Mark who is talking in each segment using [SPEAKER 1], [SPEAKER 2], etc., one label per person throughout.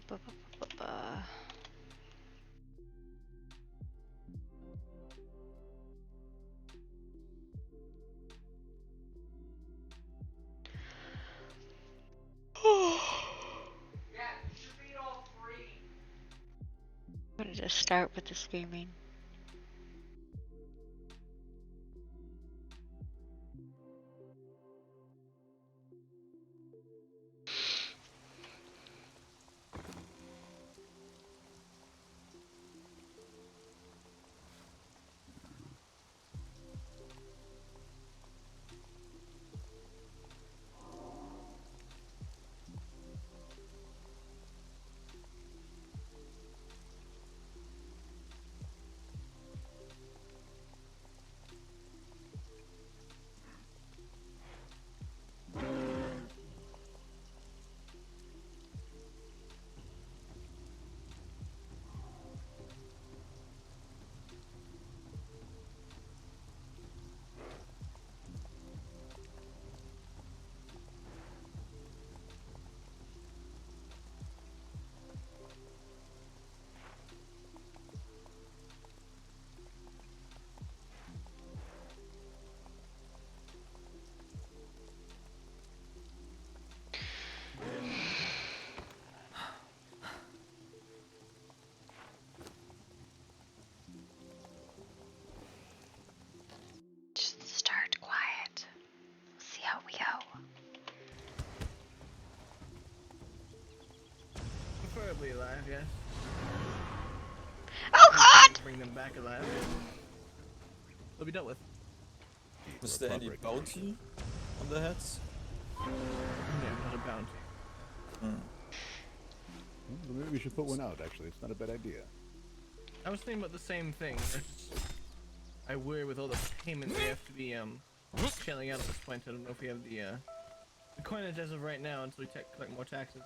[SPEAKER 1] Ba-ba-ba-ba-ba. I'm gonna just start with the screaming. Just start quiet. See how we go.
[SPEAKER 2] Preferably alive, yes.
[SPEAKER 1] Oh God!
[SPEAKER 2] Bring them back alive. They'll be dealt with.
[SPEAKER 3] Was there any bounty on the heads?
[SPEAKER 2] Yeah, not a bounty.
[SPEAKER 3] Hmm.
[SPEAKER 4] Well, maybe we should put one out, actually. It's not a bad idea.
[SPEAKER 2] I was thinking about the same thing. I worry with all the payments we have to be shelling out at this point. I don't know if we have the coinage as of right now until we collect more taxes.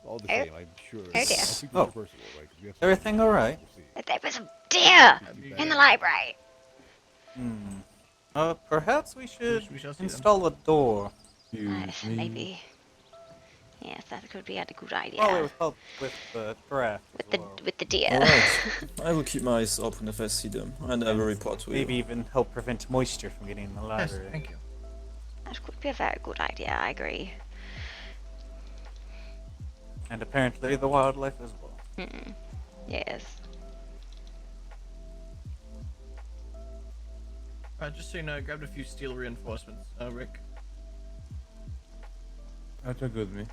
[SPEAKER 4] All the same, I'm sure.
[SPEAKER 1] dear.
[SPEAKER 4] I think
[SPEAKER 3] Oh.
[SPEAKER 4] it's versatile, right? 'Cause we have some-
[SPEAKER 3] Everything alright?
[SPEAKER 4] We'll see.
[SPEAKER 1] There was a deer
[SPEAKER 2] Yeah.
[SPEAKER 1] in the library.
[SPEAKER 3] Perhaps we should
[SPEAKER 2] We shall see them.
[SPEAKER 3] install a door.
[SPEAKER 1] Maybe. Yes, that could be a good idea.
[SPEAKER 3] Probably with help with the draft.
[SPEAKER 1] With the deer.
[SPEAKER 3] Alright, I will keep my eyes open if I see them, and I will report to
[SPEAKER 5] Maybe
[SPEAKER 3] you.
[SPEAKER 5] even help prevent moisture from getting in the
[SPEAKER 2] Yes,
[SPEAKER 5] library.
[SPEAKER 2] thank you.
[SPEAKER 1] That could be a very good idea, I agree.
[SPEAKER 5] And apparently the wildlife as well.
[SPEAKER 1] Yes.
[SPEAKER 2] Just so you know, I grabbed a few steel reinforcements, Rick.
[SPEAKER 4] That's good with me.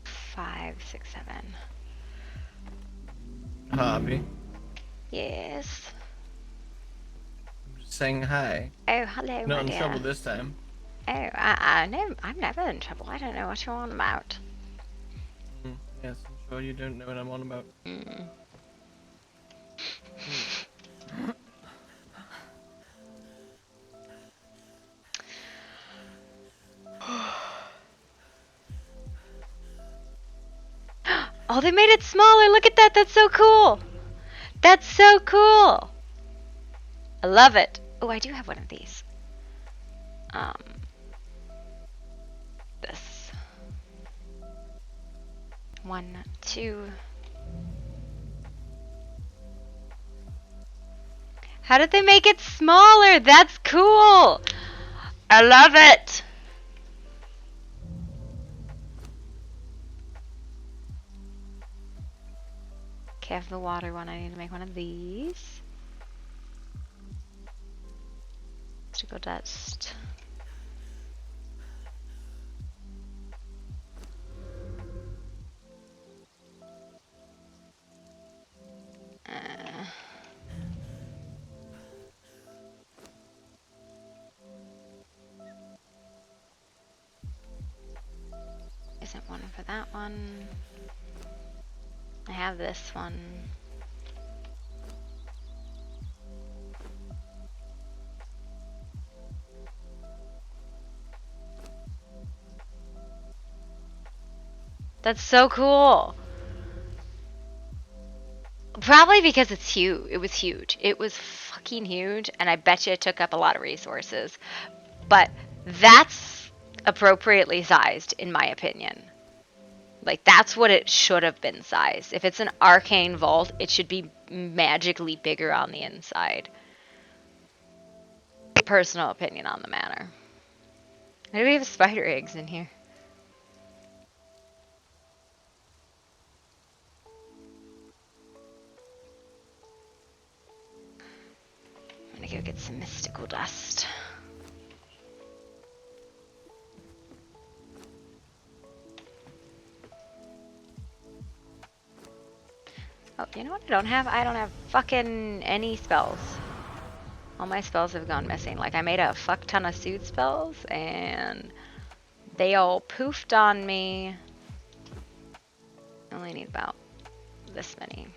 [SPEAKER 1] 5, 6, 7.
[SPEAKER 2] Harpy.
[SPEAKER 1] Yes.
[SPEAKER 2] I'm just saying hi.
[SPEAKER 1] Oh, hello,
[SPEAKER 2] Not
[SPEAKER 1] my
[SPEAKER 2] in
[SPEAKER 1] dear.
[SPEAKER 2] trouble this time.
[SPEAKER 1] Oh, no, I'm never in trouble. I don't know what you're on about.
[SPEAKER 2] Yes, I'm sure you don't know what I'm on about.
[SPEAKER 1] Oh, they made it smaller. Look at that. That's so cool. That's so cool. I love it. Oh, I do have one of these. This. 1, 2. How did they make it smaller? That's cool. I love it. Okay, I have the water one. I need to make one of these. Stickle dust. Isn't one for that one. I have this one. That's so cool. Probably because it's huge. It was huge. It was fucking huge, and I bet you it took up a lot of resources. But that's appropriately sized, in my opinion. Like, that's what it should have been sized. If it's an arcane vault, it should be magically bigger on the inside. Personal opinion on the matter. Why do we have spider eggs in here? I'm gonna go get some mystical dust. Oh, you know what I don't have? I don't have fucking any spells. All my spells have gone missing. Like, I made a fuck ton of soothe spells, and they all poofed on me. I only need about this many.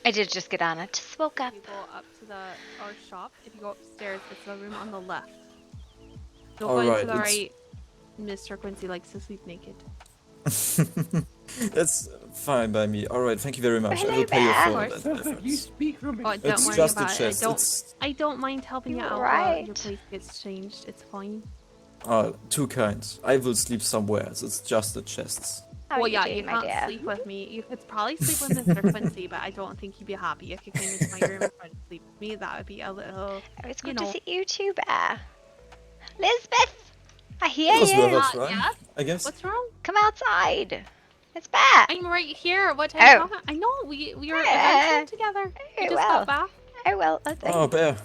[SPEAKER 1] I did just get on it. Just woke up.
[SPEAKER 6] You go up to our shop. If you go upstairs, it's the room on the left. Don't go
[SPEAKER 3] Alright,
[SPEAKER 6] into the
[SPEAKER 3] it's-
[SPEAKER 6] right. Mr. Quincy likes to sleep naked.
[SPEAKER 3] That's fine by me. Alright, thank you very much. I
[SPEAKER 1] Hello,
[SPEAKER 3] will pay you
[SPEAKER 1] Bear.
[SPEAKER 3] for that effort.
[SPEAKER 4] You speak from
[SPEAKER 6] Oh, don't
[SPEAKER 3] It's
[SPEAKER 6] worry
[SPEAKER 3] just a
[SPEAKER 6] about
[SPEAKER 3] chest.
[SPEAKER 6] it. I don't mind helping you
[SPEAKER 1] You're
[SPEAKER 6] out.
[SPEAKER 1] right.
[SPEAKER 6] Your place gets changed. It's fine.
[SPEAKER 3] Too kind. I will sleep somewhere. So it's just the chests.
[SPEAKER 1] How
[SPEAKER 6] Well,
[SPEAKER 1] are you
[SPEAKER 6] yeah,
[SPEAKER 1] doing,
[SPEAKER 6] you
[SPEAKER 1] my
[SPEAKER 6] can't
[SPEAKER 1] dear?
[SPEAKER 6] sleep with me. You could probably sleep with Mr. Quincy, but I don't think he'd be happy if you came into my room and tried to sleep with me. That would be a little,
[SPEAKER 1] Oh, it's
[SPEAKER 6] you
[SPEAKER 1] good to
[SPEAKER 6] know.
[SPEAKER 1] see you too, Bear. Lisbeth! I hear
[SPEAKER 3] That was
[SPEAKER 1] you.
[SPEAKER 3] worth a try,
[SPEAKER 6] yeah?
[SPEAKER 3] I guess.
[SPEAKER 6] What's wrong?
[SPEAKER 1] Come outside. It's Bear.
[SPEAKER 6] I'm right here. What
[SPEAKER 1] Oh.
[SPEAKER 6] time? Oh. I know. We were adventuring together. We just
[SPEAKER 1] well.
[SPEAKER 6] got back.
[SPEAKER 1] Oh, well. Oh, thank
[SPEAKER 3] Oh,
[SPEAKER 1] you.
[SPEAKER 3] Bear.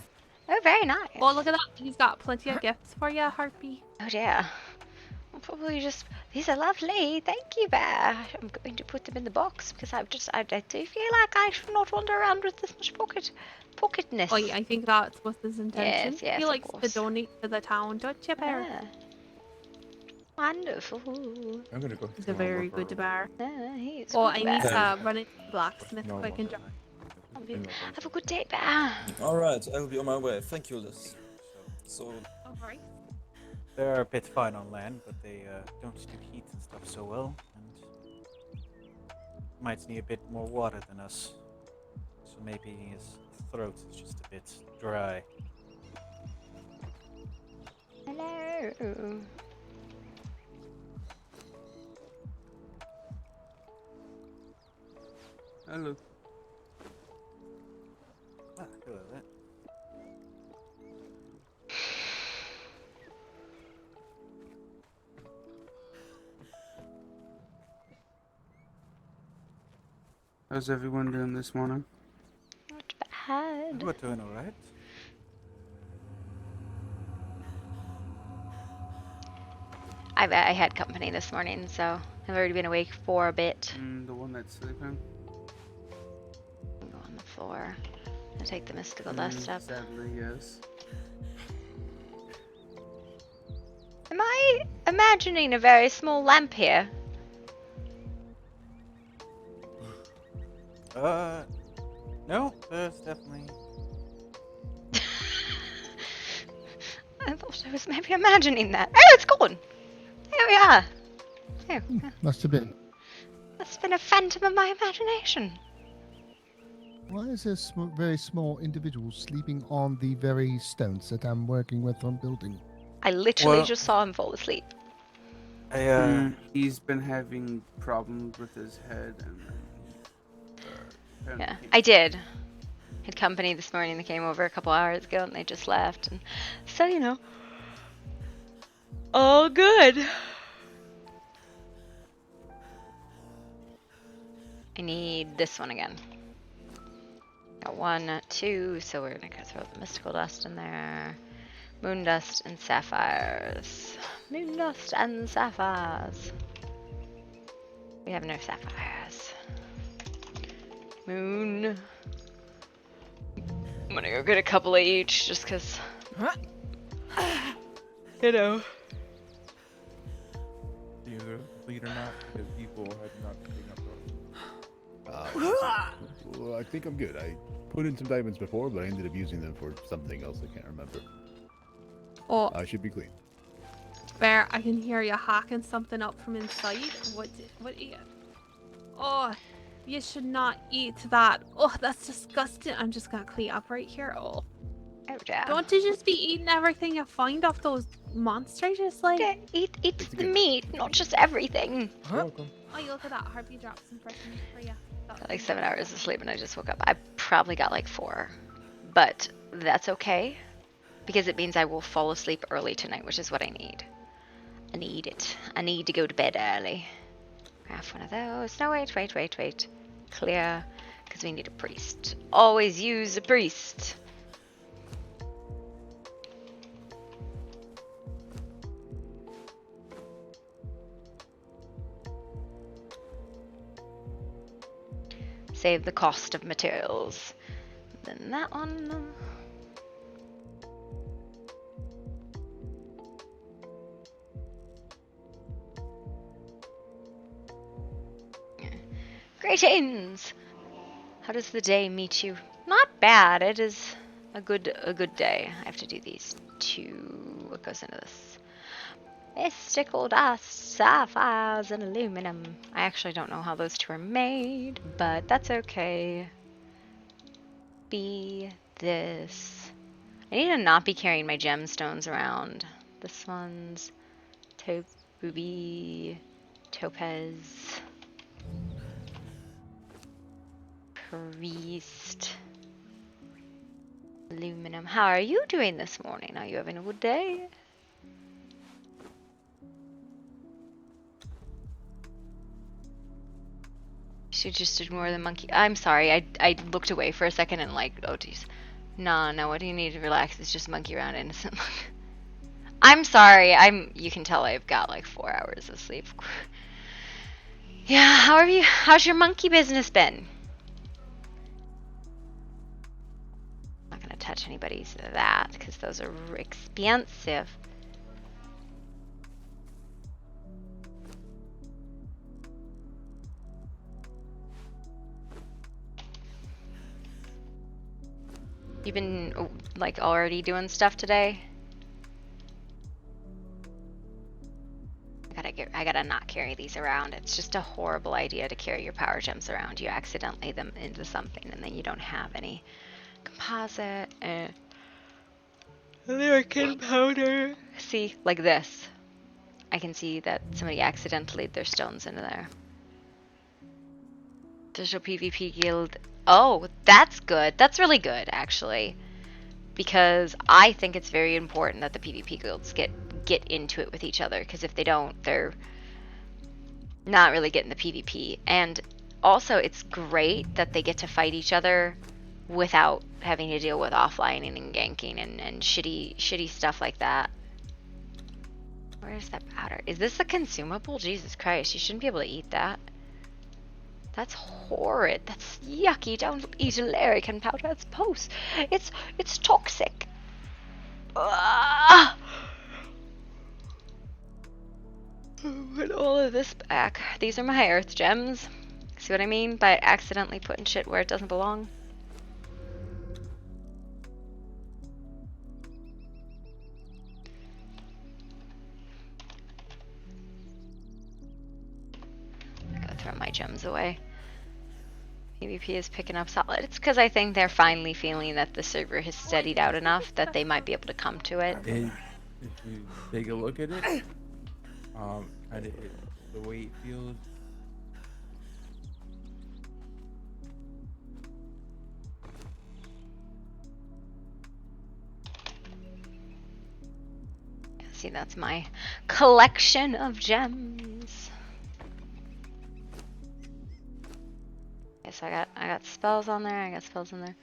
[SPEAKER 1] Oh, very nice.
[SPEAKER 6] Well, look at that. He's got plenty of gifts for you, Harpy.
[SPEAKER 1] Oh, dear. I'll probably just... These are lovely. Thank you, Bear. I'm going to put them in the box because I do feel like I should not wander around with this much pocketness.
[SPEAKER 6] Oh, yeah, I think that's what his intention.
[SPEAKER 1] Yes, yes,
[SPEAKER 6] he
[SPEAKER 1] of
[SPEAKER 6] likes to
[SPEAKER 1] course.
[SPEAKER 6] donate to the town, don't you, Bear?
[SPEAKER 1] Ah. Wonderful.
[SPEAKER 4] I'm gonna go.
[SPEAKER 6] He's a very good bear.
[SPEAKER 1] He is
[SPEAKER 6] Well,
[SPEAKER 1] good,
[SPEAKER 6] I
[SPEAKER 1] Bear.
[SPEAKER 6] need to run into the blacksmith quick and
[SPEAKER 1] Have a good day, Bear.
[SPEAKER 3] Alright, I will be on my way. Thank you, Liz. So,
[SPEAKER 6] Alright.
[SPEAKER 5] They're a bit fine on land, but they don't do heat and stuff so well, and might need a bit more water than us. So maybe his throat is just a bit dry.
[SPEAKER 1] Hello.
[SPEAKER 4] Hello.
[SPEAKER 5] Ah, hello there.
[SPEAKER 7] How's everyone doing this morning?
[SPEAKER 1] Not bad.
[SPEAKER 5] We're doing alright.
[SPEAKER 1] I had company this morning, so I've already been awake for a bit.
[SPEAKER 7] The one that's sleeping?
[SPEAKER 1] I'll go on the floor. I'll take the mystical dust up.
[SPEAKER 7] Sadly, yes.
[SPEAKER 1] Am I imagining a very small lamp here?
[SPEAKER 5] No, there's definitely...
[SPEAKER 1] I thought I was maybe imagining that. Oh, it's gone! There we are. Oh,
[SPEAKER 8] Must have been.
[SPEAKER 1] that's been a phantom of my imagination.
[SPEAKER 8] Why is there very small individuals sleeping on the very stones that I'm working with on building?
[SPEAKER 1] I literally
[SPEAKER 5] Well-
[SPEAKER 1] just saw him fall asleep.
[SPEAKER 7] He's been having problems with his head and
[SPEAKER 1] Yeah, I did. Had company this morning. They came over a couple hours ago and they just left. And so, you know, all good. I need this one again. Got 1, 2, so we're gonna go throw the mystical dust in there. Moondust and sapphires. Moondust and sapphires. We have no sapphires. Moon. I'm gonna go get a couple of each just because. You know.
[SPEAKER 9] Either complete or not, because people have not been up.
[SPEAKER 4] Well, I think I'm good. I put in some diamonds before, but I ended up using them for something else I can't remember.
[SPEAKER 6] Oh,
[SPEAKER 4] I should be clean.
[SPEAKER 6] Bear, I can hear you hacking something up from inside. What are you? Oh, you should not eat that. Oh, that's disgusting. I'm just gonna clean up right here. Oh,
[SPEAKER 1] Yeah.
[SPEAKER 6] don't you just be eating everything you find off those monsters? Just like,
[SPEAKER 1] Yeah, eat
[SPEAKER 4] It's
[SPEAKER 1] the
[SPEAKER 4] good.
[SPEAKER 1] meat, not just everything.
[SPEAKER 9] Welcome.
[SPEAKER 6] oh, you look at that. Harpy dropped some fresh meat for you.
[SPEAKER 1] Got like 7 hours of sleep and I just woke up. I probably got like 4. But that's okay. Because it means I will fall asleep early tonight, which is what I need. I need it. I need to go to bed early. Grab one of those. No, wait. Clear. Because we need a priest. Always use a priest. Save the cost of materials. Then that one. Greetings! How does the day meet you? Not bad. It is a good day. I have to do these 2. What goes into this? Mystical dust, sapphires, and aluminum. I actually don't know how those 2 are made, but that's okay. Be this. I need to not be carrying my gemstones around. This one's ruby, topaz, priest, aluminum. How are you doing this morning? Are you having a good day? Should just ignore the monkey. I'm sorry. I looked away for a second and like, oh geez. No, what do you need to relax? It's just monkey around innocent. I'm sorry. You can tell I've got like 4 hours of sleep. Yeah, how's your monkey business been? I'm not gonna touch anybody's that because those are expensive. You been like already doing stuff today? I gotta not carry these around. It's just a horrible idea to carry your power gems around. You accidentally them into something and then you don't have any composite and American powder. See, like this. I can see that somebody accidentally laid their stones into there. Digital PvP guild. Oh, that's good. That's really good, actually. Because I think it's very important that the PvP guilds get into it with each other. Because if they don't, they're not really getting the PvP. And also, it's great that they get to fight each other without having to deal with offlining and ganking and shitty stuff like that. Where's that powder? Is this a consumable? Jesus Christ, you shouldn't be able to eat that. That's horrid. That's yucky. Don't eat American powder. It's post. It's toxic. Put all of this back. These are my earth gems. See what I mean by accidentally putting shit where it doesn't belong? Go throw my gems away. PvP is picking up solid. It's because I think they're finally feeling that the server has steadied out enough that they might be able to come to it.
[SPEAKER 9] And if you take a look at it, kind of the way it feels.
[SPEAKER 1] See, that's my collection of gems. Okay, so I got spells on there. I got spells on there.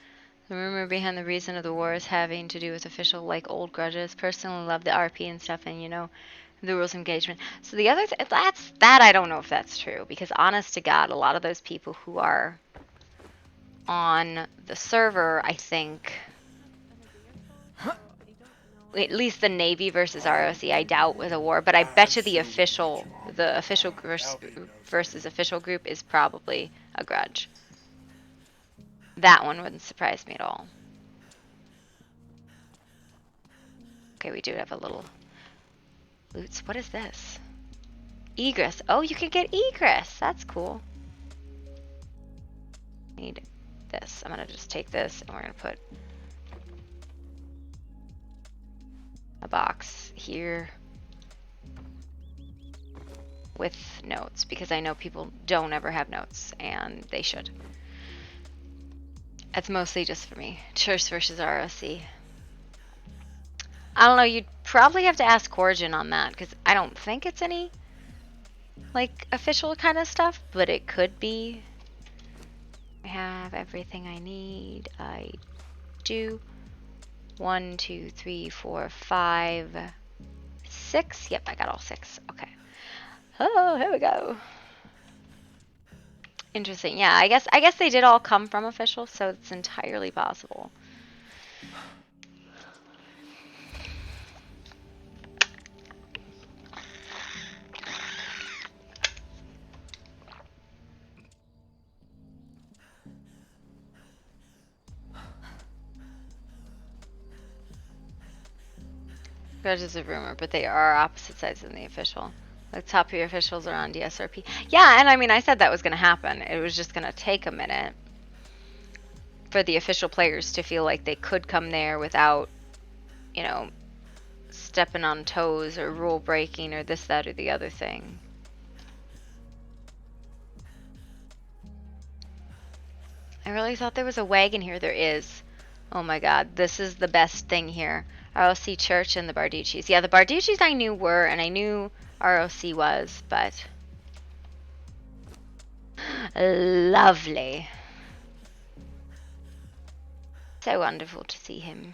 [SPEAKER 1] The rumor behind the reason of the war is having to do with official, like, old grudges. Personally love the RP and stuff, and, you know, the rules of engagement. So the other that I don't know if that's true, because honest to God, a lot of those people who are on the server, I think, at least the Navy versus ROC, I doubt with a war, but I bet you the official versus official group is probably a grudge. That one wouldn't surprise me at all. Okay, we do have a little loots. What is this? Egress. Oh, you can get egress. That's cool. Need this. I'm gonna just take this and we're gonna put a box here with notes, because I know people don't ever have notes and they should. It's mostly just for me. Church versus ROC. I don't know, you'd probably have to ask Corrigan on that, because I don't think it's any, like, official kind of stuff, but it could be. I have everything I need. I do. 1, 2, 3, 4, 5, 6. Yep, I got all 6. Okay. Oh, here we go. Interesting. Yeah, I guess they did all come from official, so it's entirely possible. Grudge is a rumor, but they are opposite sides than the official. The top tier officials are on DSRP. Yeah, and I mean, I said that was going to happen. It was just going to take a minute for the official players to feel like they could come there without, you know, stepping on toes or rule breaking or this, that, or the other thing. I really thought there was a wagon here. There is. Oh my god, this is the best thing here. ROC Church and the Barducci's. Yeah, the Barducci's I knew were, and I knew ROC was, but... Lovely. So wonderful to see him.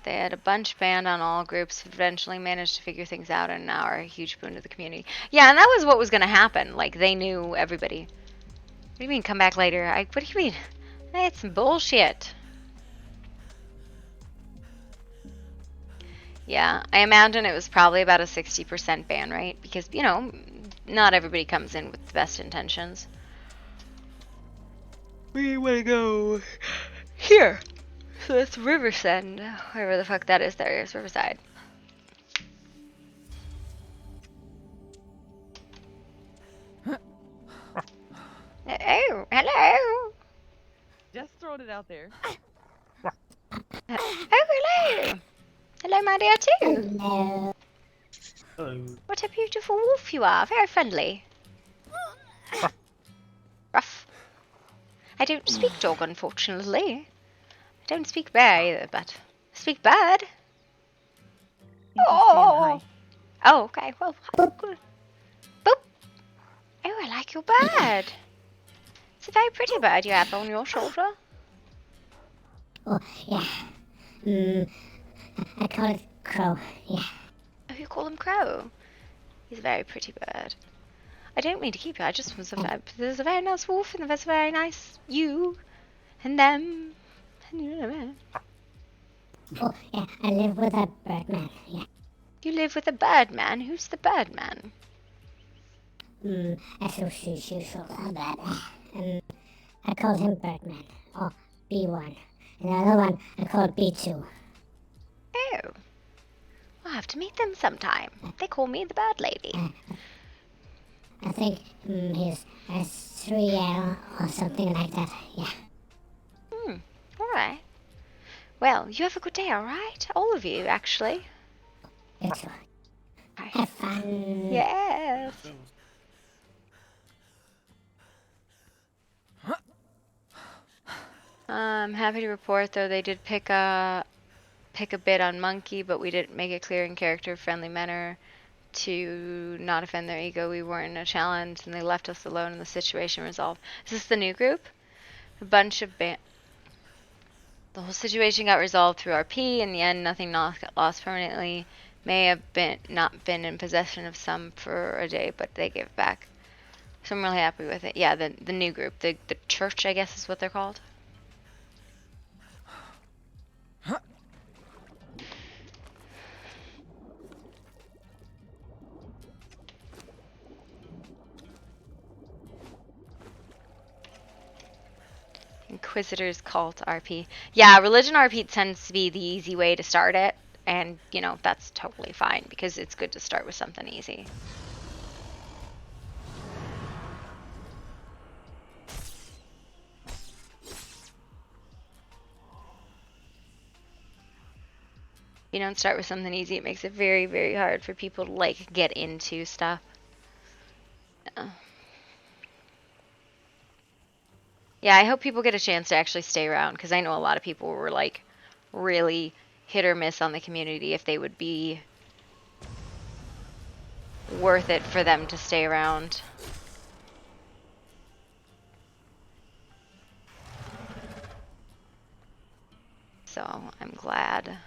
[SPEAKER 1] They had a bunch banned on all groups, eventually managed to figure things out in an hour. A huge boon to the community. Yeah, and that was what was going to happen. Like, they knew everybody. What do you mean, come back later? What do you mean? It's some bullshit. Yeah, I imagine it was probably about a 60% ban rate, because, you know, not everybody comes in with the best intentions. We want to go here. So that's Riverside, wherever the fuck that is. There is Riverside. Oh, hello.
[SPEAKER 10] Just throwing it out there.
[SPEAKER 1] Oh, hello. Hello, my dear, too.
[SPEAKER 11] Hello.
[SPEAKER 2] Hello.
[SPEAKER 1] What a beautiful wolf you are. Very friendly. Ruff. I don't speak dog, unfortunately. I don't speak bear either, but I speak bird. Oh. Oh, okay. Well, good. Boop. Oh, I like your bird. It's a very pretty bird you have on your shoulder.
[SPEAKER 11] Oh, yeah. I call it Crow, yeah.
[SPEAKER 1] Oh, you call him Crow? He's a very pretty bird. I don't mean to keep you, I just was there's a very nice wolf and there's a very nice you and them.
[SPEAKER 11] Oh, yeah, I live with a birdman, yeah.
[SPEAKER 1] You live with a birdman? Who's the birdman?
[SPEAKER 11] Association of that. I called him Birdman, or B1. And the other one I called B2.
[SPEAKER 1] Oh. I'll have to meet them sometime. They call me the bird lady.
[SPEAKER 11] I think he's S3L or something like that, yeah.
[SPEAKER 1] Alright. Well, you have a good day, alright? All of you, actually.
[SPEAKER 11] You too. Have fun.
[SPEAKER 1] Yes. I'm happy to report, though, they did pick a bit on Monkey, but we didn't make it clear in character friendly manner to not offend their ego. We weren't a challenge, and they left us alone, and the situation resolved. Is this the new group? A bunch of the whole situation got resolved through RP. In the end, nothing got lost permanently. May have not been in possession of some for a day, but they gave it back. So I'm really happy with it. Yeah, the new group, the church, I guess is what they're called. Inquisitor's Cult RP. Yeah, Religion RP tends to be the easy way to start it, and you know that's totally fine because it's good to start with something easy. You don't start with something easy, it makes it very, very hard for people to like get into stuff. Yeah. Yeah, I hope people get a chance to actually stay around because I know a lot of people were like really hit or miss on the community if they would be worth it for them to stay around. So I'm glad.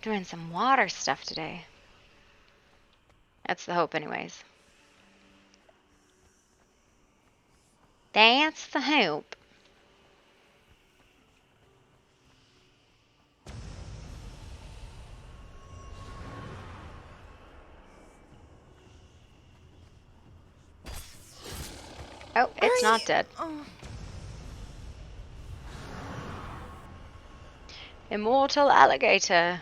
[SPEAKER 1] Doing some water stuff today. That's the hope anyways. That's the hope. Oh, it's not dead. Immortal alligator.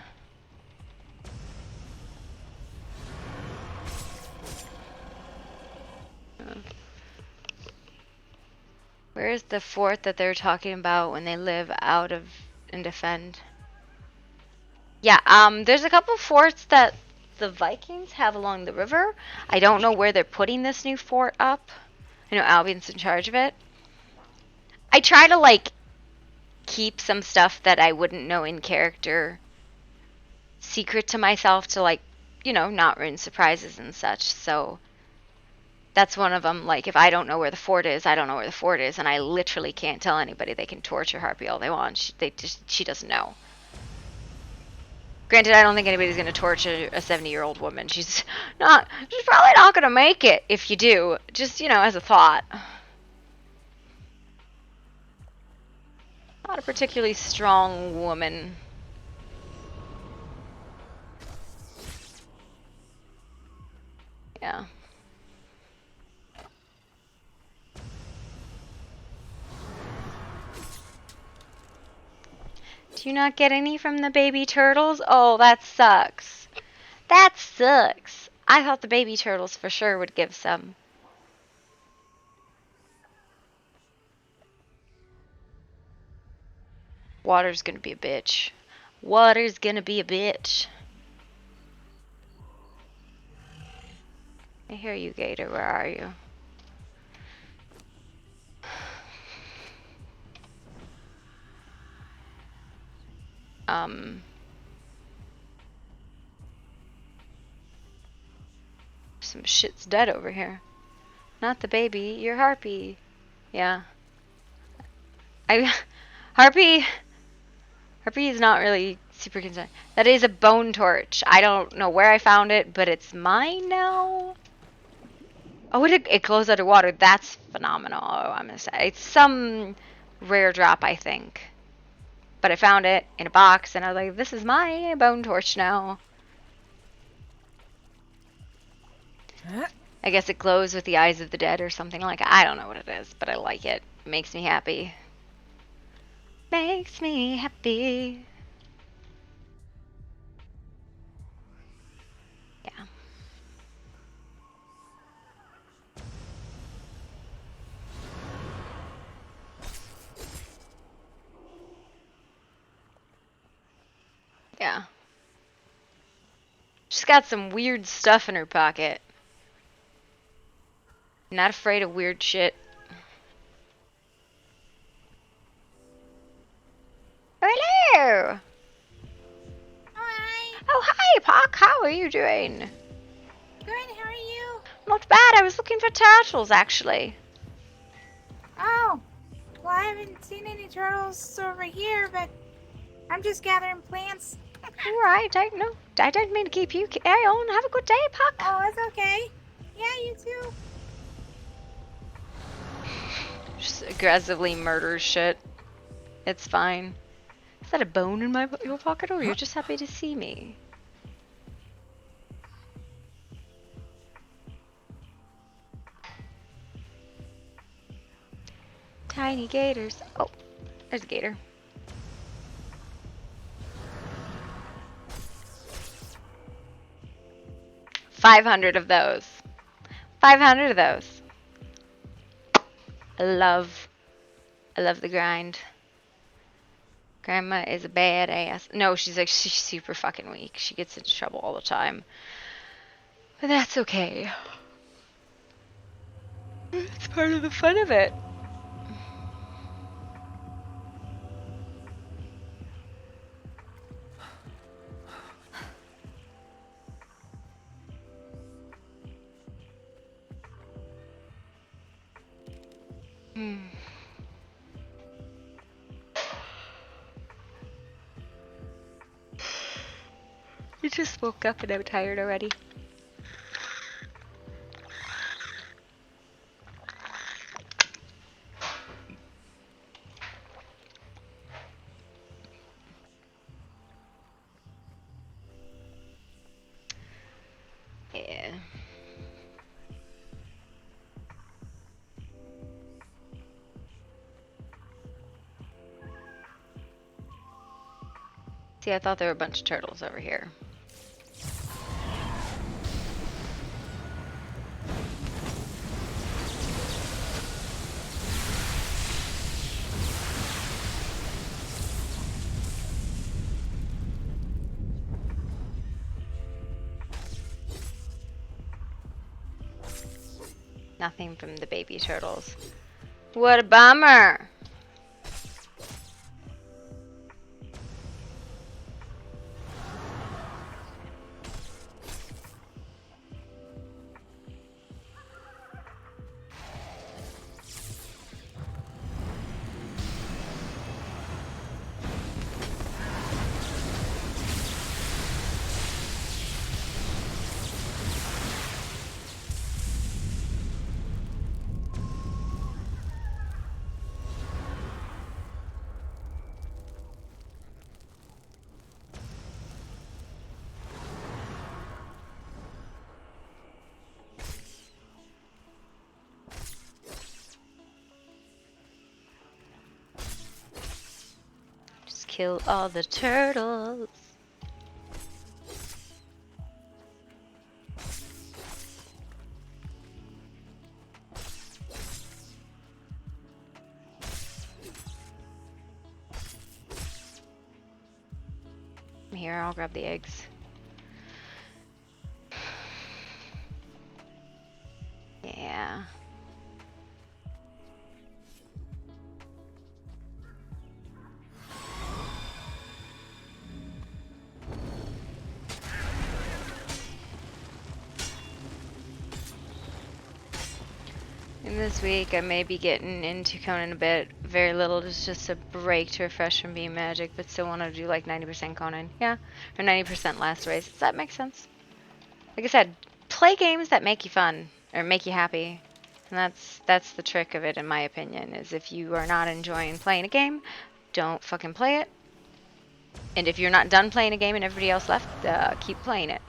[SPEAKER 1] Where's the fort that they're talking about when they live out of and defend? Yeah, there's a couple forts that the Vikings have along the river. I don't know where they're putting this new fort up. I know Albion's in charge of it. I try to like keep some stuff that I wouldn't know in character secret to myself to like, you know, not ruin surprises and such. So that's one of them. Like if I don't know where the fort is, I don't know where the fort is, and I literally can't tell anybody. They can torture Harpy all they want. She doesn't know. Granted, I don't think anybody's going to torture a 70-year-old woman. She's probably not going to make it if you do. Just, you know, as a thought. Not a particularly strong woman. Yeah. Do you not get any from the baby turtles? Oh, that sucks. That sucks. I thought the baby turtles for sure would give some. Water's gonna be a bitch. Water's gonna be a bitch. I hear you, Gator. Where are you? Some shit's dead over here. Not the baby, you're Harpy. Yeah. Harpy is not really super concerned. That is a bone torch. I don't know where I found it, but it's mine now. Oh, it glows underwater. That's phenomenal. Oh, I'm gonna say it's some rare drop, I think. But I found it in a box, and I was like, "This is my bone torch now." I guess it glows with the eyes of the dead or something like. I don't know what it is, but I like it. It makes me happy. Makes me happy. Yeah. Yeah. She's got some weird stuff in her pocket. Not afraid of weird shit. Hello! Hi. Oh, hi, Puck. How how are you doing?
[SPEAKER 12] Good, how are you?
[SPEAKER 1] Not bad. I was looking for turtles, actually.
[SPEAKER 12] Oh, well, I haven't seen any turtles over here, but I'm just gathering plants.
[SPEAKER 1] Right, I don't mean to keep you. Carry on. Have a good day, Puck.
[SPEAKER 12] Oh, it's okay. Yeah, you too.
[SPEAKER 1] Just aggressively murders shit. It's fine. Is that a bone in your pocket, or you're just happy to see me? Tiny gators. Oh, there's a gator. $500 of those. 500 of those. I love the grind. Grandma is a badass. No, she's super fucking weak. She gets into trouble all the time. But that's okay. It's part of the fun of it. I just woke up and I'm tired already. Yeah. See, I thought there were a bunch of turtles over here. Nothing from the baby turtles. What a bummer! Just kill all the turtles. Here, I'll grab the eggs. Yeah. And this week I may be getting into Conan a bit. Very little, just a break to refresh from being magic, but still want to do like 90% Conan. Yeah, or 90% last race. Does that make sense? Like I said, play games that make you fun or make you happy. And that's the trick of it, in my opinion, is if you are not enjoying playing a game, don't fucking play it. And if you're not done playing a game and everybody else left, keep playing it.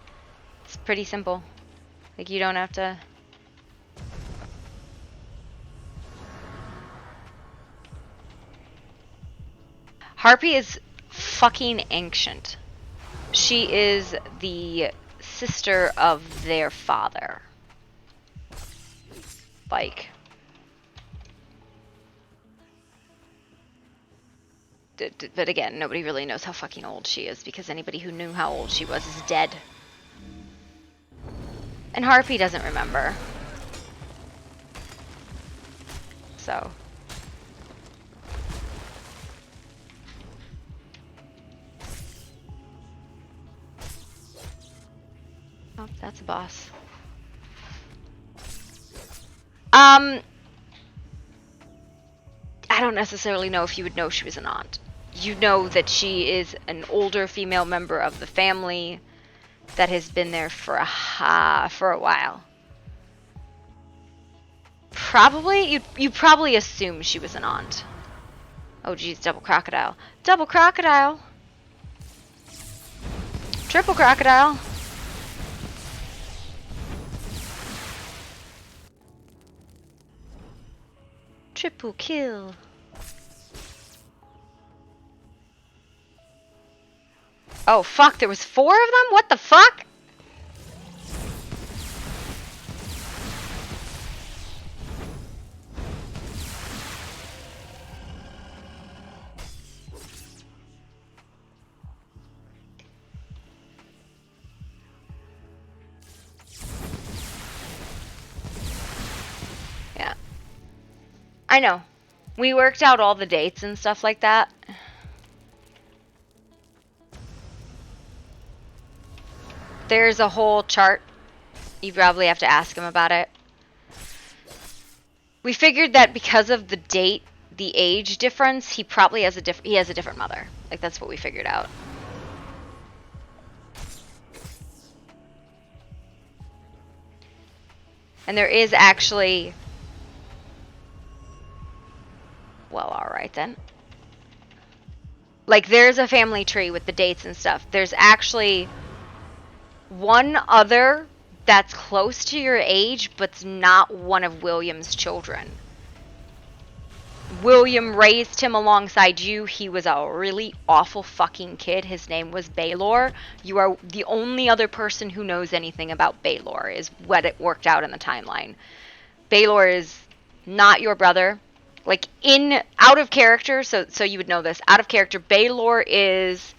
[SPEAKER 1] It's pretty simple. Like, you don't have to... Harpy is fucking ancient. She is the sister of their father. Like... But again, nobody really knows how fucking old she is, because anybody who knew how old she was is dead. And Harpy doesn't remember. So. That's a boss. I don't necessarily know if you would know she was an aunt. You know that she is an older female member of the family that has been there for a while. Probably, you probably assume she was an aunt. Oh geez, double crocodile. Double crocodile! Triple crocodile! Triple kill. Oh fuck, there was 4 of them? What the fuck? Yeah. I know. We worked out all the dates and stuff like that. There's a whole chart. You probably have to ask him about it. We figured that because of the date, the age difference, he probably has a different mother. Like that's what we figured out. And there is actually, well, all right then. Like there's a family tree with the dates and stuff. There's actually one other that's close to your age, but's not one of William's children. William raised him alongside you. He was a really awful fucking kid. His name was Baylor. You are the only other person who knows anything about Baylor, is what it worked out in the timeline. Baylor is not your brother. Like, out of character, so you would know this. Out of character, Baylor is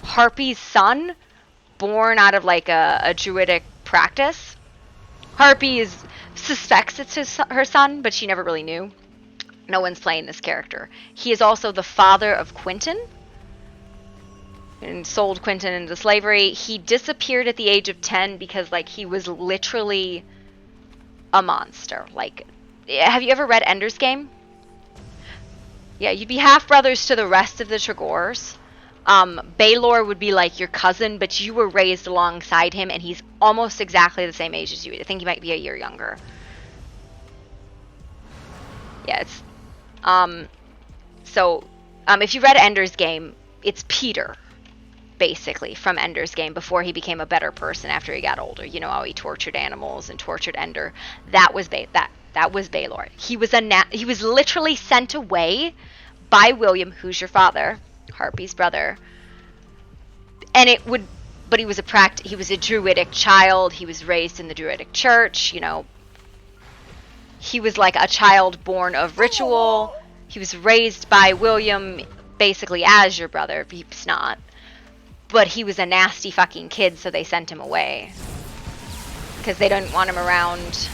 [SPEAKER 1] Harpy's son, born out of, like, a druidic practice. Harpy suspects it's her son, but she never really knew. No one's playing this character. He is also the father of Quentin and sold Quentin into slavery. He disappeared at the age of 10 because, like, he was literally a monster. Like, have you ever read Ender's Game? Yeah, you'd be half-brothers to the rest of the Tregors. Baylor would be, like, your cousin, but you were raised alongside him, and he's almost exactly the same age as you. I think he might be a year younger. Yeah, it's... if you read Ender's Game, it's Peter, basically, from Ender's Game before he became a better person after he got older. You know how he tortured animals and tortured Ender. That was Baylor. He was literally sent away by William, who's your father, Harpy's brother. And but he was a druidic child. He was raised in the druidic church, you know. He was like a child born of ritual. He was raised by William basically as your brother. He's not. But he was a nasty fucking kid, so they sent him away. Because they didn't want him around.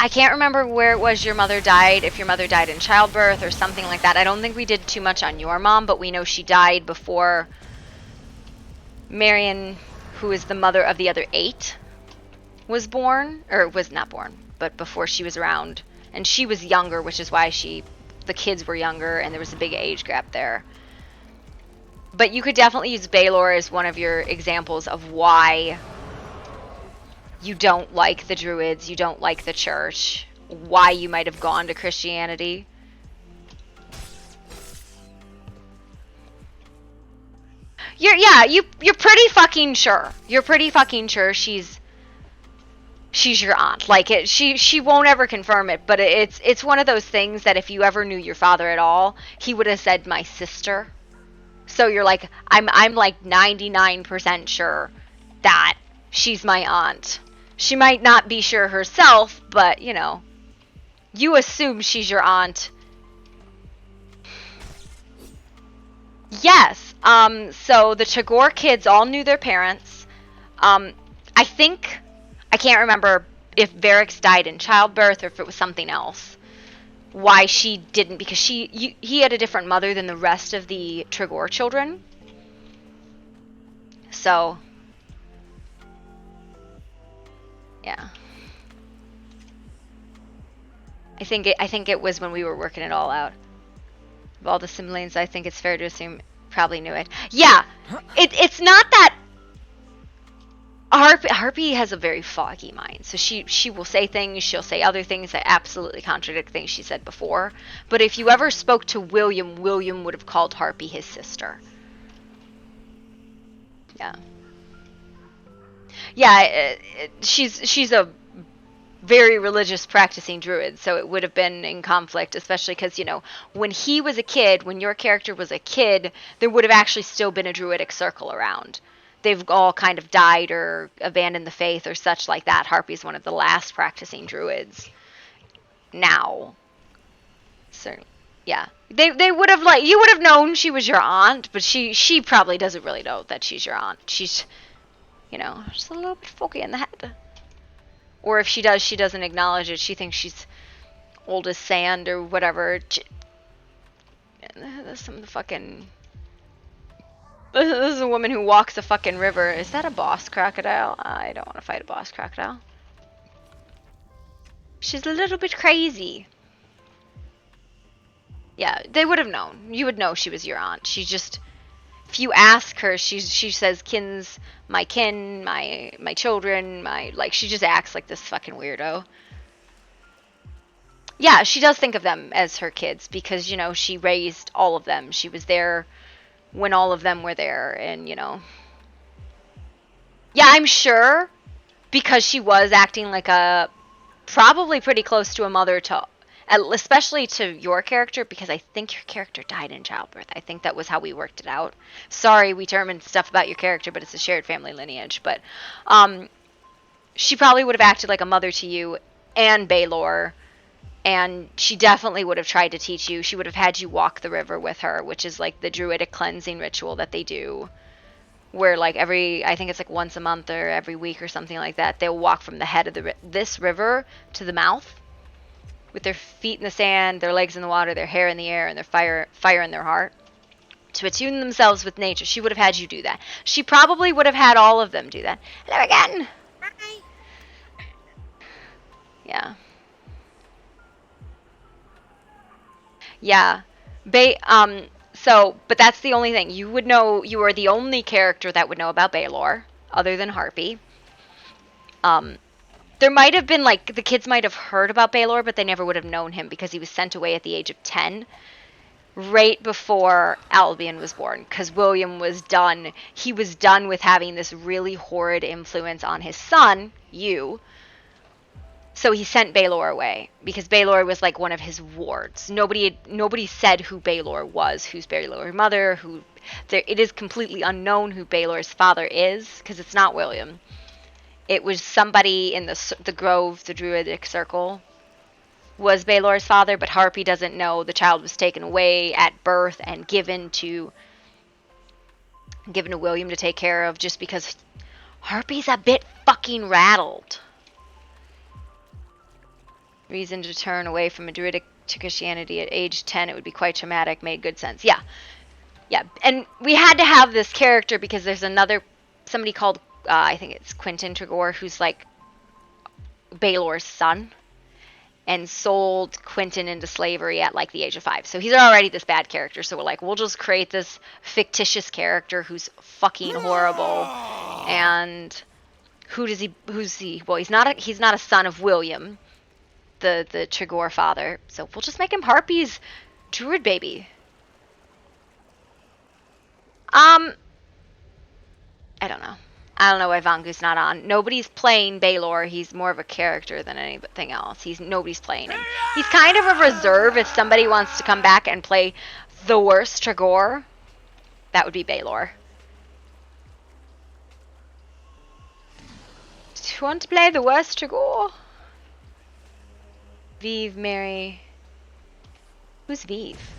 [SPEAKER 1] I can't remember where it was your mother died, if your mother died in childbirth or something like that. I don't think we did too much on your mom, but we know she died before Marion, who is the mother of the other 8, was born, or was not born, but before she was around. And she was younger, which is why the kids were younger, and there was a big age gap there. But you could definitely use Baylor as one of your examples of why you don't like the Druids, you don't like the church, why you might have gone to Christianity. You're pretty fucking sure. You're pretty fucking sure she's your aunt. Like, she won't ever confirm it, but it's one of those things that if you ever knew your father at all, he would have said my sister. So you're like, I'm like 99% sure that she's my aunt. She might not be sure herself, but you know, you assume she's your aunt. Yes. So the Tregor kids all knew their parents. I can't remember if Varix died in childbirth or if it was something else. Why she didn't, because he had a different mother than the rest of the Tregor children. So Yeah. I think it was when we were working it all out. Of all the siblings, I think it's fair to assume probably knew it. Yeah, it's not that. Harpy has a very foggy mind, so she will say things, she'll say other things that absolutely contradict things she said before. But if you ever spoke to William, William would have called Harpy his sister. Yeah. Yeah, she's a very religious practicing druid, so it would have been in conflict, especially because, you know, when he was a kid, when your character was a kid, there would have actually still been a druidic circle around. They've all kind of died or abandoned the faith or such like that. Harpy's one of the last practicing druids now. Certainly. Yeah. They would have, like, you would have known she was your aunt, but she probably doesn't really know that she's your aunt. She's, you know, just a little bit foggy in the head. Or if she does, she doesn't acknowledge it. She thinks she's old as sand or whatever. Some of the fucking... This is a woman who walks a fucking river. Is that a boss crocodile? I don't want to fight a boss crocodile. She's a little bit crazy. Yeah, they would have known. You would know she was your aunt. She just... If you ask her, she says, kin's my kin, my children, my... Like, she just acts like this fucking weirdo. Yeah, she does think of them as her kids because, you know, she raised all of them. She was there when all of them were there, and, you know. Yeah, I'm sure because she was acting like a probably pretty close to a mother to, especially to your character, because I think your character died in childbirth. I think that was how we worked it out. Sorry, we determined stuff about your character, but it's a shared family lineage. But she probably would have acted like a mother to you and Baylor. And she definitely would have tried to teach you. She would have had you walk the river with her, which is like the druidic cleansing ritual that they do. Where like I think it's like once a month or every week or something like that, they'll walk from the head of this river to the mouth with their feet in the sand, their legs in the water, their hair in the air, and their fire in their heart to attune themselves with nature. She would have had you do that. She probably would have had all of them do that. Hello again.
[SPEAKER 12] Hi.
[SPEAKER 1] Yeah. Yeah. But that's the only thing. You would know, you are the only character that would know about Baylor, other than Harpy. There might have been, like, the kids might have heard about Baylor, but they never would have known him because he was sent away at the age of 10, right before Albion was born, because William was done. He was done with having this really horrid influence on his son, you. So he sent Baylor away because Baylor was like one of his wards. Nobody said who Baylor was, who's Baylor's mother, it is completely unknown who Baylor's father is because it's not William. It was somebody in the Grove, the Druidic Circle, was Baylor's father, but Harpy doesn't know. The child was taken away at birth and given to William to take care of just because Harpy's a bit fucking rattled. Reason to turn away from a druidic to Christianity at age 10, it would be quite traumatic. Made good sense. Yeah. And we had to have this character because there's somebody called, I think it's Quentin Tregor, who's like Baylor's son and sold Quentin into slavery at like the age of 5. So he's already this bad character. So we're like, we'll just create this fictitious character who's fucking horrible. And who's he? Well, he's not a son of William, the Tregor father, so we'll just make him Harpy's druid baby. I don't know. I don't know why Vangu's not on. Nobody's playing Baylor. He's more of a character than anything else. Nobody's playing him. He's kind of a reserve if somebody wants to come back and play the worst Tregor. That would be Baylor. Do you want to play the worst Tregor? Vive, Mary. Who's Vive?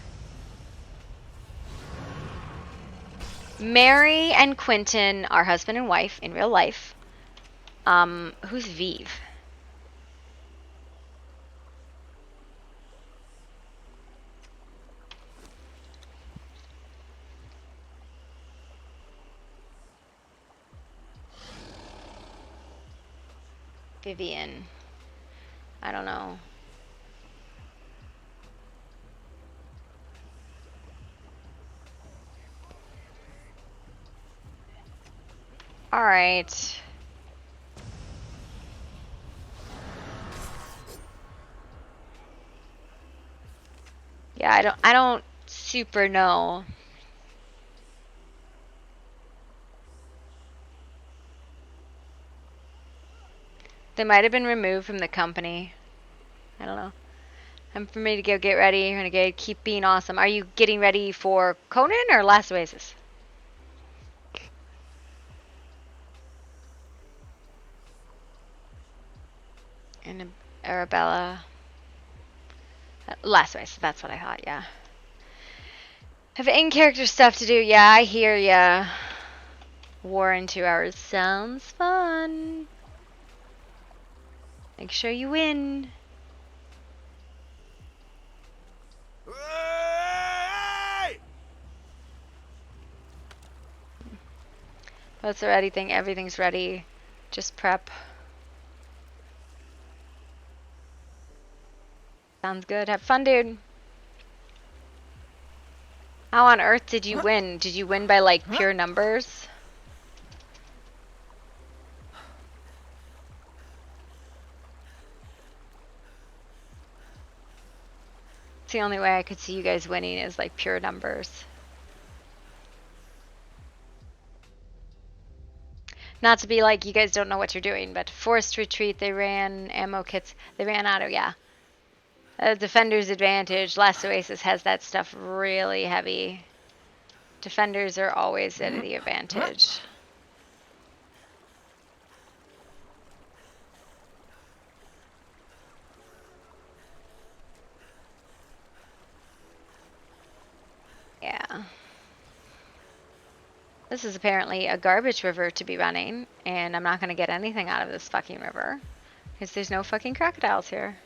[SPEAKER 1] Mary and Quentin are husband and wife in real life. Who's Vive? Vivian. I don't know. All right. Yeah, I don't super know. They might have been removed from the company. I don't know. I'm for me to go get ready. You're gonna go keep being awesome. Are you getting ready for Conan or Last Oasis? And Arabella. Last Oasis, that's what I thought, yeah. Have in-character stuff to do. Yeah, I hear ya. War in 2 hours sounds fun. Make sure you win. What's the ready thing? Everything's ready. Just prep. Sounds good. Have fun, dude. How on earth did you win? Did you win by like pure numbers? It's the only way I could see you guys winning is like pure numbers. Not to be like you guys don't know what you're doing, but forced retreat, they ran ammo kits, they ran auto, yeah. Defender's advantage, Last Oasis has that stuff really heavy. Defenders are always at the advantage. Yeah. This is apparently a garbage river to be running, and I'm not going to get anything out of this fucking river. Because there's no fucking crocodiles here.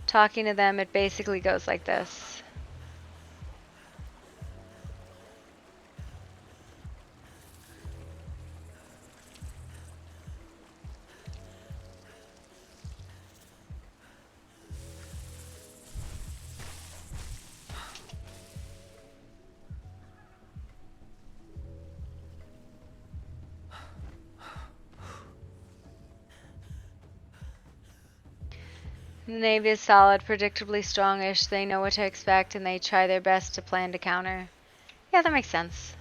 [SPEAKER 1] Talking to them, it basically goes like this. The Navy is solid, predictably strongish. They know what to expect, and they try their best to plan to counter. Yeah, that makes sense.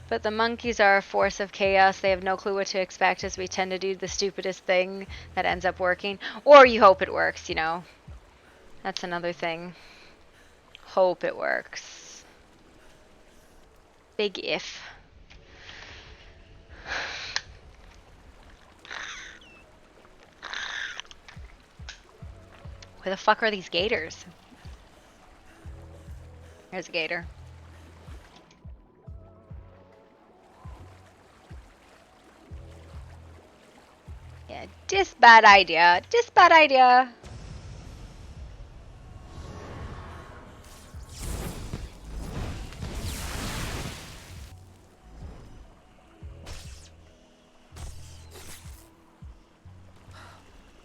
[SPEAKER 1] But the monkeys are a force of chaos. They have no clue what to expect, as we tend to do the stupidest thing that ends up working. Or you hope it works, you know. That's another thing. Hope it works. Big if. Where the fuck are these gators? There's a gator. Yeah, just bad idea. Just bad idea.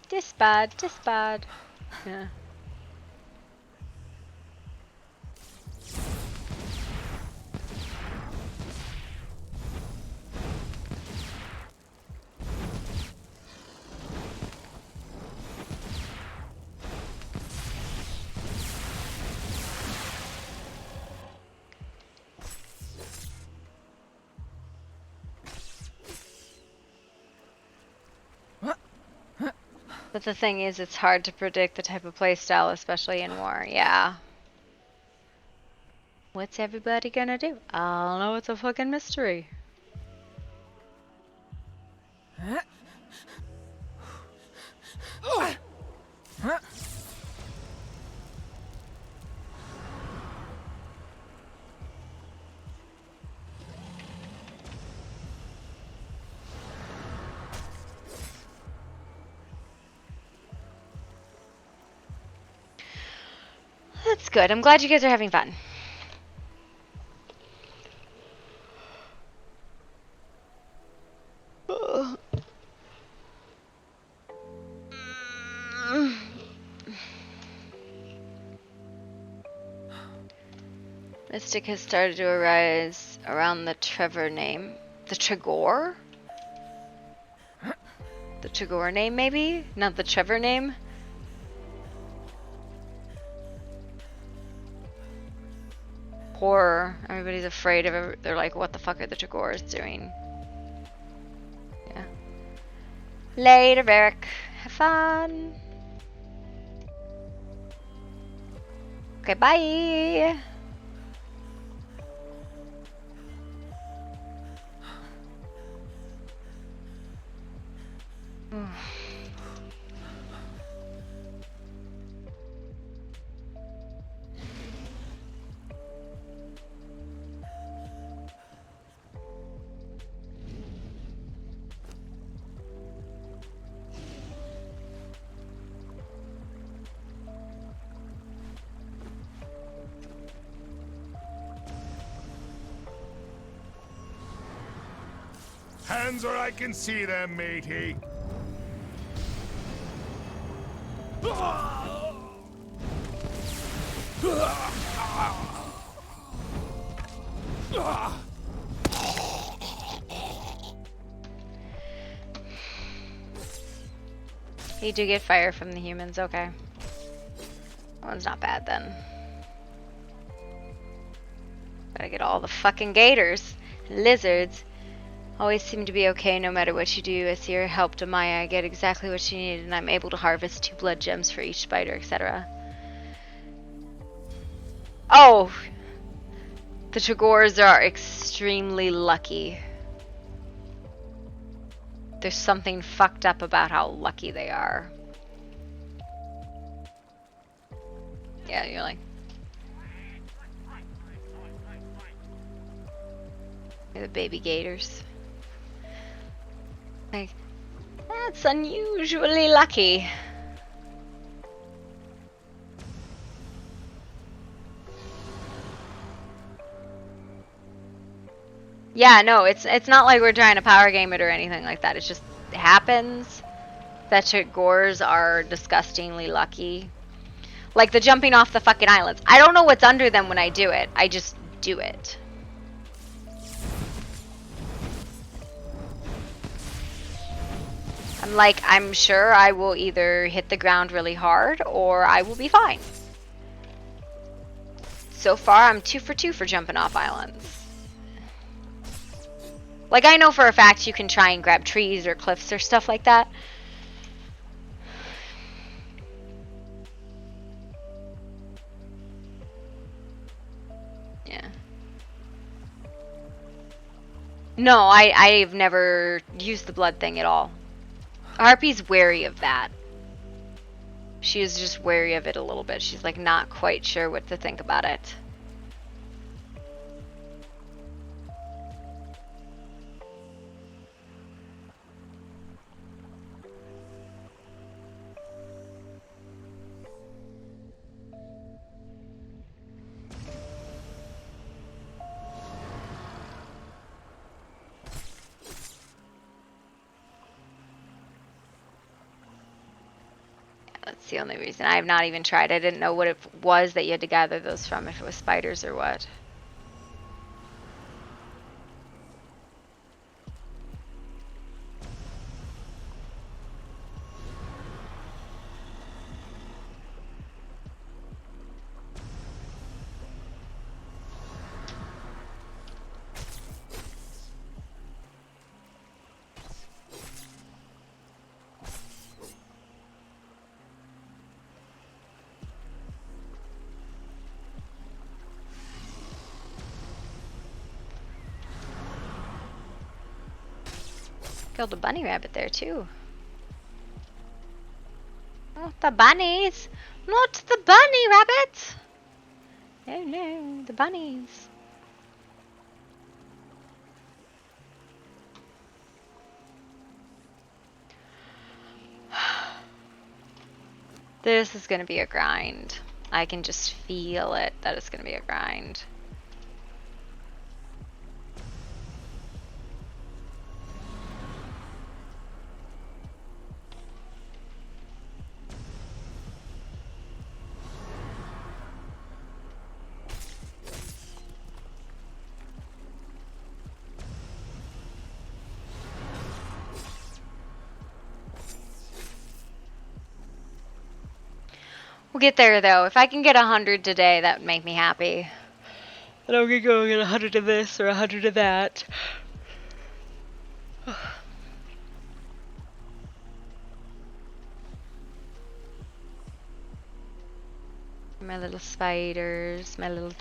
[SPEAKER 1] Just bad. Just bad. Yeah. But the thing is, it's hard to predict the type of playstyle, especially in war. Yeah. What's everybody gonna do? I don't know. It's a fucking mystery. That's good. I'm glad you guys are having fun. Mystic has started to arise around the Trevor name. The Tregor? The Tregor name, maybe? Not the Trevor name? Horror. Everybody's afraid of it. They're like, what the fuck are the Tregors doing? Yeah. Later, Varric. Have fun. Okay, bye.
[SPEAKER 13] Hands where I can see them, matey.
[SPEAKER 1] You do get fire from the humans, okay. That one's not bad then. Gotta get all the fucking gators. Lizards. Always seem to be okay no matter what you do. I see your help to Maya. I get exactly what she needed and I'm able to harvest 2 blood gems for each spider, etc. Oh! The Tregors are extremely lucky. There's something fucked up about how lucky they are. Yeah, you're like... They're the baby gators. Like, that's unusually lucky. Yeah, no, it's not like we're trying to power game it or anything like that. It just happens that Tregors are disgustingly lucky. Like the jumping off the fucking islands. I don't know what's under them when I do it. I just do it. I'm like, I'm sure I will either hit the ground really hard or I will be fine. So far, I'm 2 for 2 for jumping off islands. Like, I know for a fact you can try and grab trees or cliffs or stuff like that. Yeah. No, I've never used the blood thing at all. Harpy's wary of that. She is just wary of it a little bit. She's like not quite sure what to think about it. That's the only reason. I have not even tried. I didn't know what it was that you had to gather those from, if it was spiders or what. Killed a bunny rabbit there too. Not the bunnies! Not the bunny rabbits! No, no, the bunnies. This is gonna be a grind. I can just feel it that it's gonna be a grind. We'll get there though. If I can get 100 today, that would make me happy. And I'm gonna go get 100 of this or 100 of that. My little spiders, my little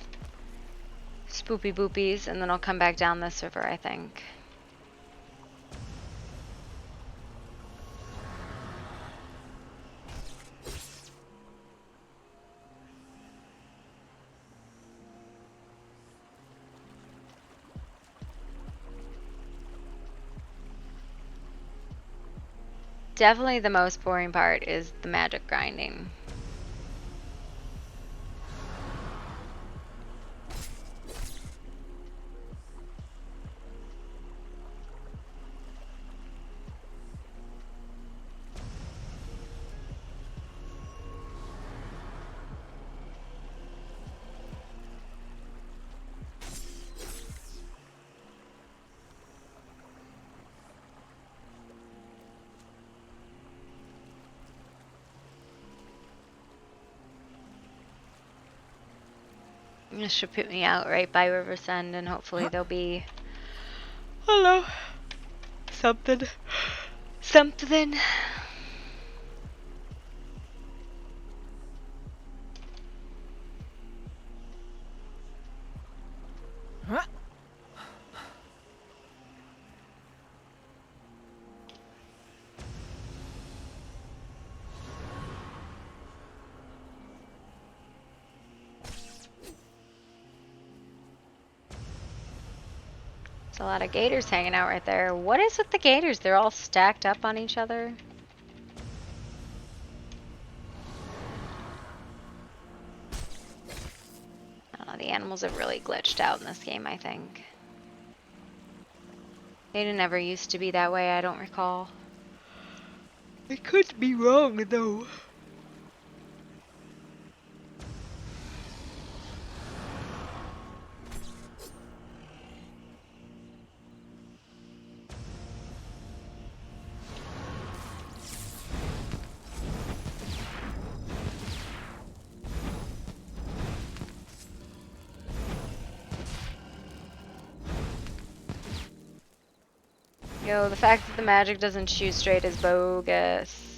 [SPEAKER 1] spoopy boopies, and then I'll come back down this river, I think. Definitely the most boring part is the magic grinding. This should put me out right by River's End, and hopefully there'll be, hello, something, something. There's a lot of gators hanging out right there. What is with the gators? They're all stacked up on each other. I don't know, the animals have really glitched out in this game, I think. They never used to be that way, I don't recall. I could be wrong, though. Yo, the fact that the magic doesn't shoot straight is bogus.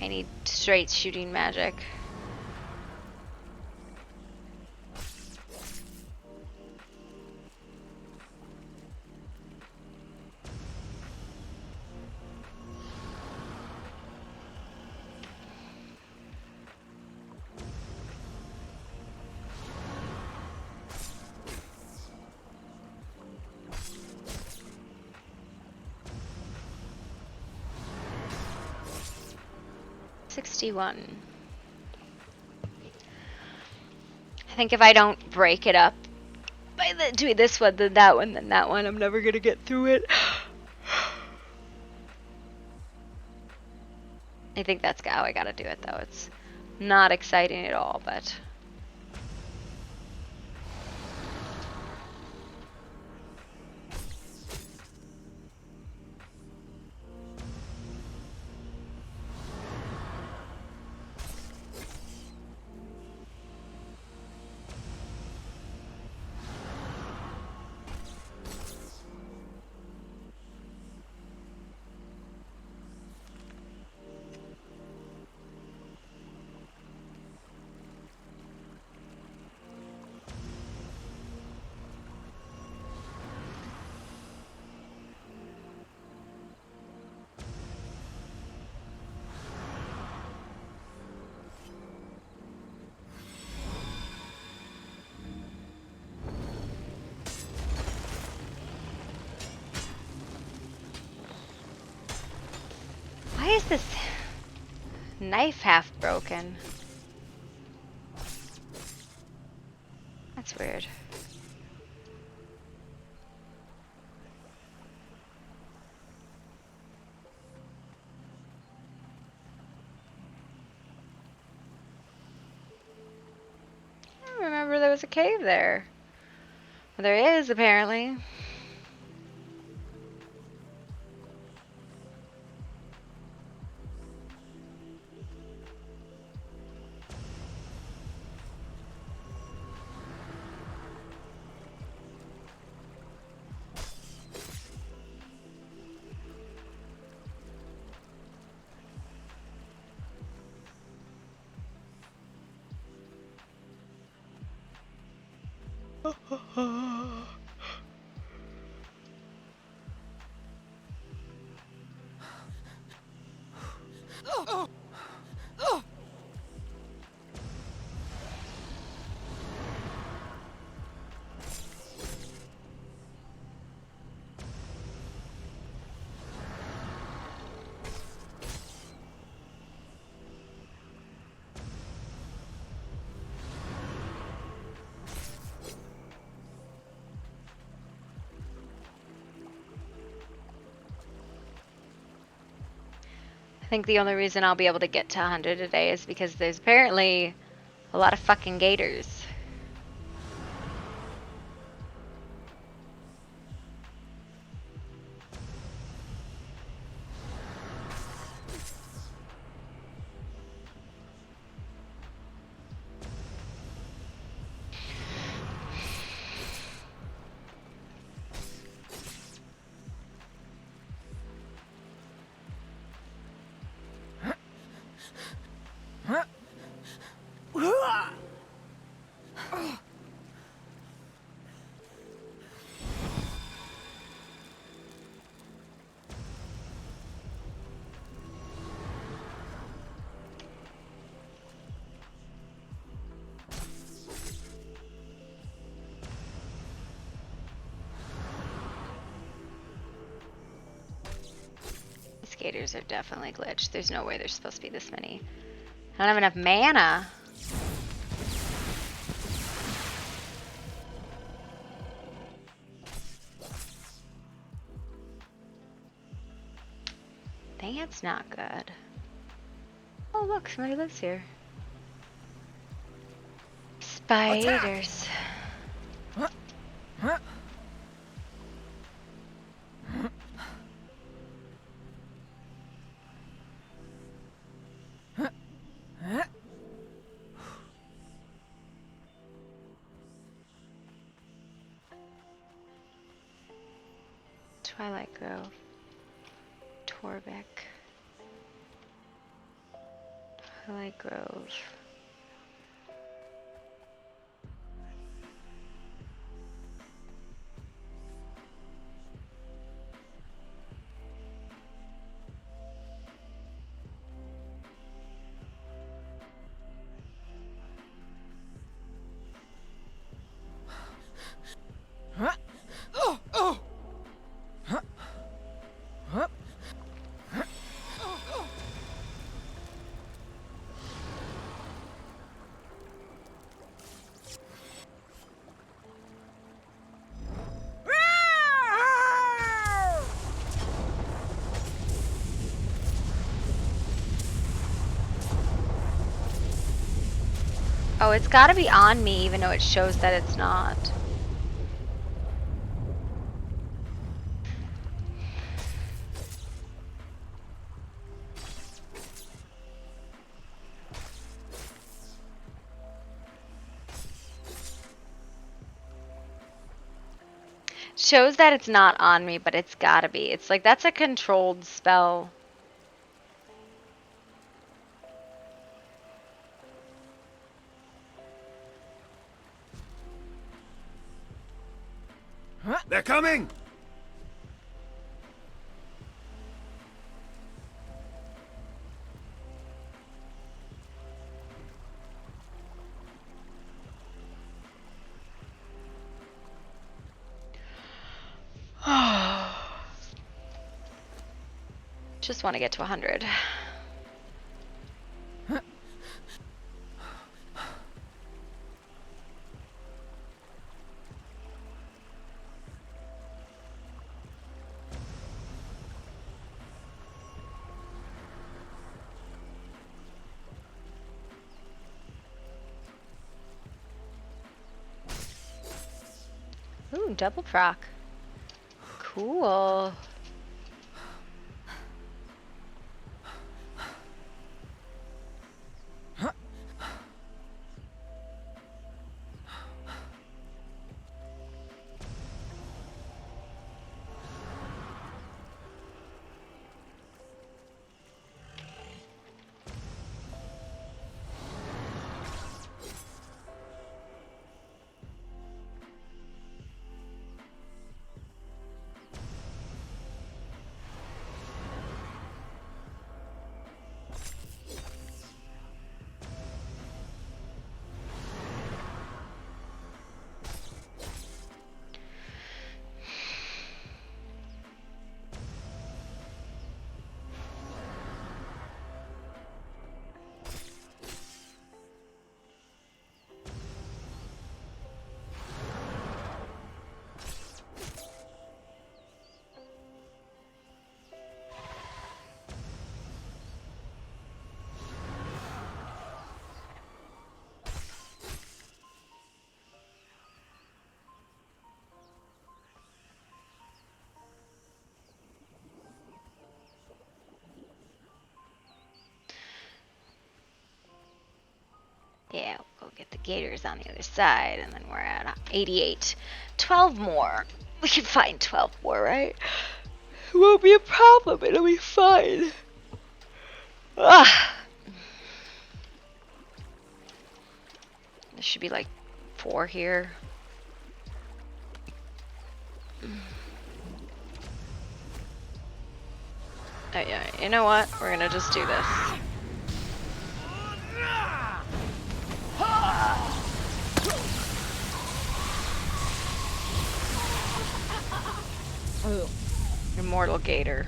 [SPEAKER 1] I need straight shooting magic. $61. I think if I don't break it up by doing this one, then that one, I'm never gonna get through it. I think that's how I gotta do it, though. It's not exciting at all, but... Why is this Knife half broken. That's weird. I don't remember there was a cave there. Well, there is, apparently. I think the only reason I'll be able to get to 100 a day is because there's apparently a lot of fucking gators. These gators are definitely glitched. There's no way there's supposed to be this many. I don't have enough mana. That's not good. Oh look, somebody lives here. Spiders. Twilight Grove. Torbeck. Twilight Grove. Oh, it's gotta be on me even though it shows that it's not. Shows that it's not on me, but it's gotta be. It's like, that's a controlled spell.
[SPEAKER 13] They're coming!
[SPEAKER 1] Just want to get to 100. Ooh, double proc. Cool. Yeah, we'll go get the gators on the other side, and then we're at 88. 12 more. We can find 12 more, right? It won't be a problem. It'll be fine. Ah. There should be like 4 here. Oh, yeah, you know what? We're gonna just do this. Ooh. Immortal Gator.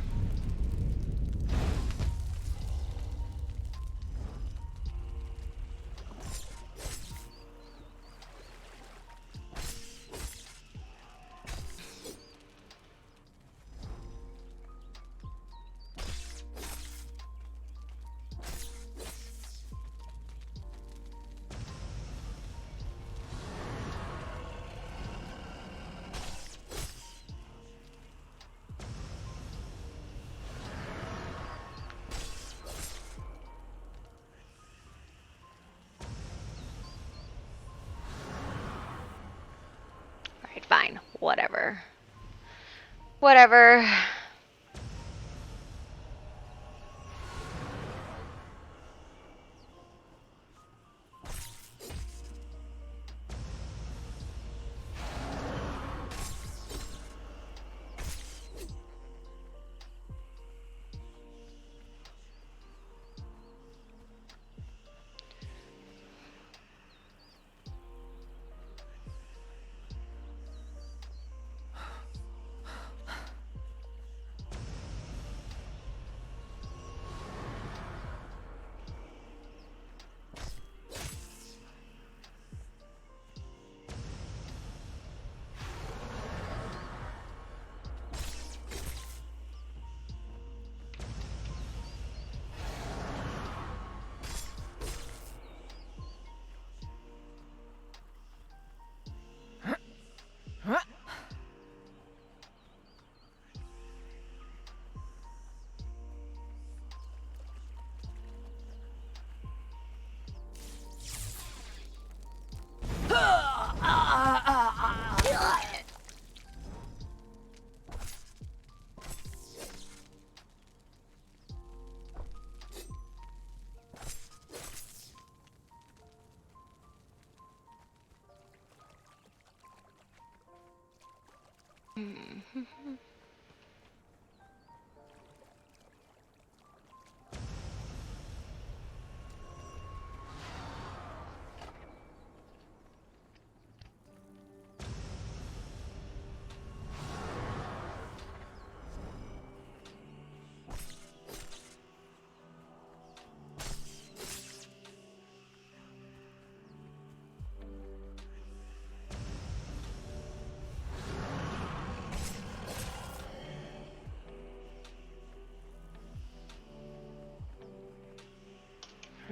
[SPEAKER 1] Alright, fine. Whatever. Whatever.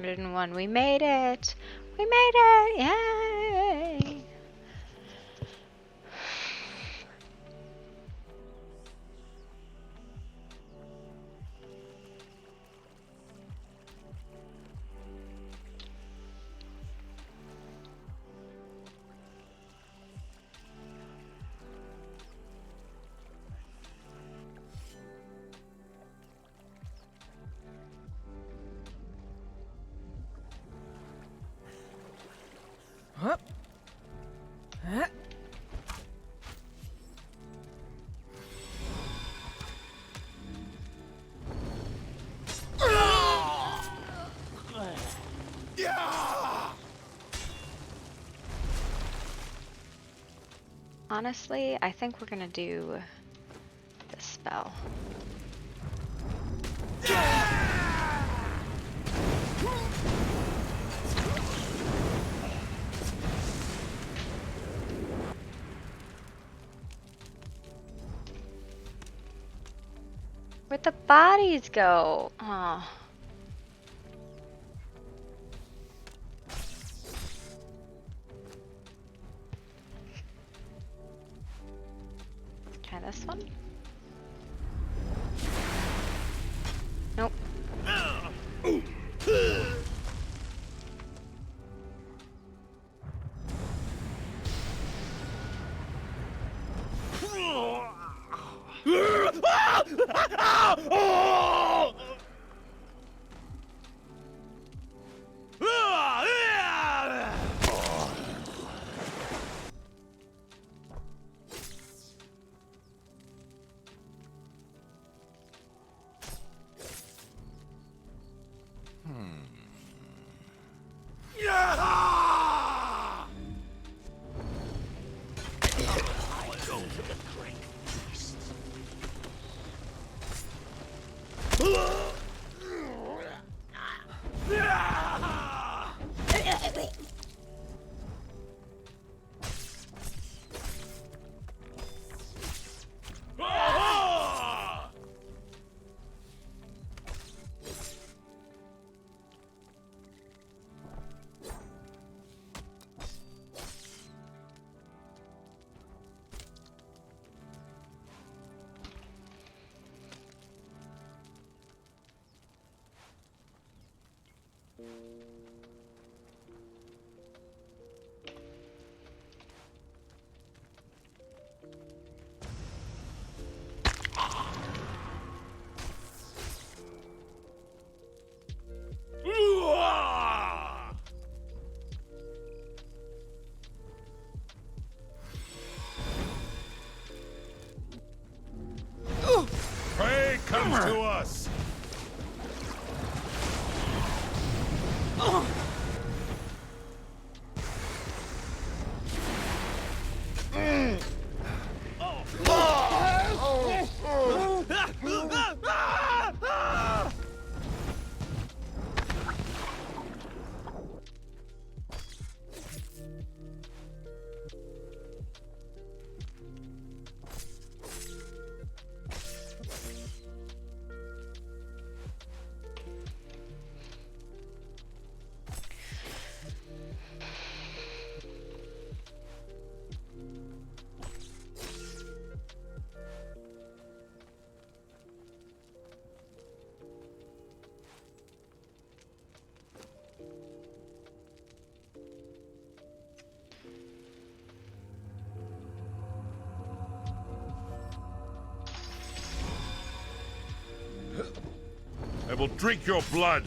[SPEAKER 1] $101. We made it. We made it. Yay. Honestly, I think we're gonna do this spell. Where'd the bodies go? Oh. Try this one. Nope.
[SPEAKER 13] Prey comes to us. I will drink your blood.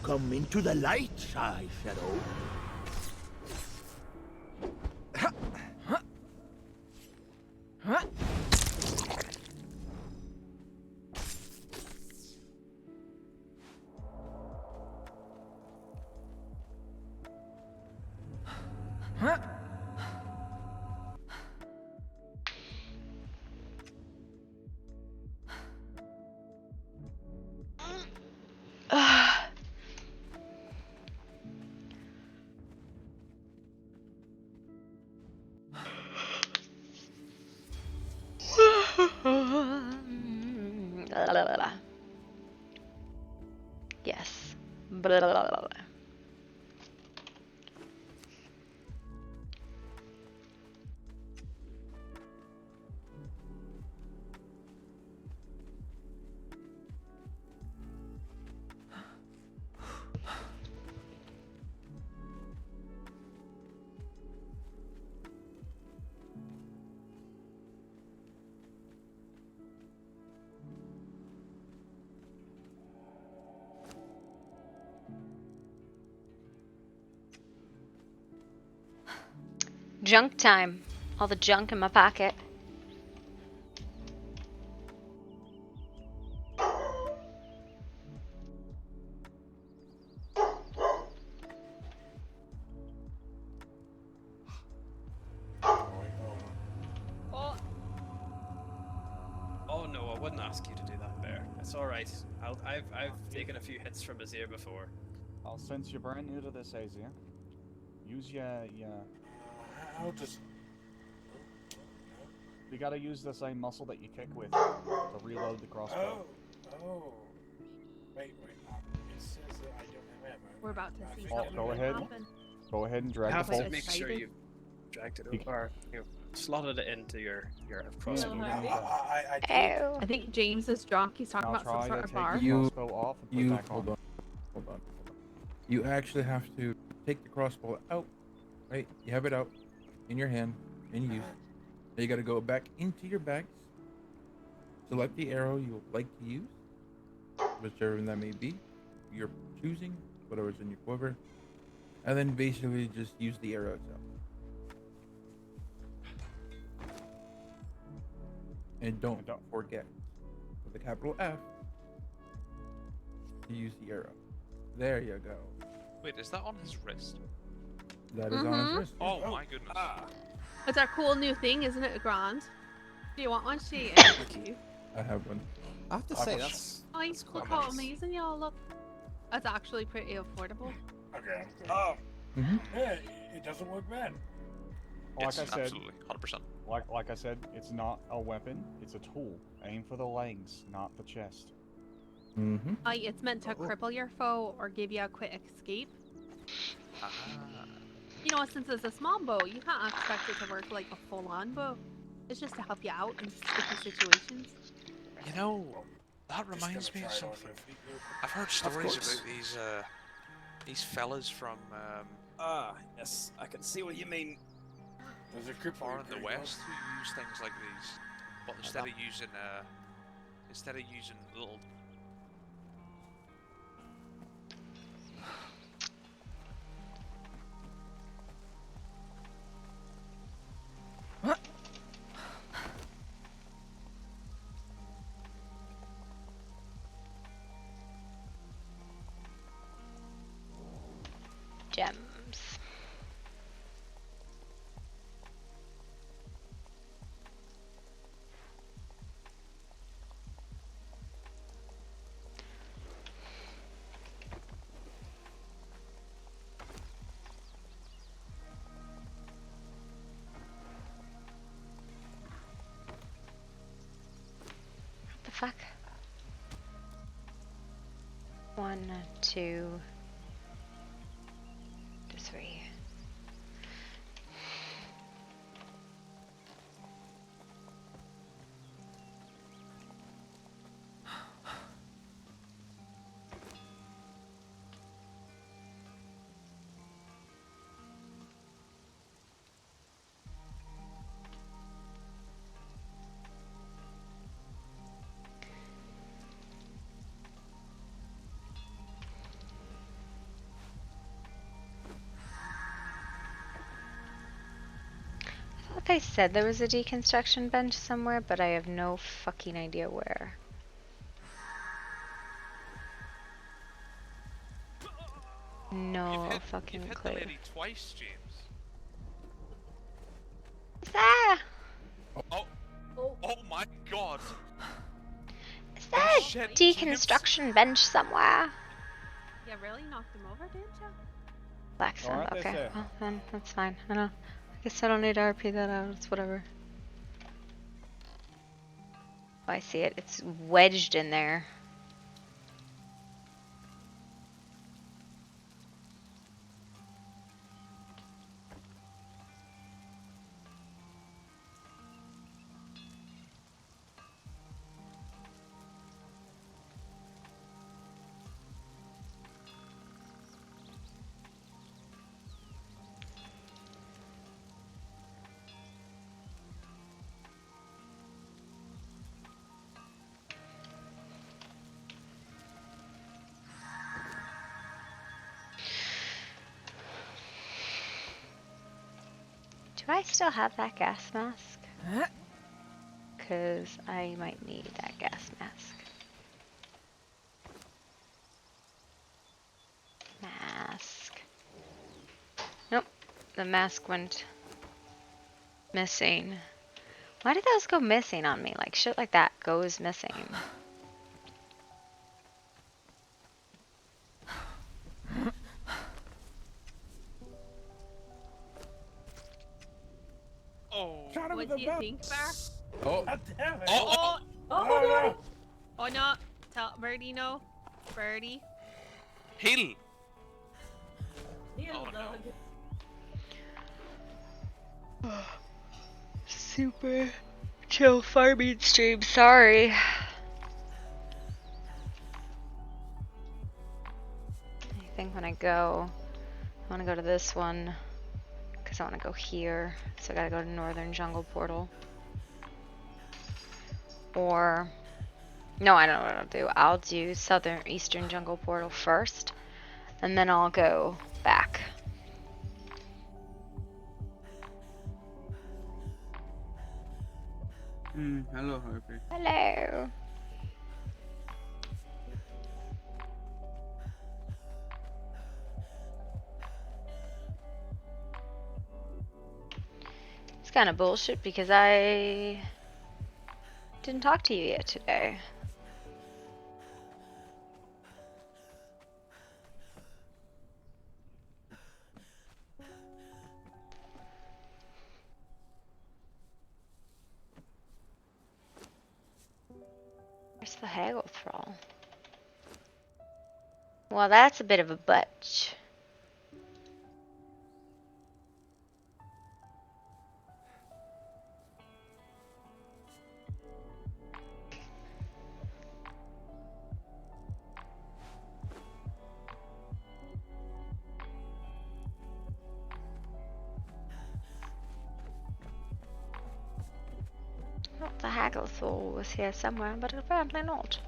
[SPEAKER 13] Come into the light, Shy Shadow.
[SPEAKER 1] Yes. Junk time. All the junk in my pocket.
[SPEAKER 14] Oh no, I wouldn't ask you to do that, Bear. It's all right. I've taken a few hits from his ear before.
[SPEAKER 15] Since you're brand new to this, Azia, use your.
[SPEAKER 13] I'll just.
[SPEAKER 15] You gotta use the same muscle that you kick with to reload the crossbow.
[SPEAKER 13] Oh. Wait. It says that I don't have ammo.
[SPEAKER 6] We're about to see
[SPEAKER 15] Oh,
[SPEAKER 6] something
[SPEAKER 15] go ahead.
[SPEAKER 6] happen.
[SPEAKER 15] Go ahead and drag
[SPEAKER 14] You have
[SPEAKER 15] the bolt.
[SPEAKER 14] to make sure you dragged it over, or slotted it into your crossbow.
[SPEAKER 6] I think James is drunk. He's talking
[SPEAKER 15] Now
[SPEAKER 6] about some
[SPEAKER 15] try
[SPEAKER 6] sort
[SPEAKER 15] to
[SPEAKER 6] of
[SPEAKER 15] take
[SPEAKER 6] bar.
[SPEAKER 15] the crossbow off and put it back
[SPEAKER 9] hold
[SPEAKER 15] on.
[SPEAKER 9] on. You actually have to take the crossbow out, right? You have it out in your hand, in use. Now you got to go back into your bags. Select the arrow you would like to use, whichever that may be. You're choosing whatever's in your quiver, and then basically just use the arrow itself. And don't forget, with the capital F, to use the arrow. There you go.
[SPEAKER 16] Wait, is that on his wrist?
[SPEAKER 9] That is on his wrist.
[SPEAKER 16] Oh my goodness.
[SPEAKER 6] It's our cool new thing, isn't it, Grand? Do you want one, She?
[SPEAKER 9] I have one.
[SPEAKER 5] I have to say, that's
[SPEAKER 6] Nice.
[SPEAKER 5] quite
[SPEAKER 6] Look how
[SPEAKER 5] nice.
[SPEAKER 6] amazing y'all look. That's actually pretty affordable.
[SPEAKER 13] Okay. Oh.
[SPEAKER 9] Mhm.
[SPEAKER 13] Yeah, it doesn't work bad.
[SPEAKER 15] Like
[SPEAKER 16] Yes,
[SPEAKER 15] I said,
[SPEAKER 16] absolutely, 100%.
[SPEAKER 15] Like I said, it's not a weapon; it's a tool. Aim for the legs, not the chest.
[SPEAKER 9] Mm-hmm.
[SPEAKER 6] It's meant to cripple your foe or give you a quick escape. You know, since it's a small bow, you can't expect it to work like a full-on bow. It's just to help you out in sticky situations.
[SPEAKER 16] You know, that reminds me of something. I've heard stories about these fellas from
[SPEAKER 14] Yes, I can see what you mean.
[SPEAKER 13] There's a cripple
[SPEAKER 16] far in the west who use things like these, but instead of using little.
[SPEAKER 1] Gems. What the fuck? 1, 2, 3. I said there was a deconstruction bench somewhere, but I have no fucking idea where. No fucking
[SPEAKER 16] You've hit
[SPEAKER 1] clue.
[SPEAKER 16] the lady twice, James.
[SPEAKER 1] Is that?
[SPEAKER 16] Oh my god!
[SPEAKER 1] Is
[SPEAKER 16] Oh,
[SPEAKER 1] that a
[SPEAKER 16] shit,
[SPEAKER 1] deconstruction bench somewhere?
[SPEAKER 6] You really knocked him over, didn't you?
[SPEAKER 1] Blacksmith,
[SPEAKER 15] Aren't they
[SPEAKER 1] okay.
[SPEAKER 15] safe?
[SPEAKER 1] Well, then that's fine. I don't. I guess I don't need to RP that out. It's whatever. Oh, I see it. It's wedged in there. Do I still have that gas mask? Because I might need that gas mask. Mask. Nope. The mask went missing. Why did those go missing on me? Like, shit like that goes missing.
[SPEAKER 16] Oh.
[SPEAKER 6] What do you think, Bar?
[SPEAKER 9] Oh.
[SPEAKER 13] God damn it.
[SPEAKER 6] Oh,
[SPEAKER 13] Oh, no.
[SPEAKER 6] Oh no! Tell Birdie no. Birdie.
[SPEAKER 16] Heal!
[SPEAKER 10] Oh,
[SPEAKER 16] no.
[SPEAKER 1] Super chill farming stream, sorry. I think when I go, I want to go to this one because I want to go here. So I gotta go to Northern Jungle Portal. Or, no, I don't know what I'll do. I'll do Southern Eastern Jungle Portal first, and then I'll go back.
[SPEAKER 7] Hello, Harpy.
[SPEAKER 1] Hello. It's kind of bullshit because I didn't talk to you yet today. Where's the haggle thrall? Well, that's a bit of a butch. Thought the haggle thrall was here somewhere, but apparently not.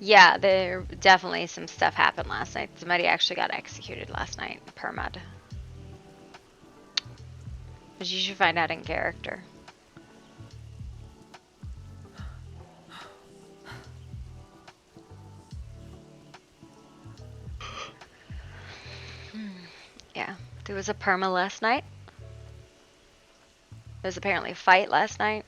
[SPEAKER 1] Yeah, there definitely some stuff happened last night. Somebody actually got executed last night in Permud. But you should find out in character. Yeah, there was a perma last night. There was apparently a fight last night.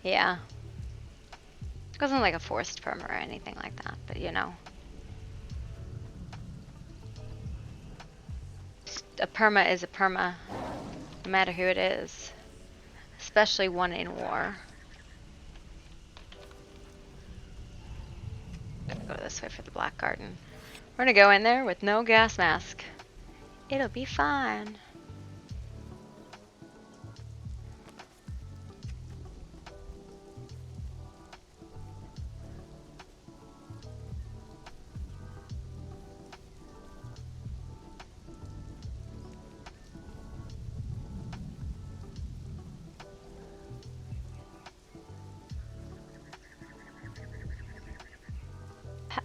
[SPEAKER 1] Yeah. It wasn't like a forced perma or anything like that, but you know. A perma is a perma, no matter who it is. Especially one in war. Gotta go this way for the Black Garden. We're gonna go in there with no gas mask. It'll be fine.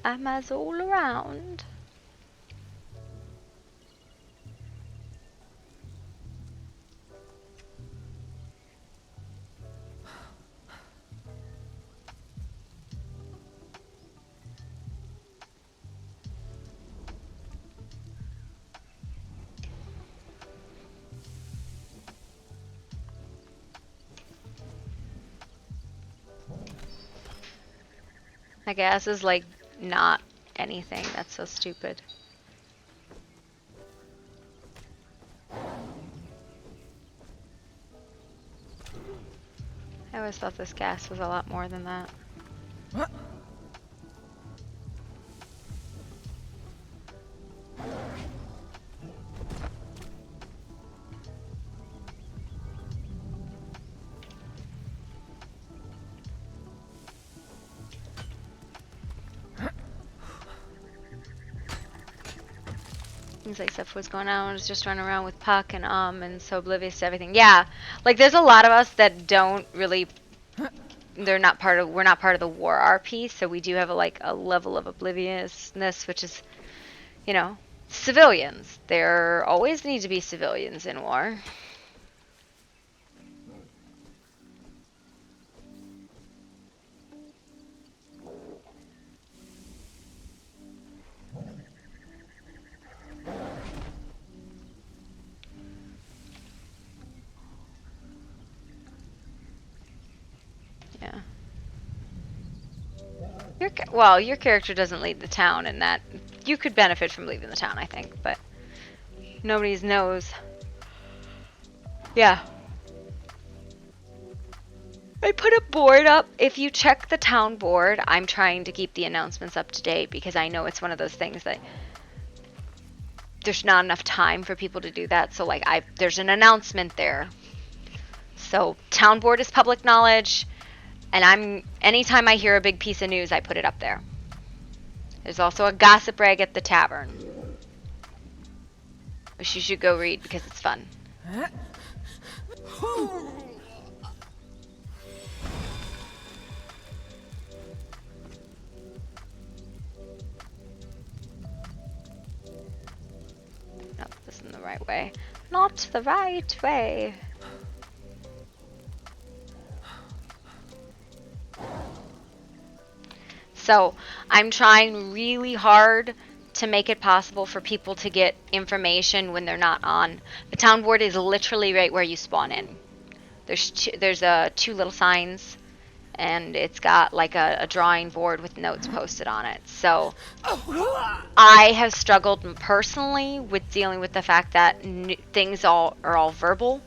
[SPEAKER 1] Pamas all around. I guess is like not anything. That's so stupid. I always thought this gas was a lot more than that. Things like stuff was going on. I was just running around with Puck and so oblivious to everything. Yeah, like there's a lot of us that don't really. We're not part of the war RP, so we do have a level of obliviousness, which is, you know, civilians. There always need to be civilians in war. Yeah. Your character doesn't lead the town, and that you could benefit from leaving the town, I think, but nobody knows. Yeah. I put a board up. If you check the town board, I'm trying to keep the announcements up to date because I know it's one of those things that there's not enough time for people to do that. So there's an announcement there. So town board is public knowledge, and anytime I hear a big piece of news, I put it up there. There's also a gossip rag at the tavern, which you should go read because it's fun. No, this isn't the right way. Not the right way. So I'm trying really hard to make it possible for people to get information when they're not on. The town board is literally right where you spawn in. There's two little signs, and it's got like a drawing board with notes posted on it. So I have struggled personally with dealing with the fact that things are all verbal,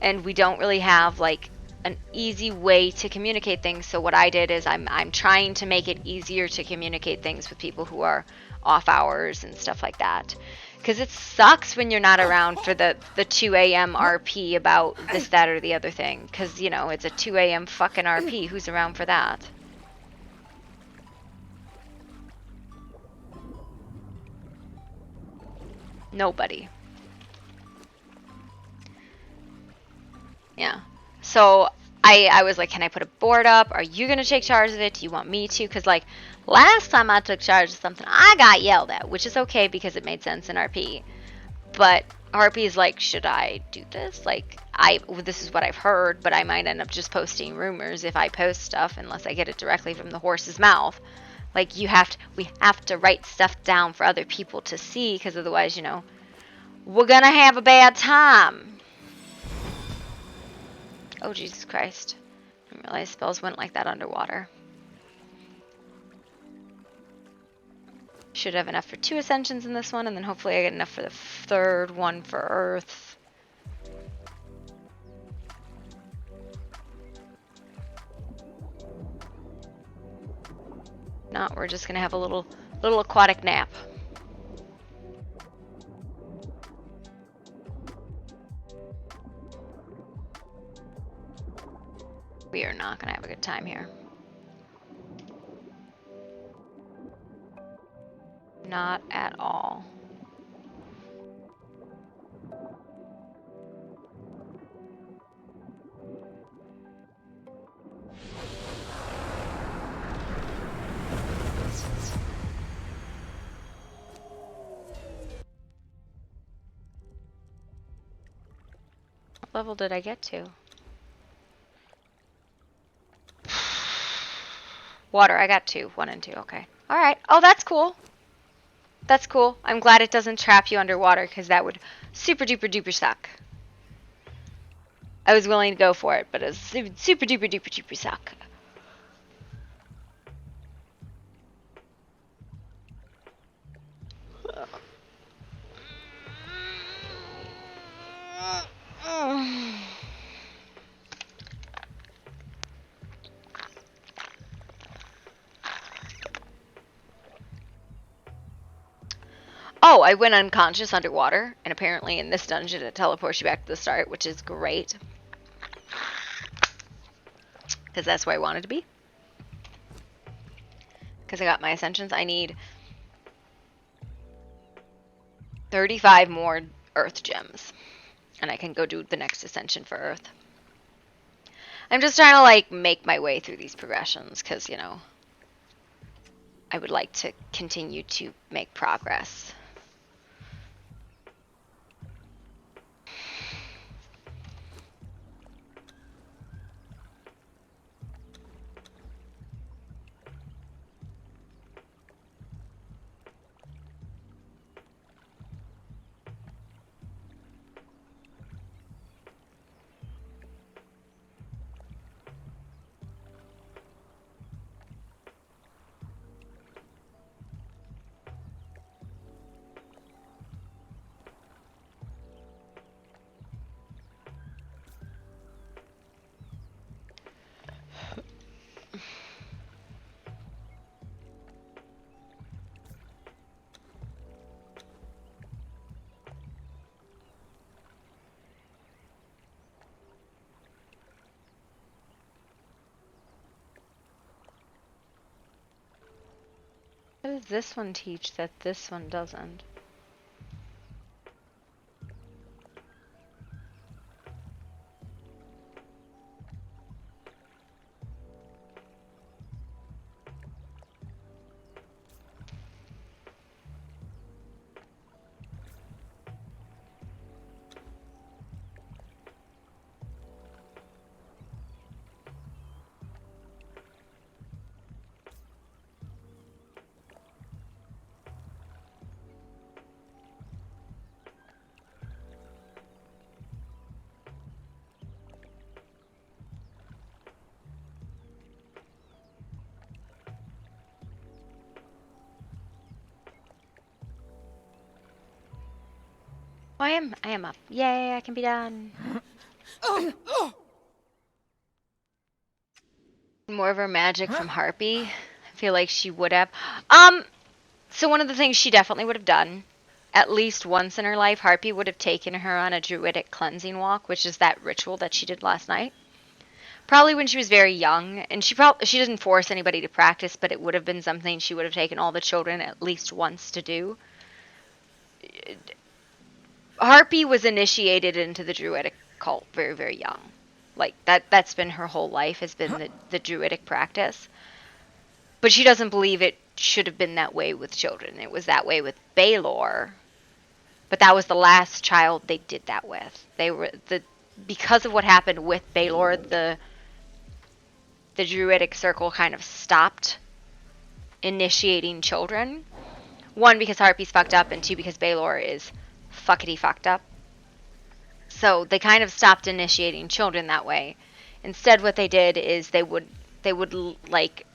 [SPEAKER 1] and we don't really have like an easy way to communicate things. So what I did is I'm trying to make it easier to communicate things with people who are off hours and stuff like that. Because it sucks when you're not around for the 2 a.m. RP about this, that, or the other thing. Because, you know, it's a 2 a.m. fucking RP. Who's around for that? Nobody. Yeah. So I was like, can I put a board up? Are you going to take charge of it? Do you want me to? Because, like, last time I took charge of something, I got yelled at, which is okay because it made sense in RP. But Harpy's like, should I do this? Like, this is what I've heard, but I might end up just posting rumors if I post stuff unless I get it directly from the horse's mouth. Like, we have to write stuff down for other people to see, because otherwise, we're gonna have a bad time. Oh, Jesus Christ. I didn't realize spells went like that underwater. Should have enough for 2 ascensions in this one, and then hopefully I get enough for the 3rd one for Earth. No, we're just gonna have a little aquatic nap. We are not gonna have a good time here. Not at all. What level did I get to? Water, I got 2. 1 and 2, okay. Alright. Oh, that's cool. That's cool. I'm glad it doesn't trap you underwater, because that would super duper duper suck. I was willing to go for it, but it was super duper duper duper suck. Oh, I went unconscious underwater, and apparently in this dungeon it teleports you back to the start, which is great. Because that's where I wanted to be. Because I got my ascensions. I need 35 more Earth gems. And I can go do the next ascension for Earth. I'm just trying to, like, make my way through these progressions, because, I would like to continue to make progress. What does this one teach that this one doesn't? Oh, I am up. Yay, I can be done. More of her magic from Harpy. I feel like she would have. So one of the things she definitely would have done, at least once in her life, Harpy would have taken her on a druidic cleansing walk, which is that ritual that she did last night. Probably when she was very young, and she didn't force anybody to practice, but it would have been something she would have taken all the children at least once to do. Harpy was initiated into the druidic cult very, very young. Like that's been her whole life, has been the druidic practice. But she doesn't believe it should have been that way with children. It was that way with Baylor. But that was the last child they did that with. They were because of what happened with Baylor, the druidic circle kind of stopped initiating children. One, because Harpy's fucked up, and two, because Baylor is fuckety fucked up. So they kind of stopped initiating children that way. Instead, what they did is they would like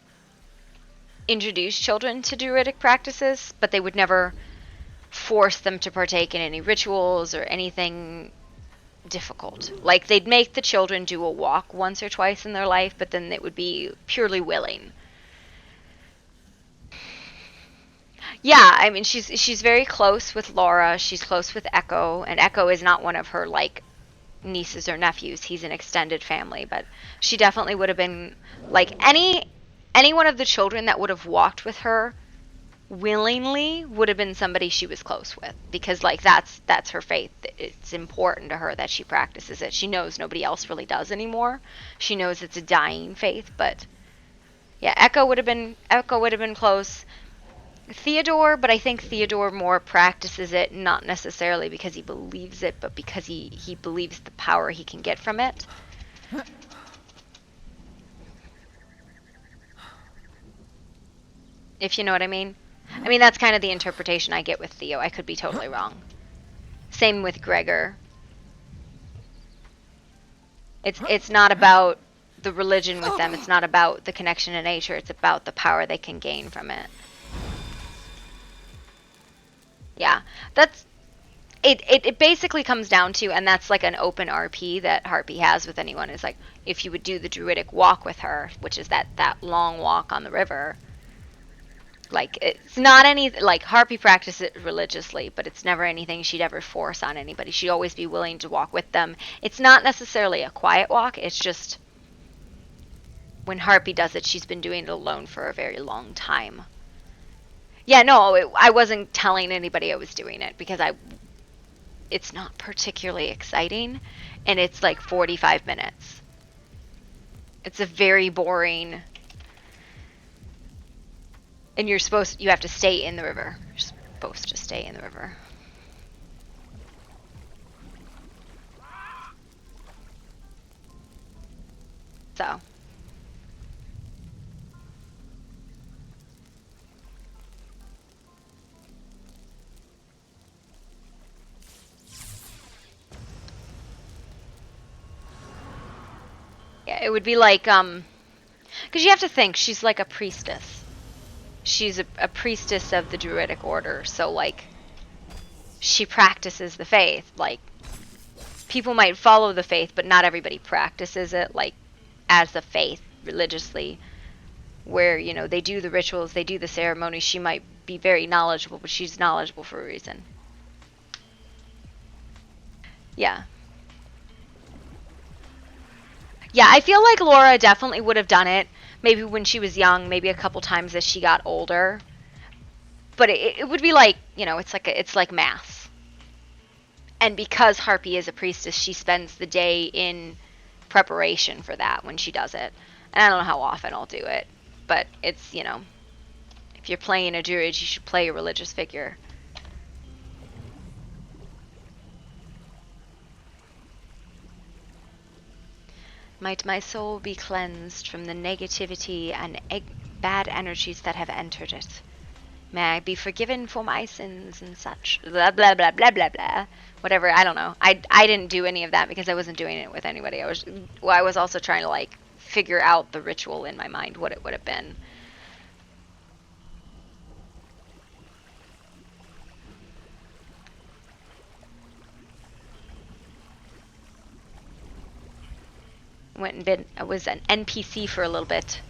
[SPEAKER 1] introduce children to druidic practices, but they would never force them to partake in any rituals or anything difficult. Like they'd make the children do a walk once or twice in their life, but then it would be purely willing. Yeah, I mean she's very close with Laura, she's close with Echo, and Echo is not one of her like nieces or nephews. He's an extended family, but she definitely would have been like any one of the children that would have walked with her willingly would have been somebody she was close with, because like that's her faith. It's important to her that she practices it. She knows nobody else really does anymore. She knows it's a dying faith, but yeah, Echo would have been close. Theodore, but I think Theodore more practices it not necessarily because he believes it, but because he believes the power he can get from it. If you know what I mean. I mean, that's kind of the interpretation I get with Theo. I could be totally wrong. Same with Gregor. It's not about the religion with them. It's not about the connection to nature. It's about the power they can gain from it. Yeah, that's it basically comes down to, and that's like an open RP that Harpy has with anyone, is like if you would do the druidic walk with her, which is that long walk on the river. Like it's not any like Harpy practices it religiously, but it's never anything she'd ever force on anybody. She'd always be willing to walk with them. It's not necessarily a quiet walk. It's just when Harpy does it, she's been doing it alone for a very long time. Yeah, no, I wasn't telling anybody I was doing it because it's not particularly exciting, and it's like 45 minutes. It's a very boring, and you have to stay in the river. You're supposed to stay in the river. So. Yeah, it would be like, because you have to think, she's like a priestess. She's a priestess of the druidic order, so like, she practices the faith. Like, people might follow the faith, but not everybody practices it, like, as the faith religiously. Where, you know, they do the rituals, they do the ceremonies. She might be very knowledgeable, but she's knowledgeable for a reason. Yeah. Yeah, I feel like Laura definitely would have done it. Maybe when she was young, maybe a couple times as she got older. But it would be like, you know, it's like mass. And because Harpy is a priestess, she spends the day in preparation for that when she does it. And I don't know how often I'll do it, but it's, you know, if you're playing a druid, you should play a religious figure. Might my soul be cleansed from the negativity and bad energies that have entered it. May I be forgiven for my sins and such. Blah, blah, blah, blah, blah, blah. Whatever, I don't know. I didn't do any of that because I wasn't doing it with anybody. I was also trying to, like, figure out the ritual in my mind, what it would have been. I was an NPC for a little bit.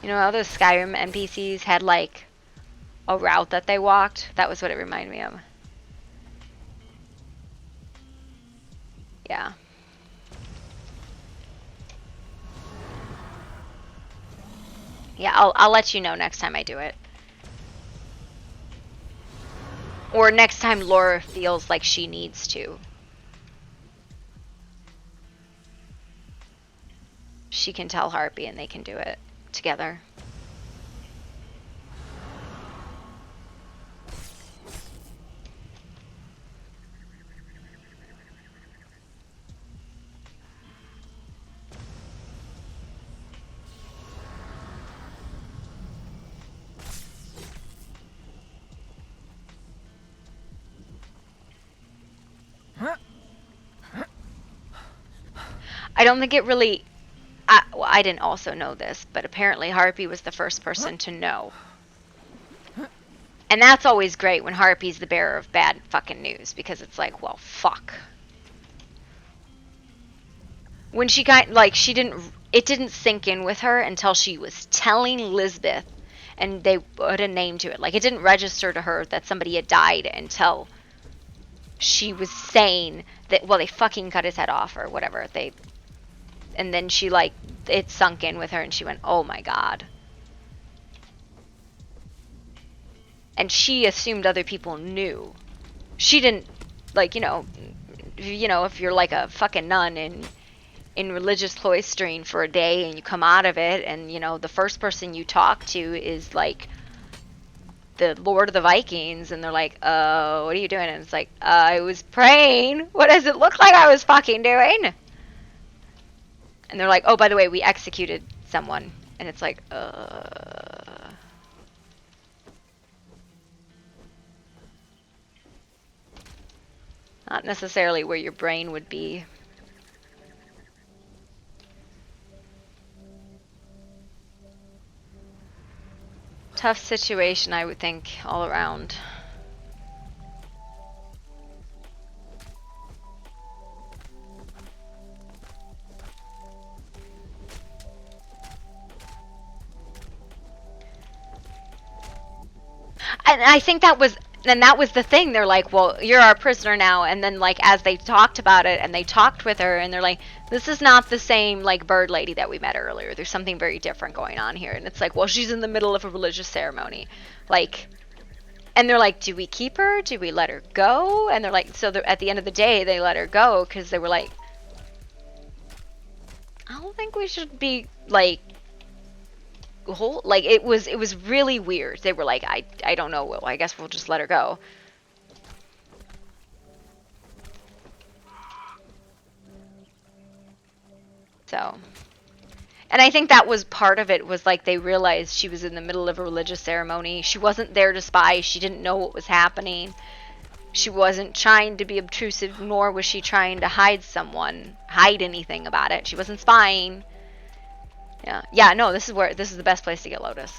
[SPEAKER 1] You know how those Skyrim NPCs had, like, a route that they walked? That was what it reminded me of. Yeah. Yeah, I'll let you know next time I do it. Or next time Laura feels like she needs to, she can tell Harpy and they can do it together. I don't think it really... well, I didn't also know this, but apparently Harpy was the first person to know. And that's always great when Harpy's the bearer of bad fucking news, because it's like, well, fuck. When she got, like, it didn't sink in with her until she was telling Lisbeth, and they put a name to it. Like, it didn't register to her that somebody had died until she was saying that, well, they fucking cut his head off, or whatever. And then she, like, it sunk in with her, and she went, oh my god. And she assumed other people knew. She didn't, like, you know, if you're like a fucking nun in religious cloistering for a day and you come out of it and, you know, the first person you talk to is, like, the Lord of the Vikings, and they're like, what are you doing? And it's like, I was praying. What does it look like I was fucking doing? And they're like, oh, by the way, we executed someone. And it's like, not necessarily where your brain would be. Tough situation, I would think, all around. And I think that was the thing. They're like, well, you're our prisoner now. And then, like, as they talked about it and they talked with her, and they're like, this is not the same, like, bird lady that we met earlier. There's something very different going on here. And it's like, well, she's in the middle of a religious ceremony. Like, and they're like, do we keep her? Do we let her go? And they're like, so at the end of the day, they let her go because they were like, I don't think we should be, like, like, it was really weird. They were like, I don't know, Will. I guess we'll just let her go. So, and I think that was part of it, was like they realized she was in the middle of a religious ceremony. She wasn't there to spy. She didn't know what was happening. She wasn't trying to be obtrusive, nor was she trying to hide anything about it. She wasn't spying. Yeah, no, this is the best place to get Lotus.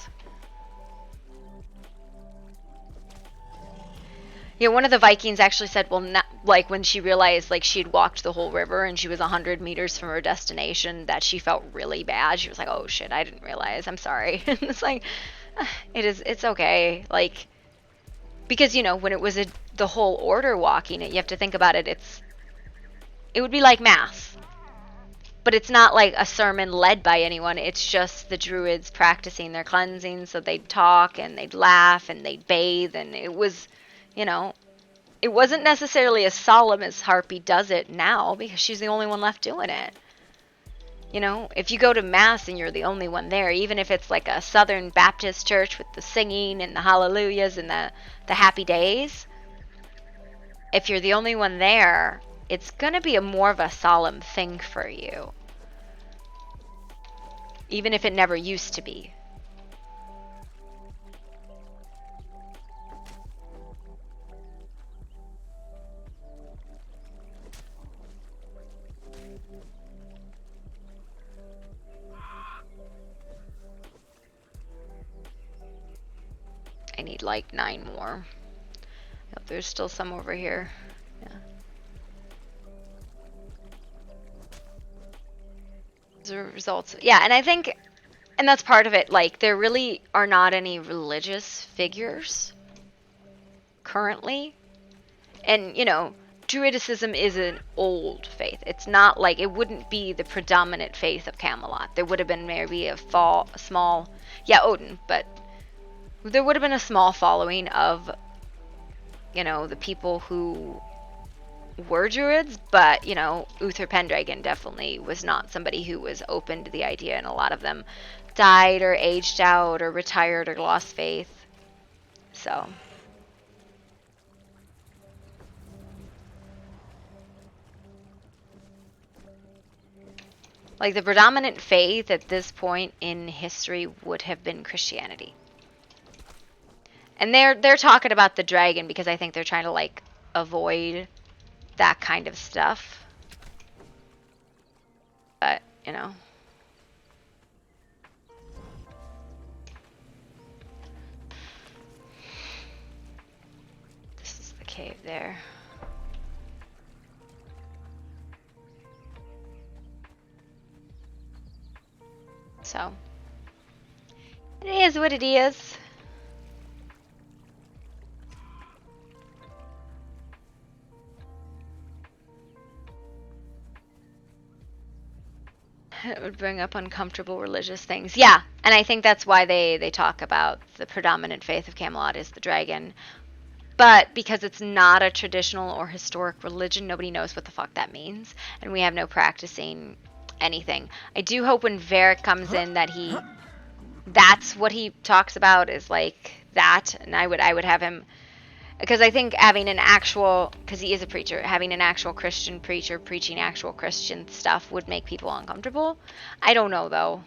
[SPEAKER 1] Yeah, one of the Vikings actually said, well, not, like, when she realized, like, she had walked the whole river and she was 100 meters from her destination, that she felt really bad. She was like, oh shit, I didn't realize, I'm sorry. It's like, it's okay. Like, because, you know, when it was the whole order walking it, you have to think about it, it would be like mass. But it's not like a sermon led by anyone. It's just the druids practicing their cleansing. So they'd talk and they'd laugh and they'd bathe. And it was, you know, it wasn't necessarily as solemn as Harpy does it now, because she's the only one left doing it. You know, if you go to mass and you're the only one there, even if it's like a Southern Baptist church with the singing and the hallelujahs and the happy days, if you're the only one there, it's going to be more of a solemn thing for you. Even if it never used to be. I need like 9 more. Yep, there's still some over here. Yeah. The results. Yeah, and I think, and that's part of it, like, there really are not any religious figures currently. And, you know, Druidicism is an old faith. It's not like, it wouldn't be the predominant faith of Camelot. There would have been maybe a small, yeah, Odin, but there would have been a small following of you know, the people who were druids, but, you know, Uther Pendragon definitely was not somebody who was open to the idea, and a lot of them died or aged out or retired or lost faith. So. Like, the predominant faith at this point in history would have been Christianity. And they're talking about the dragon because I think they're trying to, like, avoid that kind of stuff. But, you know. This is the cave there. So, it is what it is. It would bring up uncomfortable religious things. Yeah, and I think that's why they talk about the predominant faith of Camelot is the dragon. But because it's not a traditional or historic religion, nobody knows what the fuck that means. And we have no practicing anything. I do hope when Varric comes in that that's what he talks about is like that. And I would have him, because I think having an actual, because he is a preacher, having an actual Christian preacher preaching actual Christian stuff would make people uncomfortable. I don't know though.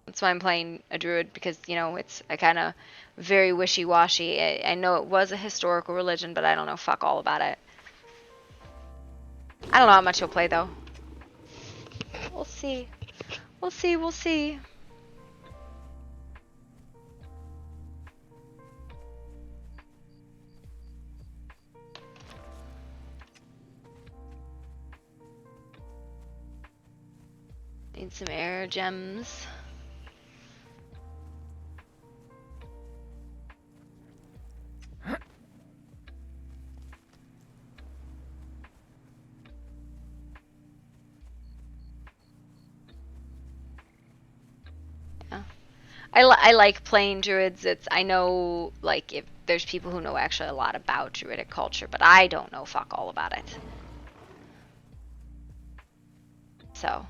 [SPEAKER 1] That's why I'm playing a druid, because, you know, it's a kind of very wishy-washy. I know it was a historical religion, but I don't know fuck all about it. I don't know how much he'll play though. We'll see. We'll see, we'll see. Need some air gems. Yeah. I like playing druids. I know, like, if there's people who know actually a lot about druidic culture, but I don't know fuck all about it. So.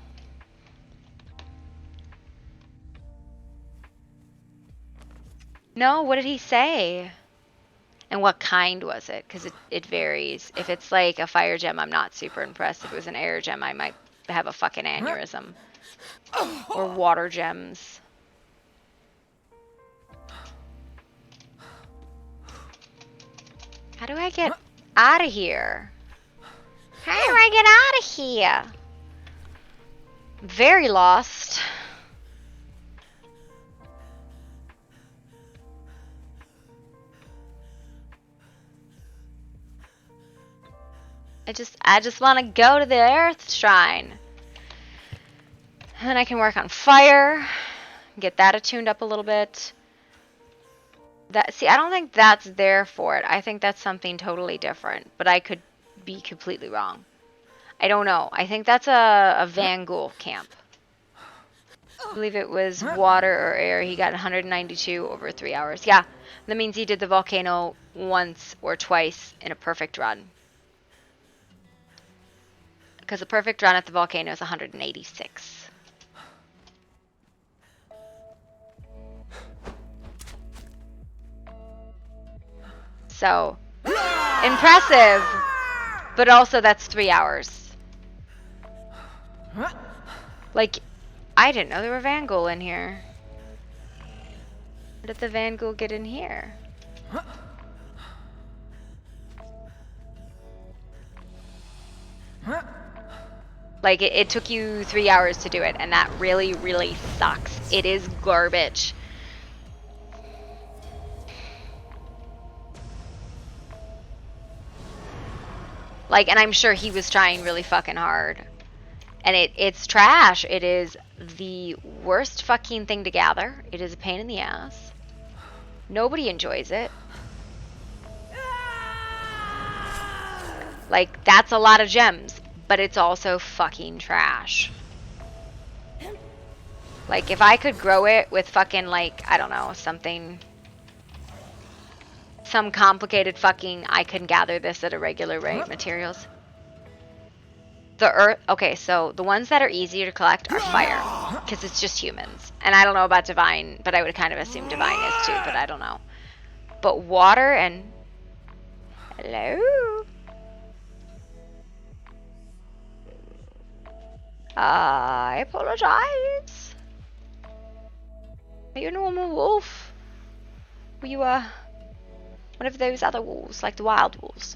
[SPEAKER 1] No, what did he say? And what kind was it? Because it varies. If it's like a fire gem, I'm not super impressed. If it was an air gem, I might have a fucking aneurysm. Or water gems. How do I get out of here? How do I get out of here? Very lost. I just want to go to the Earth Shrine. And then I can work on fire. Get that attuned up a little bit. See, I don't think that's there for it. I think that's something totally different. But I could be completely wrong. I don't know. I think that's a Van Ghoul camp. I believe it was water or air. He got 192 over 3 hours. Yeah, that means he did the volcano once or twice in a perfect run. Because the perfect run at the volcano is 186. So, impressive, but also that's 3 hours. Like, I didn't know there were Van Ghoul in here. How did the Van Ghoul get in here? Like, it took you 3 hours to do it, and that really, really sucks. It is garbage. Like, and I'm sure he was trying really fucking hard. And it's trash. It is the worst fucking thing to gather. It is a pain in the ass. Nobody enjoys it. Like, that's a lot of gems. But it's also fucking trash. Like, if I could grow it with fucking, like, I don't know, something some complicated fucking I can gather this at a regular rate materials. The earth, okay, so the ones that are easier to collect are fire, because it's just humans. And I don't know about divine, but I would kind of assume divine is too, but I don't know. But water and... Hello? I apologize. Are you a normal wolf? Were you one of those other wolves, like the wild wolves?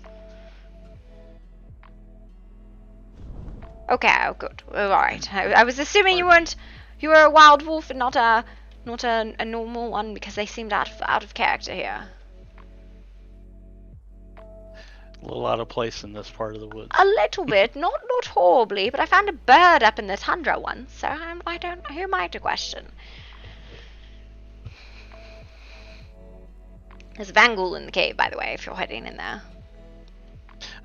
[SPEAKER 1] Okay, oh good. Alright. I was assuming you were a wild wolf and not a normal one because they seemed out of character here.
[SPEAKER 17] A little out of place in this part of the woods.
[SPEAKER 1] A little bit, not horribly, but I found a bird up in the tundra once, so I don't. Who am I to question? There's a Vangul in the cave, by the way, if you're heading in there.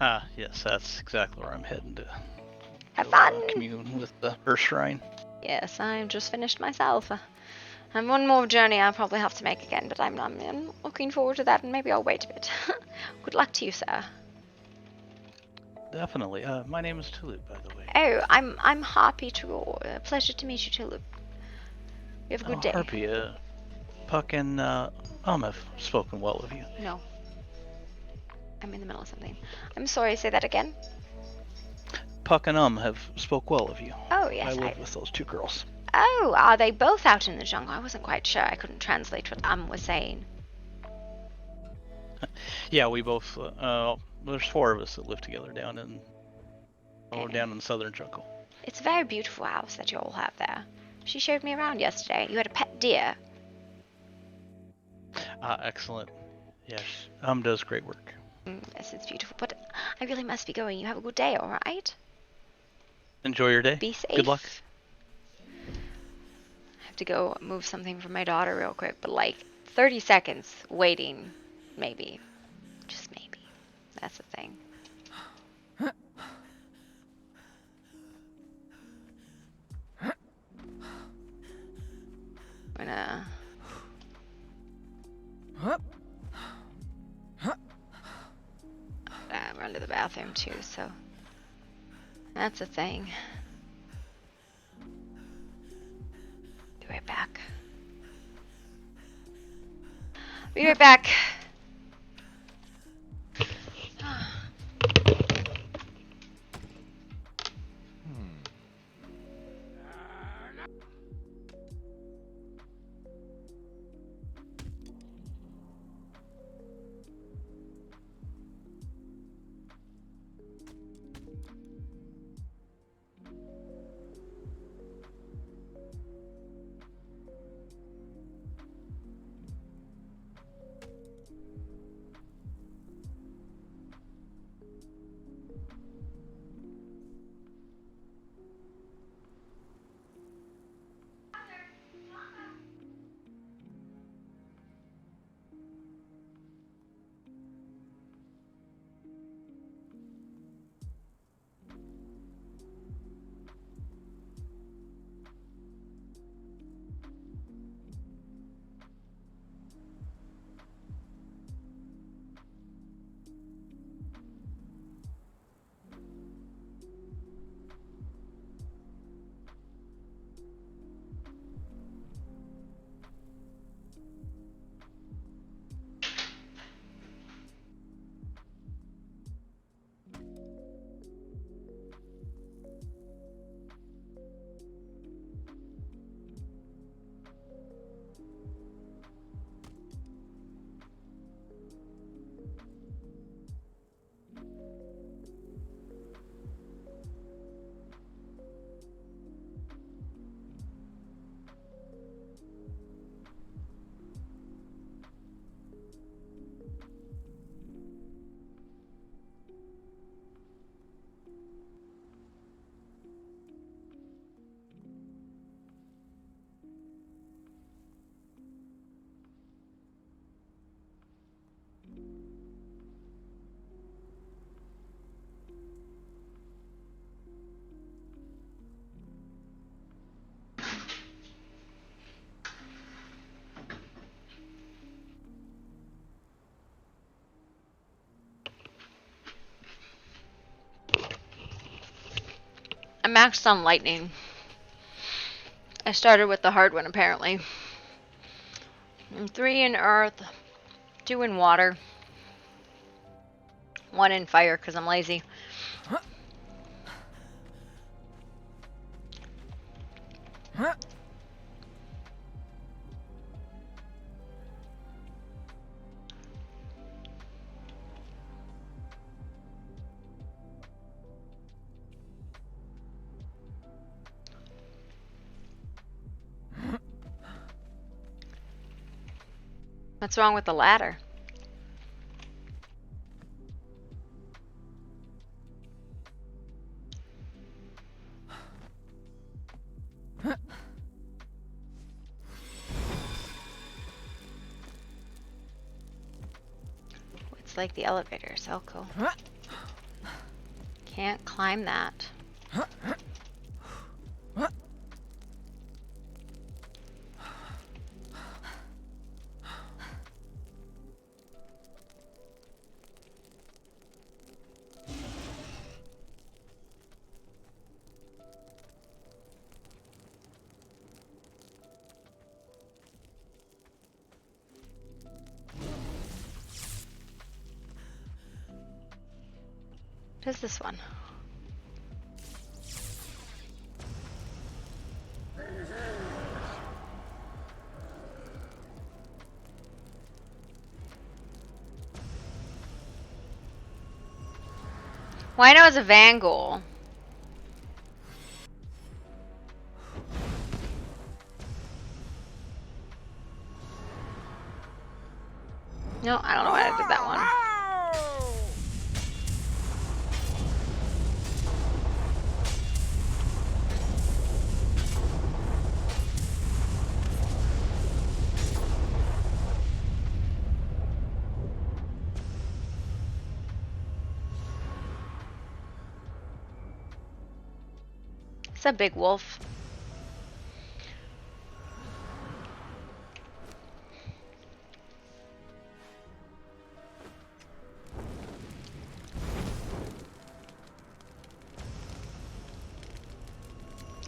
[SPEAKER 17] Ah, yes, that's exactly where I'm heading to.
[SPEAKER 1] Have fun.
[SPEAKER 17] Commune with her shrine.
[SPEAKER 1] Yes, I've just finished myself. And one more journey I'll probably have to make again, but I'm looking forward to that, and maybe I'll wait a bit. Good luck to you, sir.
[SPEAKER 17] Definitely. My name is Tulip, by the way.
[SPEAKER 1] Oh, I'm Harpy Tregor. Pleasure to meet you, Tulip. You have a good day.
[SPEAKER 17] Harpy, Puck and have spoken well of you.
[SPEAKER 1] No. I'm in the middle of something. I'm sorry, say that again.
[SPEAKER 17] Puck and have spoke well of you.
[SPEAKER 1] Oh, yes.
[SPEAKER 17] I live with those two girls.
[SPEAKER 1] Oh, are they both out in the jungle? I wasn't quite sure. I couldn't translate what was saying.
[SPEAKER 17] Yeah, we both, there's 4 of us that live together down in the southern jungle.
[SPEAKER 1] It's a very beautiful house that you all have there. She showed me around yesterday. You had a pet deer.
[SPEAKER 17] Excellent. Yes, does great work.
[SPEAKER 1] Yes, it's beautiful. But I really must be going. You have a good day, alright?
[SPEAKER 17] Enjoy your day.
[SPEAKER 1] Be safe.
[SPEAKER 17] Good luck.
[SPEAKER 1] I have to go move something for my daughter real quick, but like 30 seconds waiting, maybe. Just maybe. That's the thing. I'm gonna... run to the bathroom too, so that's a thing. Be right back. Be right back. I maxed on lightning. I started with the hard one apparently. And 3 in earth, 2 in water, 1 in fire because I'm lazy. What's wrong with the ladder? It's like the elevators. Oh, cool. Can't climb that. What is this one? Well, I know it's a Vangul. No, I don't know why I did that one. It's a big wolf.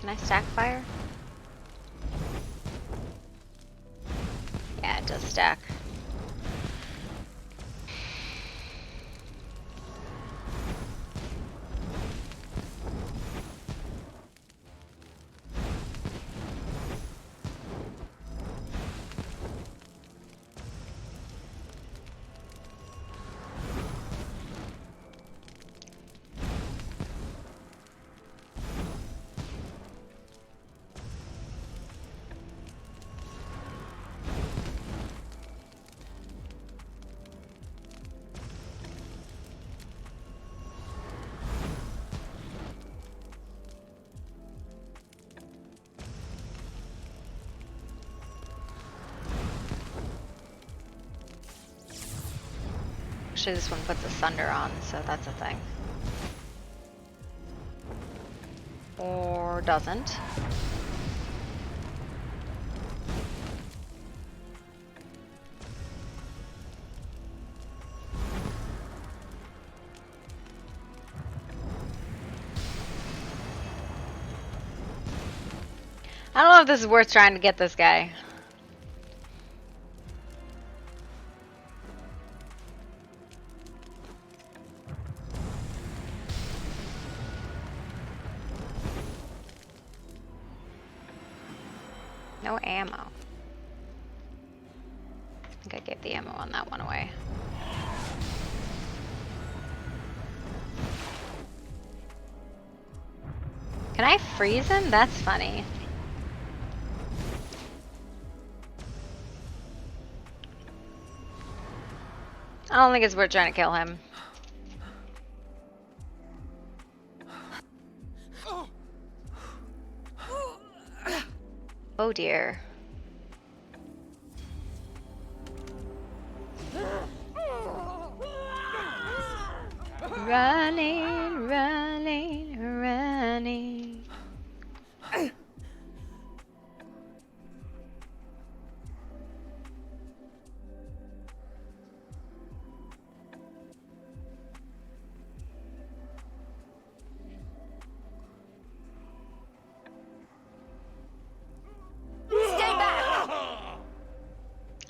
[SPEAKER 1] Can I stack fire? Yeah, it does stack. Actually, this one puts a sunder on, so that's a thing. Or doesn't. I don't know if this is worth trying to get this guy. No ammo. I think I gave the ammo on that one away. Can I freeze him? That's funny. I don't think it's worth trying to kill him. Oh dear. Running, running, running.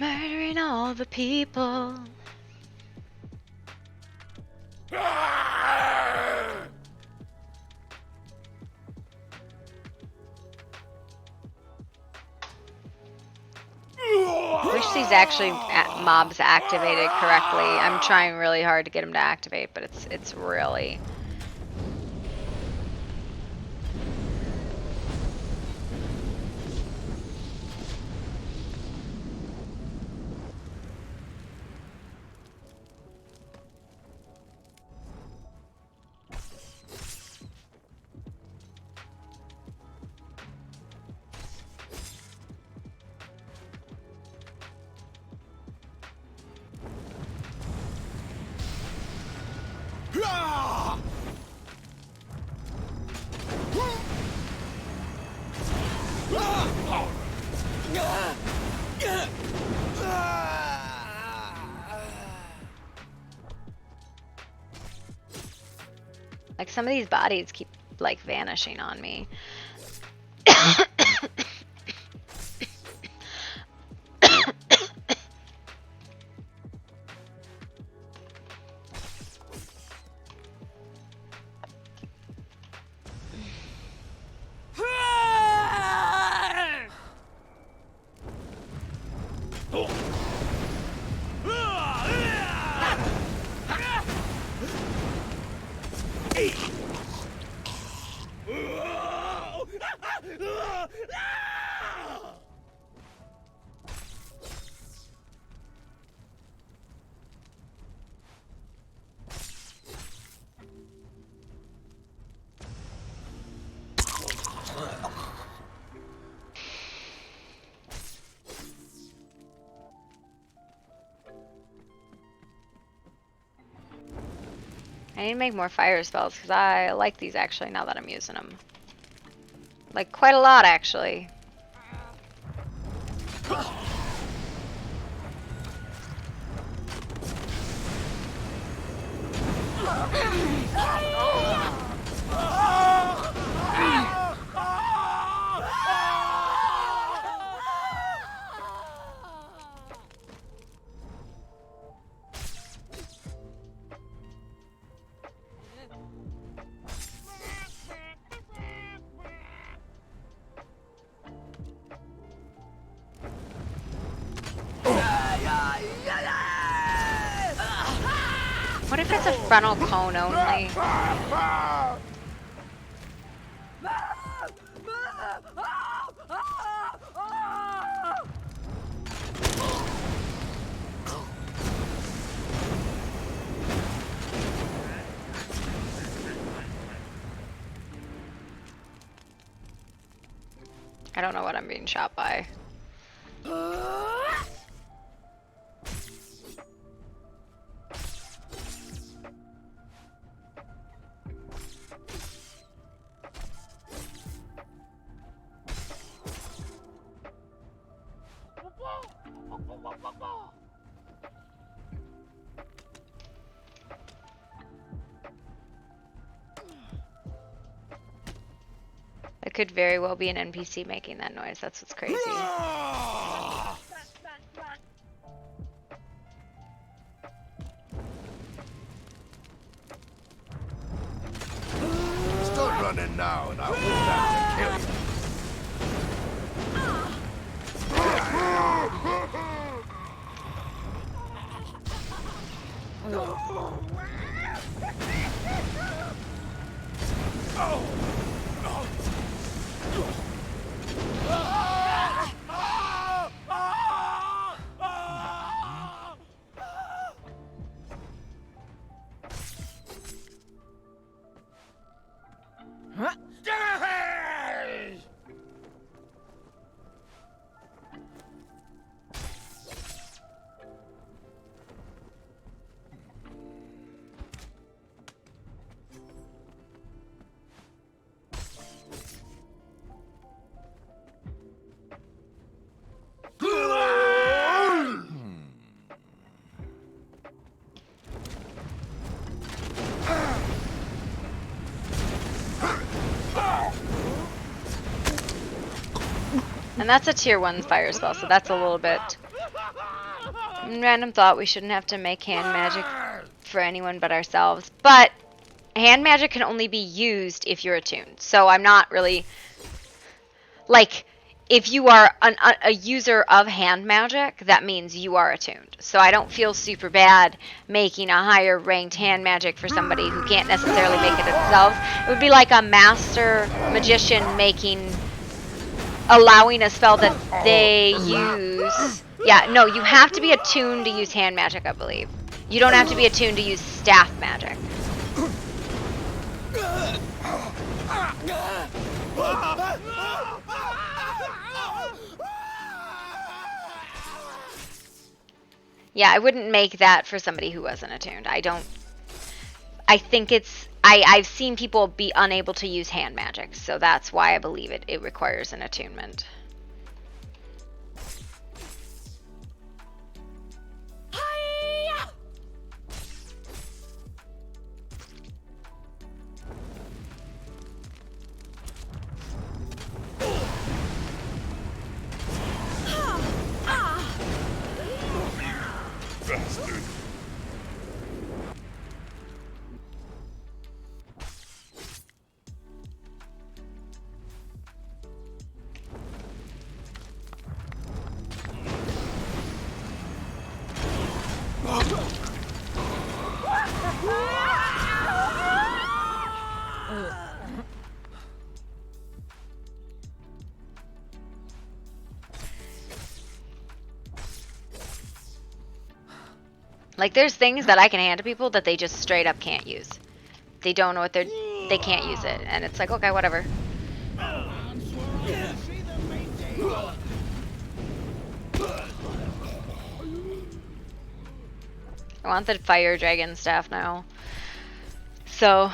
[SPEAKER 1] Murdering all the people. Wish these actually mobs activated correctly. I'm trying really hard to get them to activate, but it's really. Like some of these bodies keep like vanishing on me. I need to make more fire spells because I like these actually now that I'm using them. Like quite a lot actually. What if it's a frontal cone only? I don't know what I'm being shot by. It could very well be an NPC making that noise. That's what's crazy.
[SPEAKER 18] Start running now, and I won't have to kill you. And that's a tier 1 fire spell, so that's a little bit
[SPEAKER 1] Random thought, we shouldn't have to make hand magic for anyone but ourselves. But hand magic can only be used if you're attuned. So I'm not really... Like, if you are a user of hand magic, that means you are attuned. So I don't feel super bad making a higher ranked hand magic for somebody who can't necessarily make it themselves. It would be like a master magician allowing a spell that they use. Yeah, no, you have to be attuned to use hand magic, I believe. You don't have to be attuned to use staff magic. Yeah, I wouldn't make that for somebody who wasn't attuned. I think I've seen people be unable to use hand magic, so that's why I believe it requires an attunement.
[SPEAKER 19] Bastard.
[SPEAKER 1] Like, there's things that I can hand to people that they just straight up can't use. They don't know what they can't use it, and it's like, okay, whatever. I want the fire dragon staff now. So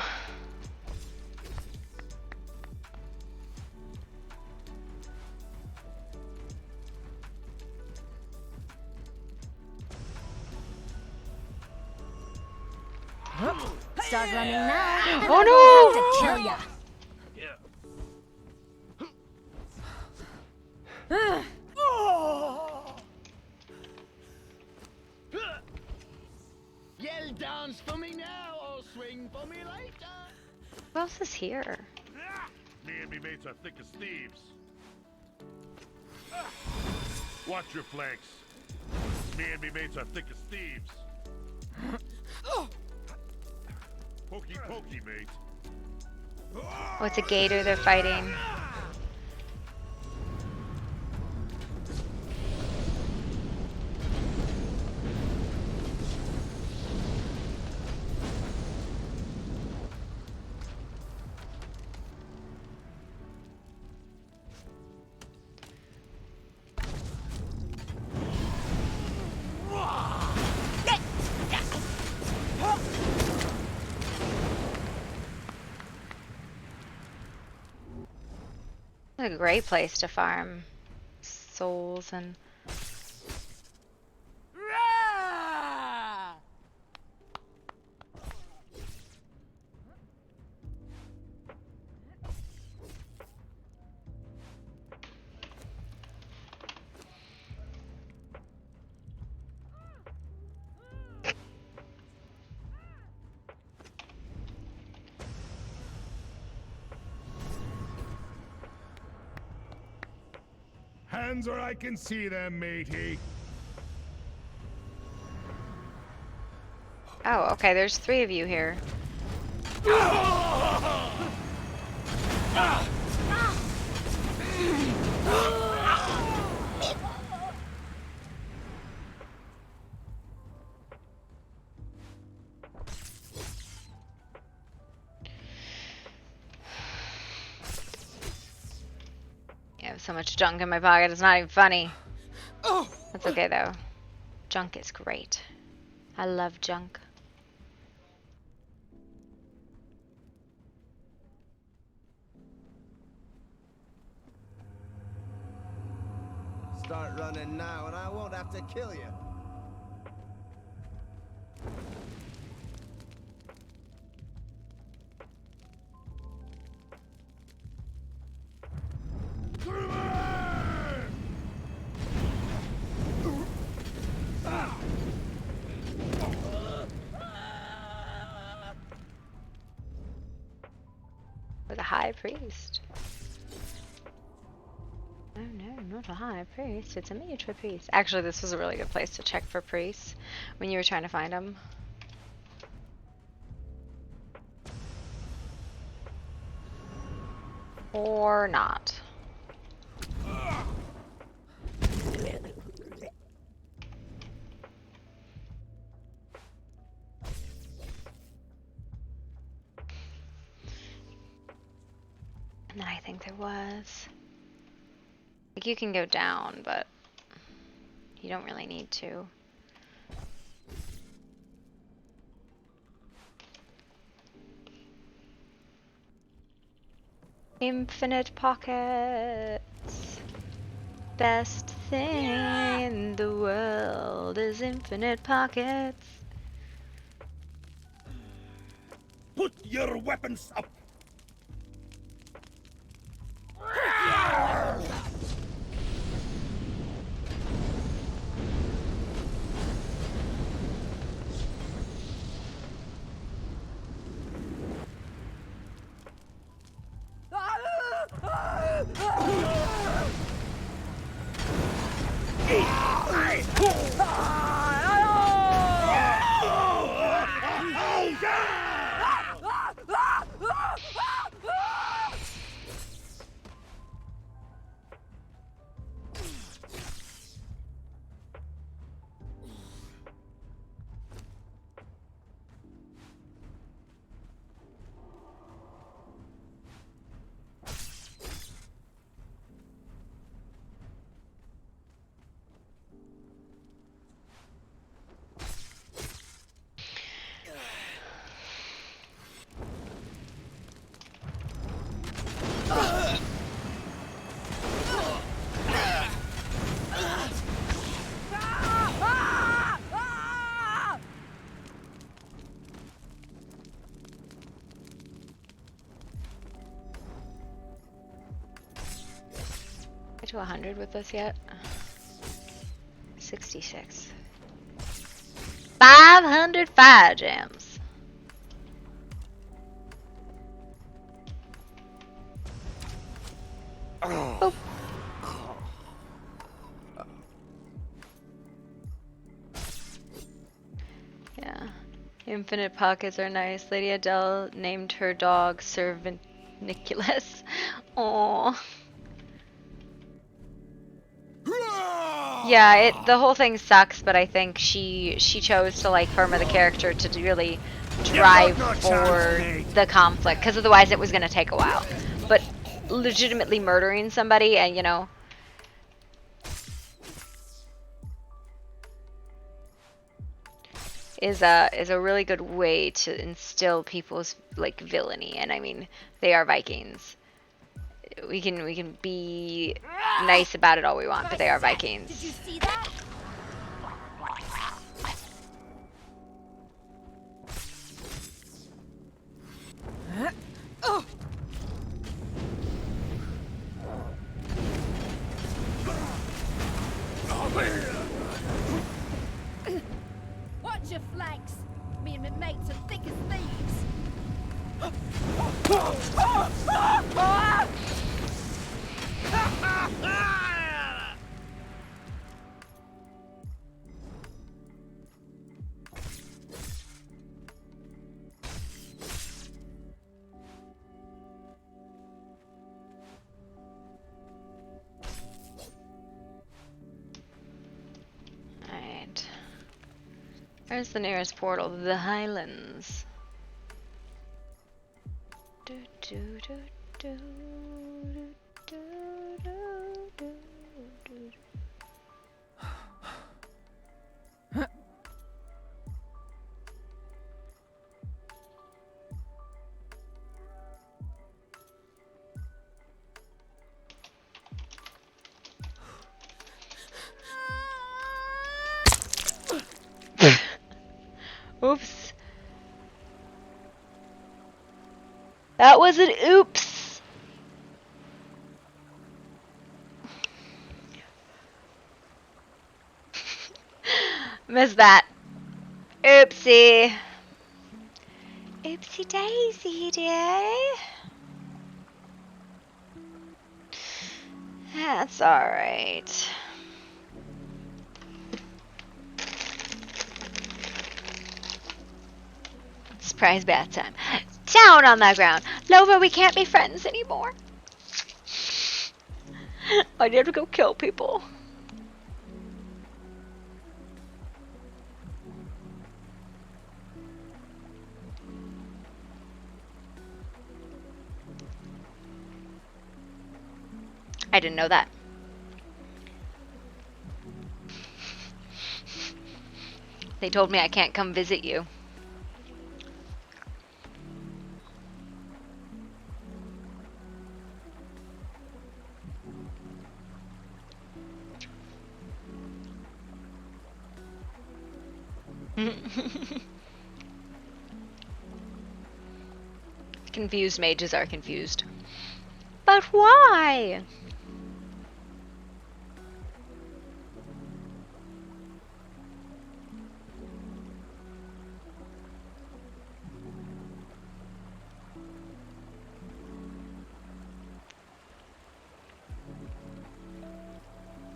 [SPEAKER 11] Start running now.
[SPEAKER 1] Oh no!
[SPEAKER 11] To kill ya.
[SPEAKER 20] Yell dance for me now or swing for me later.
[SPEAKER 1] Who else is here?
[SPEAKER 19] Me and me mates are thick as thieves. Watch your flanks. Me and me mates are thick as thieves. Pokey pokey, mate.
[SPEAKER 1] Oh, it's a gator they're fighting. It's a great place to farm souls and...
[SPEAKER 19] Hands where I can see them, matey.
[SPEAKER 1] Oh, okay, there's 3 of you here. I have so much junk in my pocket, it's not even funny. That's okay though. Junk is great. I love junk.
[SPEAKER 18] Start running now and I won't have to kill you.
[SPEAKER 1] high priest. Oh no, not a high priest. It's a miniature priest. Actually, this was a really good place to check for priests when you were trying to find them. Or not. And then I think there was. Like, you can go down, but you don't really need to. Infinite pockets. Best thing in the world is infinite pockets.
[SPEAKER 19] Put your weapons up!
[SPEAKER 1] Get to 100 with us yet? 66. 500 fire gems. Boop. Yeah. Infinite pockets are nice. Lady Adele named her dog Servant Nicholas. Aww. Yeah, the whole thing sucks, but I think she chose to like Firma the character to really drive forward the conflict, because otherwise it was gonna take a while. But legitimately murdering somebody, and you know, is a really good way to instill people's like villainy. And I mean, they are Vikings. We can be nice about it all we want, but they are Vikings.
[SPEAKER 21] Did you see that? Oh. Watch your flanks. Me and my mates are thick as thieves.
[SPEAKER 1] Alright. Where's the nearest portal? The Highlands. Do, do, do, do, do, do, do, do, do. Oops. That was an oops. Missed that. Oopsie. Oopsie daisy, dear. That's alright. Surprise bath time. Down on the ground. Lova, we can't be friends anymore. I need to go kill people. I didn't know that. They told me I can't come visit you. Confused mages are confused. But why?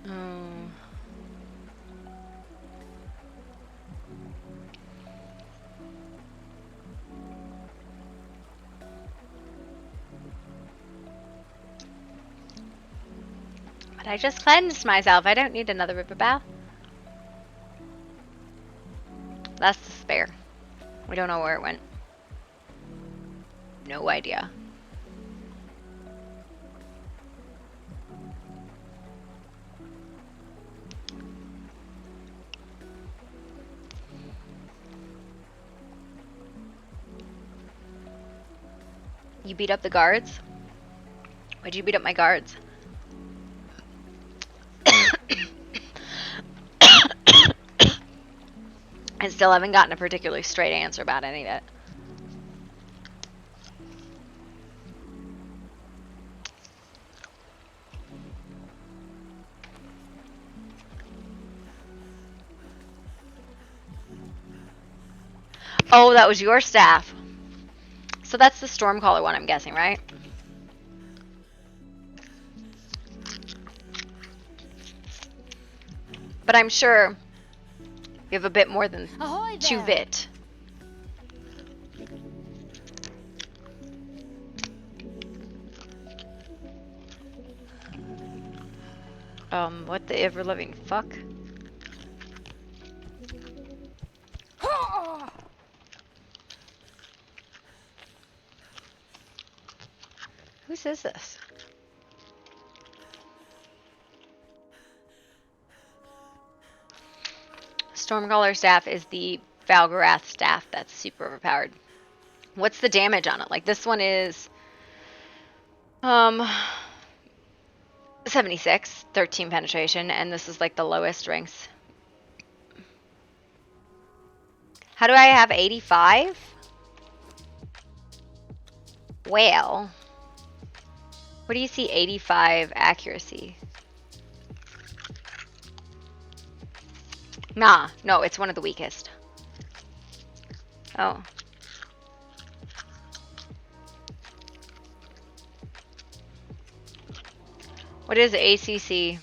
[SPEAKER 1] Oh. But I just cleansed myself. I don't need another river bath. That's the spare. We don't know where it went. No idea. You beat up the guards? Why'd you beat up my guards? I still haven't gotten a particularly straight answer about any of it. Oh, that was your staff. So that's the Stormcaller one, I'm guessing, right? But I'm sure you have a bit more than
[SPEAKER 21] Ahoy
[SPEAKER 1] 2
[SPEAKER 21] there.
[SPEAKER 1] vit. What the ever-living fuck? Whose is this? Stormcaller staff is the Valgorath staff that's super overpowered. What's the damage on it? Like this one is 76, 13 penetration, and this is like the lowest ranks. How do I have 85? Well, what do you see 85 accuracy? Nah, no, it's one of the weakest. Oh. What is ACC?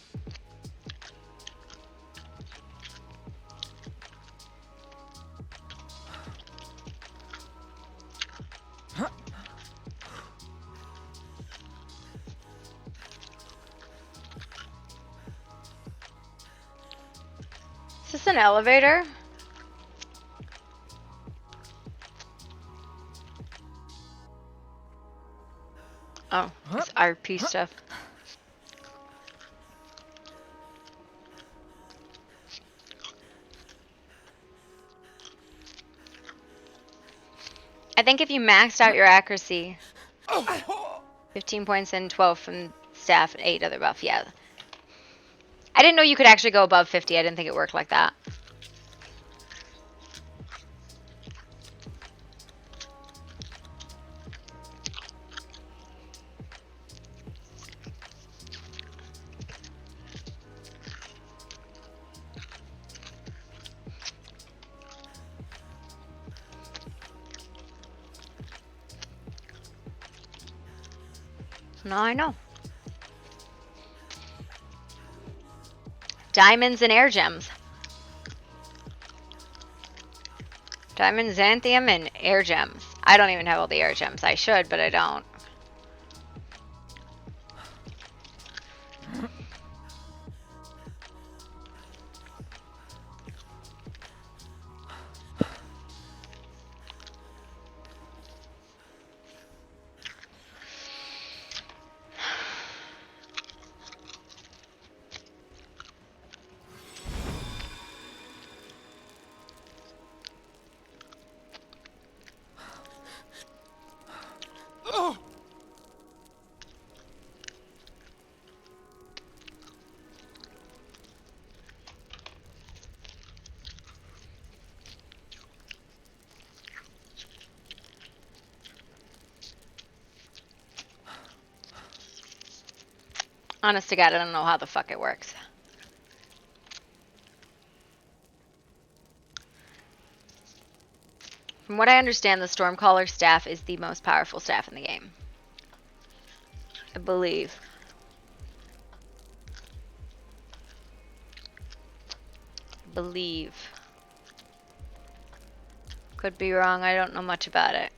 [SPEAKER 1] Is this an elevator? Oh, it's RP stuff. I think if you maxed out your accuracy, 15 points and 12 from staff and 8 other buff, yeah. I didn't know you could actually go above 50. I didn't think it worked like that. Now I know. Diamonds and air gems. Diamond, xanthium, and air gems. I don't even have all the air gems. I should, but I don't. Honest to God, I don't know how the fuck it works. From what I understand, the Stormcaller staff is the most powerful staff in the game. I believe. Could be wrong, I don't know much about it.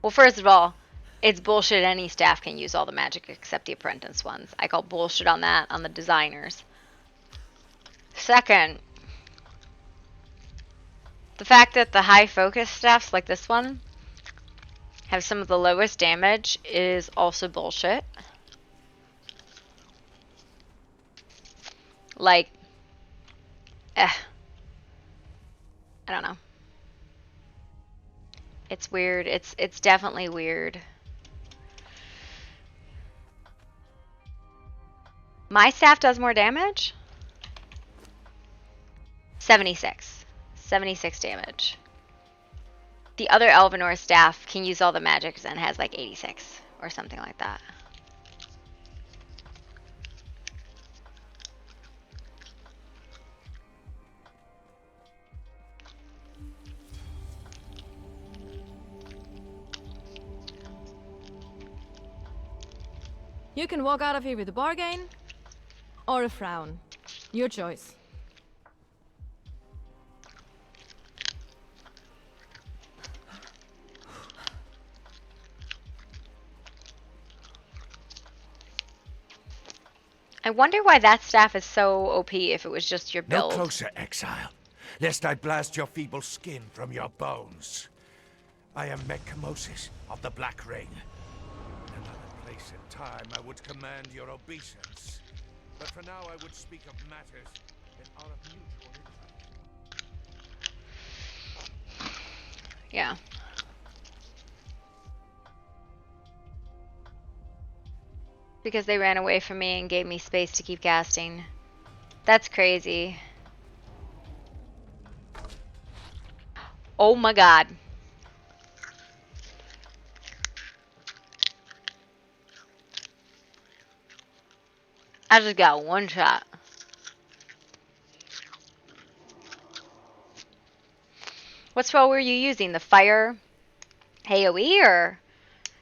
[SPEAKER 1] Well, first of all, it's bullshit any staff can use all the magic except the apprentice ones. I call bullshit on that, on the designers. Second, the fact that the high focus staffs like this one have some of the lowest damage is also bullshit. Like, I don't know. It's weird. It's definitely weird. My staff does more damage? 76. 76 damage. The other Elvenor staff can use all the magics and has like 86 or something like that.
[SPEAKER 21] You can walk out of here with a bargain or a frown. Your choice.
[SPEAKER 1] I wonder why that staff is so OP if it was just your
[SPEAKER 3] No
[SPEAKER 1] build.
[SPEAKER 3] closer, exile, lest I blast your feeble skin from your bones. I am Mechamosis of the Black Ring. In another place and time, I would command your obeisance. But for now, I would speak of matters that are of mutual interest.
[SPEAKER 1] Yeah. Because they ran away from me and gave me space to keep casting. That's crazy. Oh my god. I just got one shot. What spell were you using? The fire AoE or?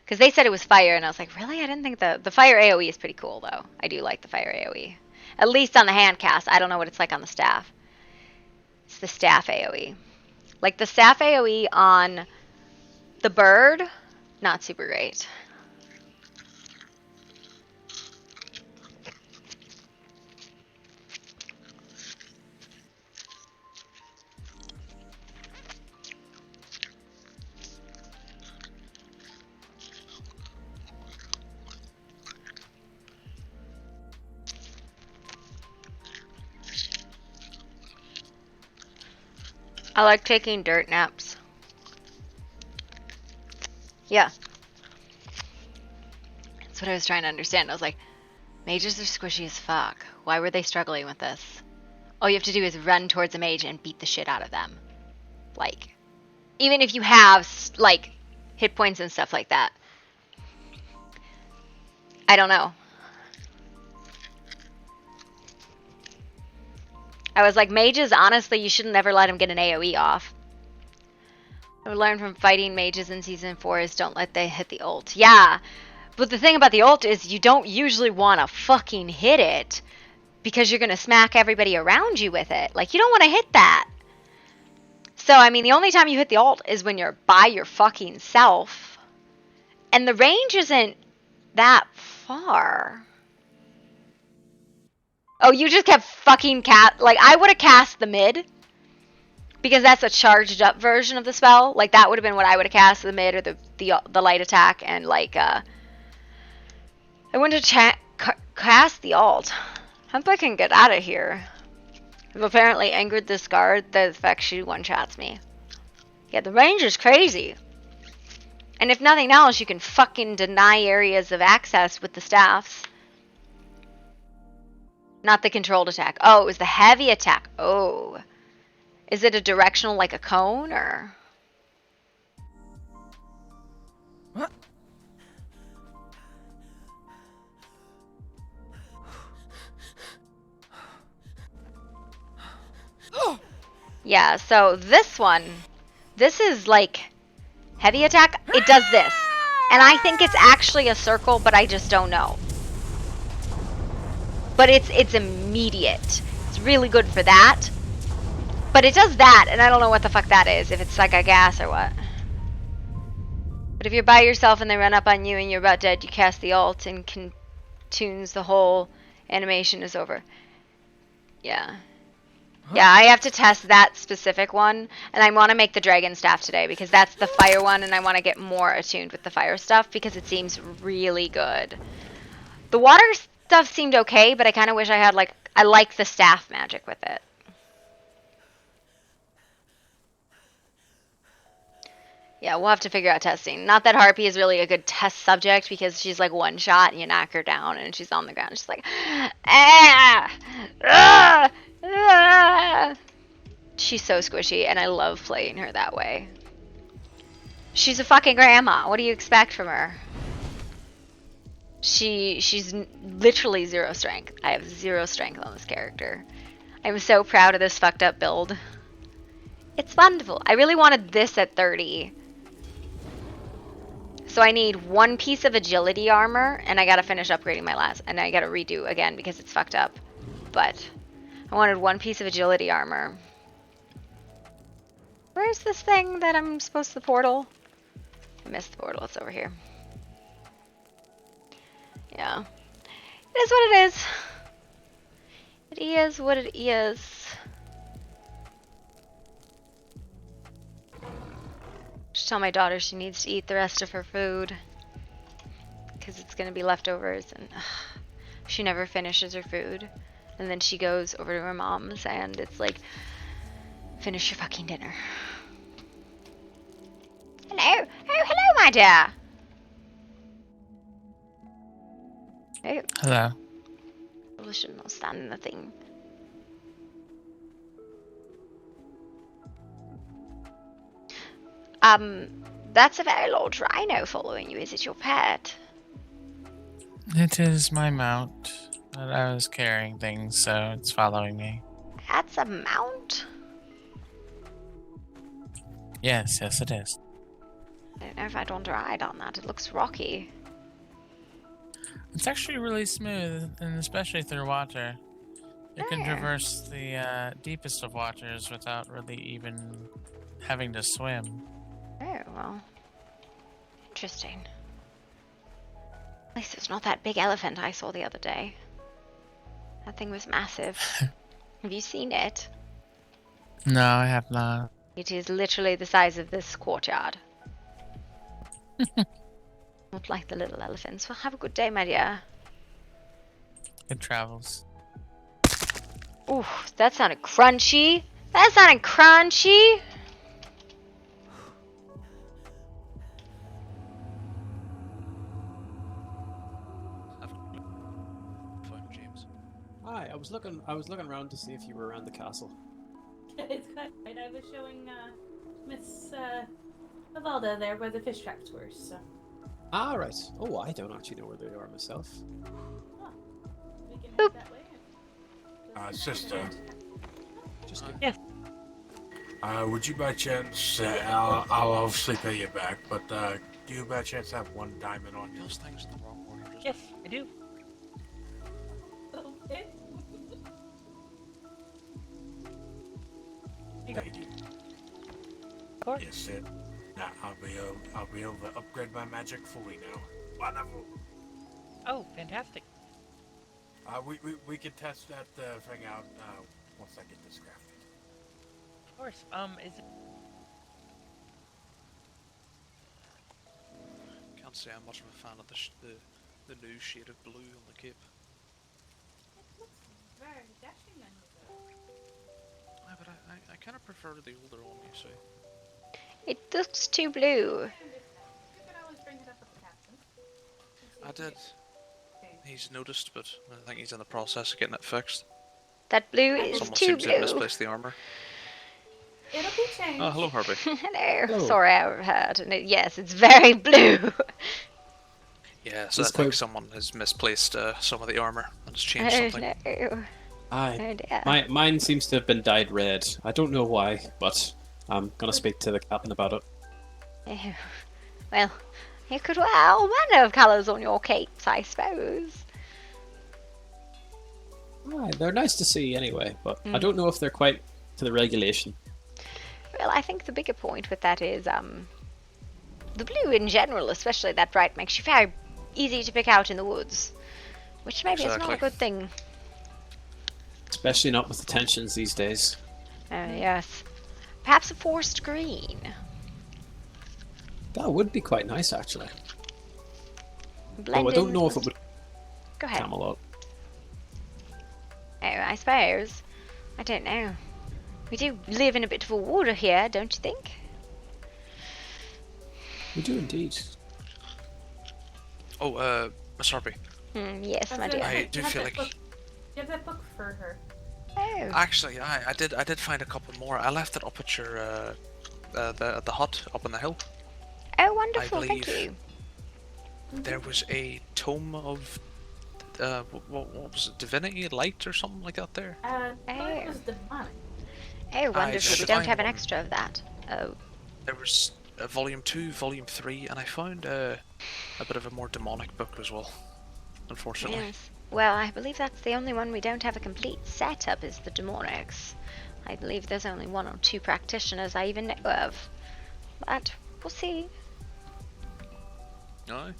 [SPEAKER 1] Because they said it was fire, and I was like, really? I didn't think the fire AoE is pretty cool, though. I do like the fire AoE. At least on the hand cast. I don't know what it's like on the staff. It's the staff AoE. Like, the staff AoE on the bird, not super great. I like taking dirt naps. Yeah. That's what I was trying to understand. I was like, mages are squishy as fuck. Why were they struggling with this? All you have to do is run towards a mage and beat the shit out of them. Like, even if you have, like, hit points and stuff like that. I don't know. I was like, mages, honestly, you should never let them get an AoE off. I learned from fighting mages in Season 4 is don't let they hit the ult. Yeah, but the thing about the ult is you don't usually want to fucking hit it because you're going to smack everybody around you with it. Like, you don't want to hit that. So, I mean, the only time you hit the ult is when you're by your fucking self. And the range isn't that far. Oh, you just kept fucking like, I would have cast the mid. Because that's a charged up version of the spell. Like, that would have been what I would have cast, the mid or the light attack. And, like, I wouldn't have cast the ult. I hope I can get out of here. I've apparently angered this guard. The fact she one-shots me. Yeah, the range is crazy. And if nothing else, you can fucking deny areas of access with the staffs. Not the controlled attack. Oh, it was the heavy attack. Oh. Is it a directional like a cone, or?
[SPEAKER 2] What?
[SPEAKER 1] Yeah, so this one, this is like heavy attack. It does this. And I think it's actually a circle, but I just don't know. But it's immediate. It's really good for that. But it does that, and I don't know what the fuck that is, if it's like a gas or what. But if you're by yourself and they run up on you and you're about dead, you cast the ult and tunes the whole animation is over. Yeah. Yeah, I have to test that specific one, and I want to make the dragon staff today because that's the fire one, and I want to get more attuned with the fire stuff because it seems really good. The water stuff seemed okay, but I kind of wish I had, like, I like the staff magic with it. Yeah, we'll have to figure out testing. Not that Harpy is really a good test subject because she's like one shot and you knock her down and she's on the ground. She's like, ah, ah, ah. She's so squishy and I love playing her that way. She's a fucking grandma. What do you expect from her? She's literally 0 strength. I have 0 strength on this character. I'm so proud of this fucked up build. It's wonderful. I really wanted this at 30. So I need 1 piece of agility armor, and I gotta finish upgrading my last, and I gotta redo again because it's fucked up. But I wanted 1 piece of agility armor. Where's this thing that I'm supposed to portal? I missed the portal, it's over here. Yeah. It is what it is. It is what it is. Just tell my daughter she needs to eat the rest of her food because it's gonna be leftovers, and she never finishes her food, and then she goes over to her mom's and it's like, finish your fucking dinner. Hello, oh hello my dear. Oh.
[SPEAKER 8] Hello.
[SPEAKER 1] I should not stand in the thing. That's a very large rhino following you. Is it your pet?
[SPEAKER 8] It is my mount, but I was carrying things, so it's following me.
[SPEAKER 1] That's a mount?
[SPEAKER 8] Yes, yes it is.
[SPEAKER 1] I don't know if I'd want to ride on that. It looks rocky.
[SPEAKER 8] It's actually really smooth, and especially through water. You can traverse the deepest of waters without really even having to swim.
[SPEAKER 1] Oh, well. Interesting. At least it's not that big elephant I saw the other day. That thing was massive. Have you seen it?
[SPEAKER 8] No, I have not.
[SPEAKER 1] It is literally the size of this courtyard. Not like the little elephants. Well, have a good day, my dear.
[SPEAKER 8] Good travels.
[SPEAKER 1] Ooh, that sounded crunchy. That sounded crunchy.
[SPEAKER 22] Hi, I was looking around to see if you were around the castle.
[SPEAKER 6] It's quite right. I was showing Miss Mavalda there where the fish traps were, so.
[SPEAKER 22] Ah, right. Oh, I don't actually know where they are myself.
[SPEAKER 6] We can head that way.
[SPEAKER 3] Sister,
[SPEAKER 16] Yes.
[SPEAKER 19] Would you by chance, I'll obviously pay you back, but do you by chance have one diamond on you?
[SPEAKER 16] Those things in the wrong order.
[SPEAKER 17] Yes, I do.
[SPEAKER 11] Okay.
[SPEAKER 19] Thank you.
[SPEAKER 17] Of course.
[SPEAKER 19] Yes, sir. Now I'll be able to upgrade my magic fully now. Wonderful.
[SPEAKER 17] Oh, fantastic.
[SPEAKER 19] We can test that thing out once I get this crafted.
[SPEAKER 17] Of course. Is it?
[SPEAKER 16] Can't say I'm much of a fan of the new shade of blue on the cape.
[SPEAKER 11] Very dashing and
[SPEAKER 16] Yeah, but I kind of prefer the older one, you see.
[SPEAKER 1] It looks too blue.
[SPEAKER 11] You could always bring it up with the captain.
[SPEAKER 16] I did. He's noticed, but I think he's in the process of getting it fixed.
[SPEAKER 1] That blue is
[SPEAKER 16] Someone
[SPEAKER 1] too
[SPEAKER 16] seems to have
[SPEAKER 1] blue.
[SPEAKER 16] misplaced the armor.
[SPEAKER 11] It'll be changed.
[SPEAKER 16] Oh, hello, Harpy.
[SPEAKER 1] Hello.
[SPEAKER 22] Hello.
[SPEAKER 1] Sorry, I overheard. And yes, it's very blue.
[SPEAKER 16] Yeah, so I
[SPEAKER 22] This
[SPEAKER 16] think
[SPEAKER 22] quite-
[SPEAKER 16] someone has misplaced some of the armor and has changed
[SPEAKER 1] Oh
[SPEAKER 16] something.
[SPEAKER 1] no.
[SPEAKER 22] Aye.
[SPEAKER 1] Oh dear.
[SPEAKER 22] Mine seems to have been dyed red. I don't know why, but I'm gonna speak to the captain about it.
[SPEAKER 1] Oh. Well, you could wear all manner of colours on your capes, I suppose.
[SPEAKER 22] Aye, they're nice to see anyway, but I
[SPEAKER 1] Mm.
[SPEAKER 22] don't know if they're quite to the regulation.
[SPEAKER 1] Well, I think the bigger point with that is the blue in general, especially that bright, makes you very easy to pick out in the woods, which maybe is not a
[SPEAKER 22] Exactly.
[SPEAKER 1] good thing.
[SPEAKER 22] Especially not with the tensions these days.
[SPEAKER 1] Yes. Perhaps a forest green.
[SPEAKER 22] That would be quite nice, actually.
[SPEAKER 1] Blend
[SPEAKER 22] Though I
[SPEAKER 1] in
[SPEAKER 22] don't
[SPEAKER 1] with
[SPEAKER 22] know if it
[SPEAKER 1] most-
[SPEAKER 22] would
[SPEAKER 1] Go ahead.
[SPEAKER 22] Camelot.
[SPEAKER 1] Oh, I suppose. I don't know. We do live in a bit of a water here, don't you think?
[SPEAKER 22] We do indeed.
[SPEAKER 16] Oh, Miss Harpy.
[SPEAKER 1] Yes, my dear.
[SPEAKER 16] I do feel like...
[SPEAKER 11] You have that book for her.
[SPEAKER 1] Oh.
[SPEAKER 16] Actually, I did find a couple more. I left it up at your the hut up on the hill.
[SPEAKER 1] Oh, wonderful,
[SPEAKER 16] I
[SPEAKER 1] thank
[SPEAKER 16] believe
[SPEAKER 1] you.
[SPEAKER 16] there was a tome of what was it, divinity, light, or something like that there.
[SPEAKER 11] I thought it was demonic.
[SPEAKER 1] Oh, wonderful. We
[SPEAKER 16] should
[SPEAKER 1] don't
[SPEAKER 16] find
[SPEAKER 1] have an
[SPEAKER 16] one.
[SPEAKER 1] extra of that. Oh.
[SPEAKER 16] There was volume 2, volume 3, and I found a bit of a more demonic book as well. Unfortunately.
[SPEAKER 1] Yes. Well, I believe that's the only one we don't have a complete setup is the demonics. I believe there's only one or two practitioners I even know of. But we'll see.
[SPEAKER 16] No.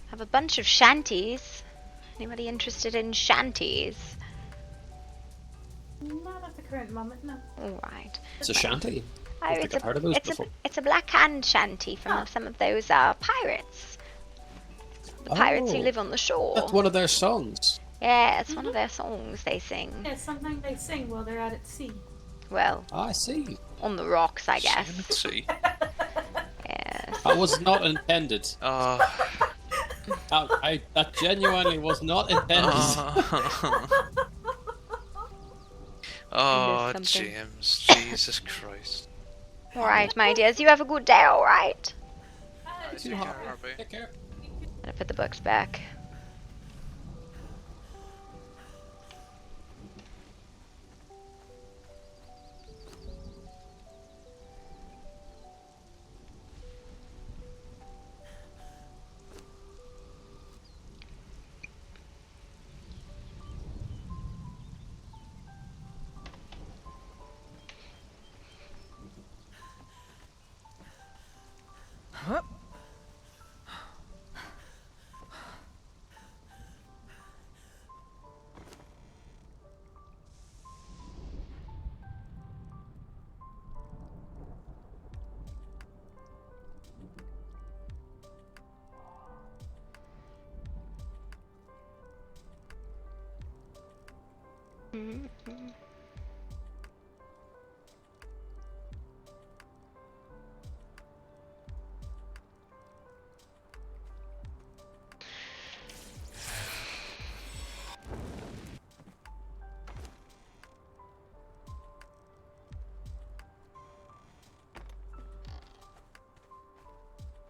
[SPEAKER 1] Have a bunch of shanties. Anybody interested in shanties?
[SPEAKER 11] Not at the current moment, no.
[SPEAKER 1] Alright.
[SPEAKER 22] It's a shanty. I
[SPEAKER 1] Oh,
[SPEAKER 22] think I've heard of those before.
[SPEAKER 1] it's a black hand shanty from some of those pirates. The pirates who
[SPEAKER 22] Oh,
[SPEAKER 1] live on the shore.
[SPEAKER 22] That's one of their songs.
[SPEAKER 1] Yeah, it's one of their songs they sing.
[SPEAKER 11] Yeah, it's something they sing while they're out at sea.
[SPEAKER 1] Well,
[SPEAKER 22] I see.
[SPEAKER 1] on the rocks, I guess.
[SPEAKER 16] Let's see.
[SPEAKER 1] Yes.
[SPEAKER 22] That was not intended. That genuinely was not intended.
[SPEAKER 16] Oh,
[SPEAKER 1] something.
[SPEAKER 16] James, Jesus Christ.
[SPEAKER 1] Alright, my dears, you have a good day, alright?
[SPEAKER 16] Take care, Harpy.
[SPEAKER 22] Take care.
[SPEAKER 1] I'm gonna put the books back.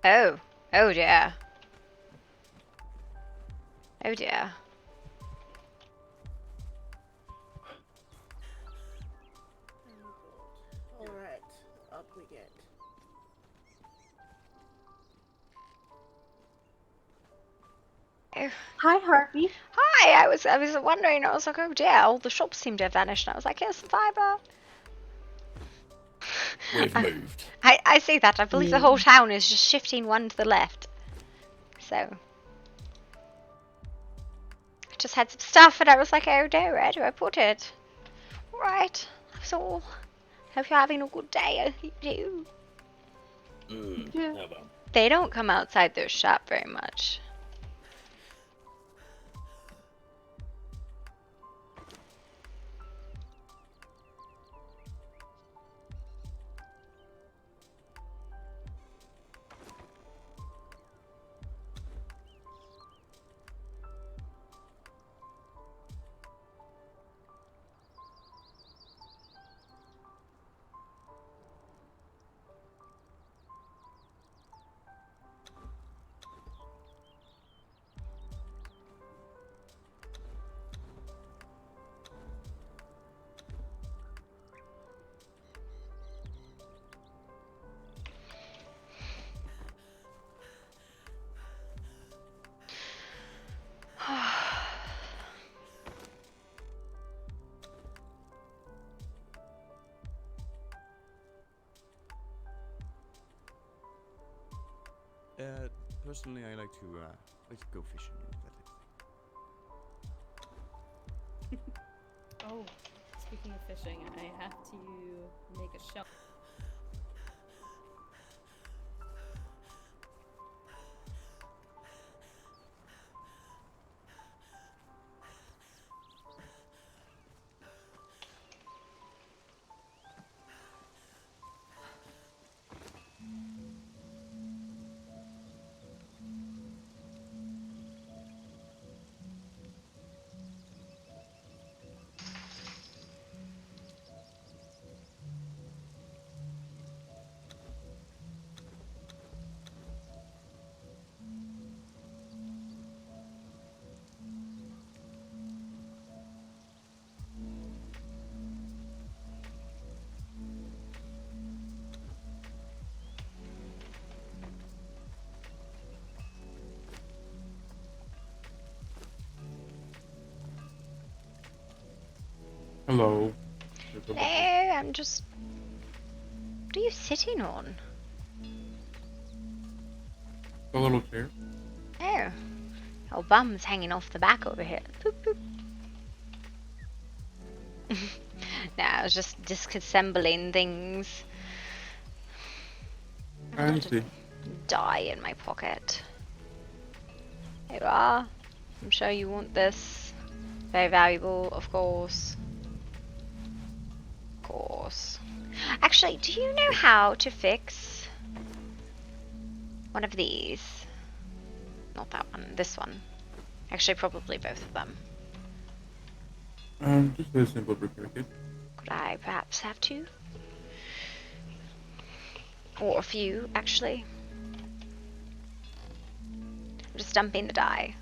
[SPEAKER 1] Oh. Oh dear. Oh dear.
[SPEAKER 4] we get?
[SPEAKER 1] Oh.
[SPEAKER 6] Hi, Harpy.
[SPEAKER 1] Hi, I was wondering, I was like, oh dear, all the shops seem to have vanished, and I was like, here's some fiber.
[SPEAKER 12] We've moved.
[SPEAKER 1] I see that. I believe the whole town is just shifting one to the left. So I just had some stuff, and I was like, oh no, where do I put it? Right, that's all. Hope you're having a good day. You do.
[SPEAKER 12] Yeah. Oh well.
[SPEAKER 1] They don't come outside their shop very much.
[SPEAKER 23] Personally, I like to go fishing.
[SPEAKER 24] Oh, speaking of fishing, I have to make a shell.
[SPEAKER 9] Hello.
[SPEAKER 1] Hello, I'm just... What are you sitting on?
[SPEAKER 9] A little chair.
[SPEAKER 1] Oh. Your bum's hanging off the back over here. Boop, boop. Nah, I was just disassembling things.
[SPEAKER 9] I see.
[SPEAKER 1] Die in my pocket. Here you are. I'm sure you want this. Very valuable, of course. Of course. Actually, do you know how to fix one of these? Not that one, this one. Actually, probably both of them.
[SPEAKER 9] Just a simple repair kit.
[SPEAKER 1] Could I perhaps have two? Or a few, actually. I'm just dumping the dye.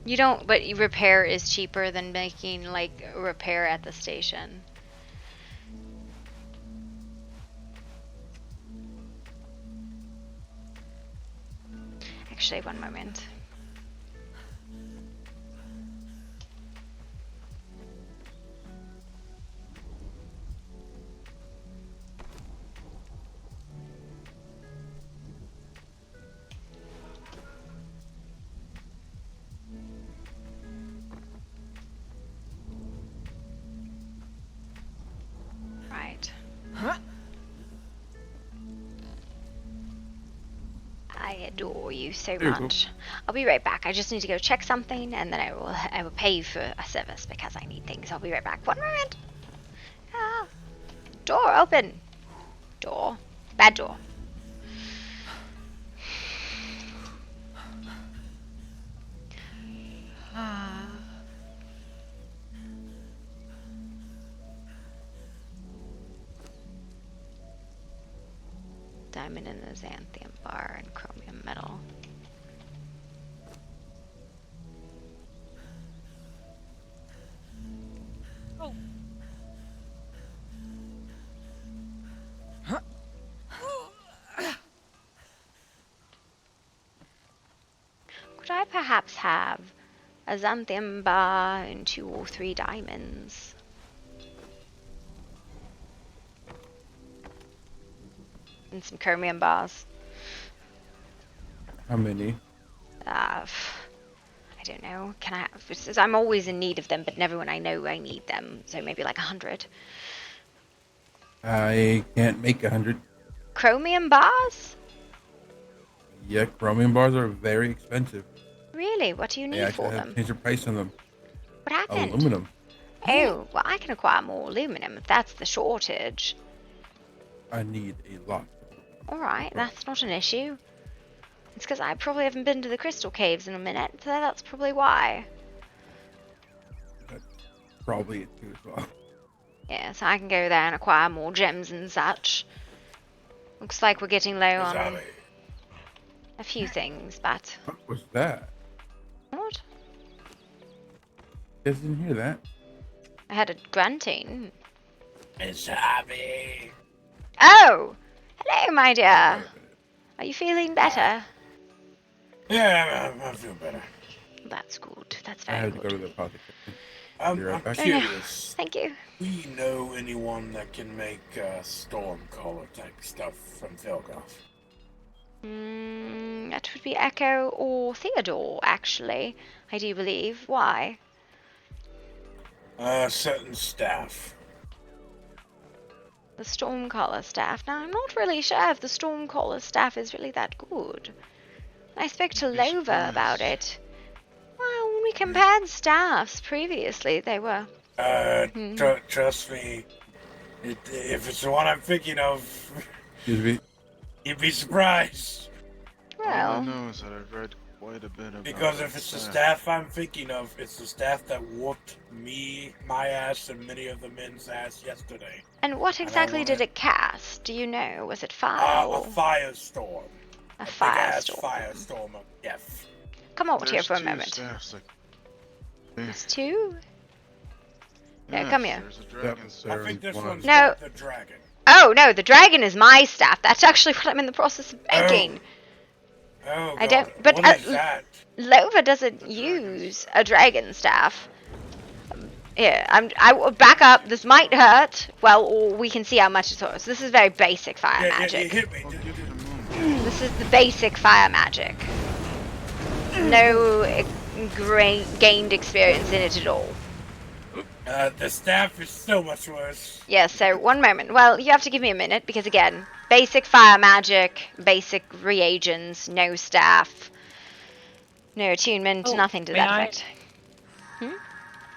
[SPEAKER 1] You don't, but repair is cheaper than making, like, a repair at the station. Actually, one moment. Right. I adore you so
[SPEAKER 9] There you go.
[SPEAKER 1] much. I'll be right back. I just need to go check something, and then I will pay you for a service because I need things. I'll be right back. One moment. Ah. Door open. Door. Bad door. Diamond in the xanthium bar and chromium metal.
[SPEAKER 6] Oh.
[SPEAKER 1] Could I perhaps have a xanthium bar and 2 or 3 diamonds? And some chromium bars.
[SPEAKER 9] How many?
[SPEAKER 1] I don't know. Can I have? I'm always in need of them, but never when I know I need them. So maybe like 100.
[SPEAKER 9] I can't make 100.
[SPEAKER 1] Chromium bars?
[SPEAKER 9] Yeah, chromium bars are very expensive.
[SPEAKER 1] Really? What do you
[SPEAKER 9] They
[SPEAKER 1] need
[SPEAKER 9] actually
[SPEAKER 1] for
[SPEAKER 9] have
[SPEAKER 1] them?
[SPEAKER 9] changed the price on them.
[SPEAKER 1] What happened?
[SPEAKER 9] Aluminum.
[SPEAKER 1] Oh, well, I can acquire more aluminum if that's the shortage.
[SPEAKER 9] I need a lot.
[SPEAKER 1] Alright, that's not an issue. It's because I probably haven't been to the crystal caves in a minute, so that's probably why.
[SPEAKER 9] That's probably it too as well.
[SPEAKER 1] Yeah, so I can go there and acquire more gems and such. Looks like we're getting low on a few things, but...
[SPEAKER 9] What was that?
[SPEAKER 1] What?
[SPEAKER 9] You guys didn't hear that?
[SPEAKER 1] I had a grunting.
[SPEAKER 19] It's Harpy.
[SPEAKER 1] Oh! Hello, my dear. Are you feeling better?
[SPEAKER 19] Yeah, I feel better.
[SPEAKER 1] That's good. That's
[SPEAKER 9] I
[SPEAKER 1] very
[SPEAKER 9] had to go
[SPEAKER 1] good.
[SPEAKER 9] to the apothecary.
[SPEAKER 19] I'm
[SPEAKER 1] Oh,
[SPEAKER 19] curious.
[SPEAKER 1] Thank you.
[SPEAKER 19] Do you know anyone that can make storm collar type stuff from Felgoth?
[SPEAKER 1] That would be Echo or Theodore, actually. I do believe. Why?
[SPEAKER 19] Certain staff.
[SPEAKER 1] The Stormcaller staff. Now, I'm not really sure if the Stormcaller staff is really that good. I spoke to Lova about it. Well, when we compared staffs previously, they were...
[SPEAKER 19] Trust me, if it's the one I'm thinking of,
[SPEAKER 9] Excuse me.
[SPEAKER 19] you'd be surprised.
[SPEAKER 4] All I
[SPEAKER 1] Well...
[SPEAKER 4] know is that I've read quite a bit about
[SPEAKER 19] Because if it's the staff I'm thinking of, it's the staff that whooped me, my ass, and many of the men's ass yesterday.
[SPEAKER 1] And what exactly did it cast? Do you know? Was it fire?
[SPEAKER 19] A firestorm.
[SPEAKER 1] A
[SPEAKER 19] firestorm.
[SPEAKER 1] firestorm.
[SPEAKER 19] Firestorm. Yes.
[SPEAKER 1] Come over here
[SPEAKER 4] There's
[SPEAKER 1] for a
[SPEAKER 4] 2
[SPEAKER 1] moment.
[SPEAKER 4] staffs that-
[SPEAKER 1] There's 2? Yeah,
[SPEAKER 4] Yes,
[SPEAKER 1] come here.
[SPEAKER 4] There's a dragon staff.
[SPEAKER 19] I think this one's
[SPEAKER 1] No.
[SPEAKER 19] got the dragon.
[SPEAKER 1] Oh, no, the dragon is my staff. That's actually what I'm in the process of making.
[SPEAKER 19] Oh,
[SPEAKER 1] I
[SPEAKER 19] God.
[SPEAKER 1] don't... But
[SPEAKER 19] What is that?
[SPEAKER 1] Lova doesn't use a dragon staff. Here, I will back up. This might hurt. Well, or we can see how much it hurts. This is very basic fire magic.
[SPEAKER 19] You hit me.
[SPEAKER 1] This is the basic fire magic. No gained experience in it at all.
[SPEAKER 19] The staff is so much worse.
[SPEAKER 1] Yes, so one moment. Well, you have to give me a minute because, again, basic fire magic, basic reagents, no staff, no attunement, nothing to that effect.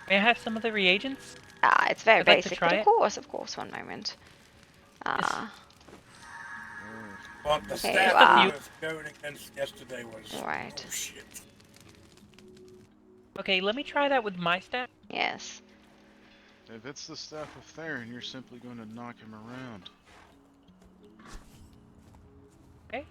[SPEAKER 5] May I have some of the reagents?
[SPEAKER 1] It's very
[SPEAKER 5] I'd like to
[SPEAKER 1] basic,
[SPEAKER 5] try
[SPEAKER 1] but
[SPEAKER 5] it.
[SPEAKER 1] of course, one moment.
[SPEAKER 19] Well, the
[SPEAKER 1] Here
[SPEAKER 19] staff
[SPEAKER 1] you
[SPEAKER 19] I
[SPEAKER 1] are.
[SPEAKER 19] was going against yesterday was
[SPEAKER 1] Right.
[SPEAKER 19] bullshit.
[SPEAKER 5] Okay, let me try that with my staff.
[SPEAKER 1] Yes.
[SPEAKER 4] If it's the staff of Theron, you're simply going to knock him around.
[SPEAKER 5] Okay.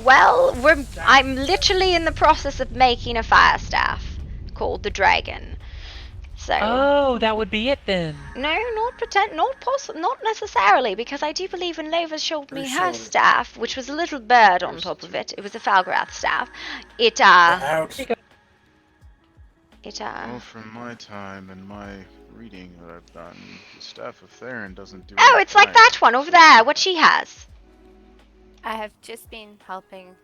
[SPEAKER 1] Well, I'm literally in the process of making a fire staff called the dragon. So.
[SPEAKER 5] Oh, that would be it then.
[SPEAKER 1] No, not necessarily, because I do believe when Lova showed me her staff, which was a little bird on top of it, it was a Falgrath staff.
[SPEAKER 4] Well, from my time and my reading that I've done, the staff of Theron doesn't do.
[SPEAKER 1] Oh, it's like that one over there. What she has.
[SPEAKER 14] I have just been helping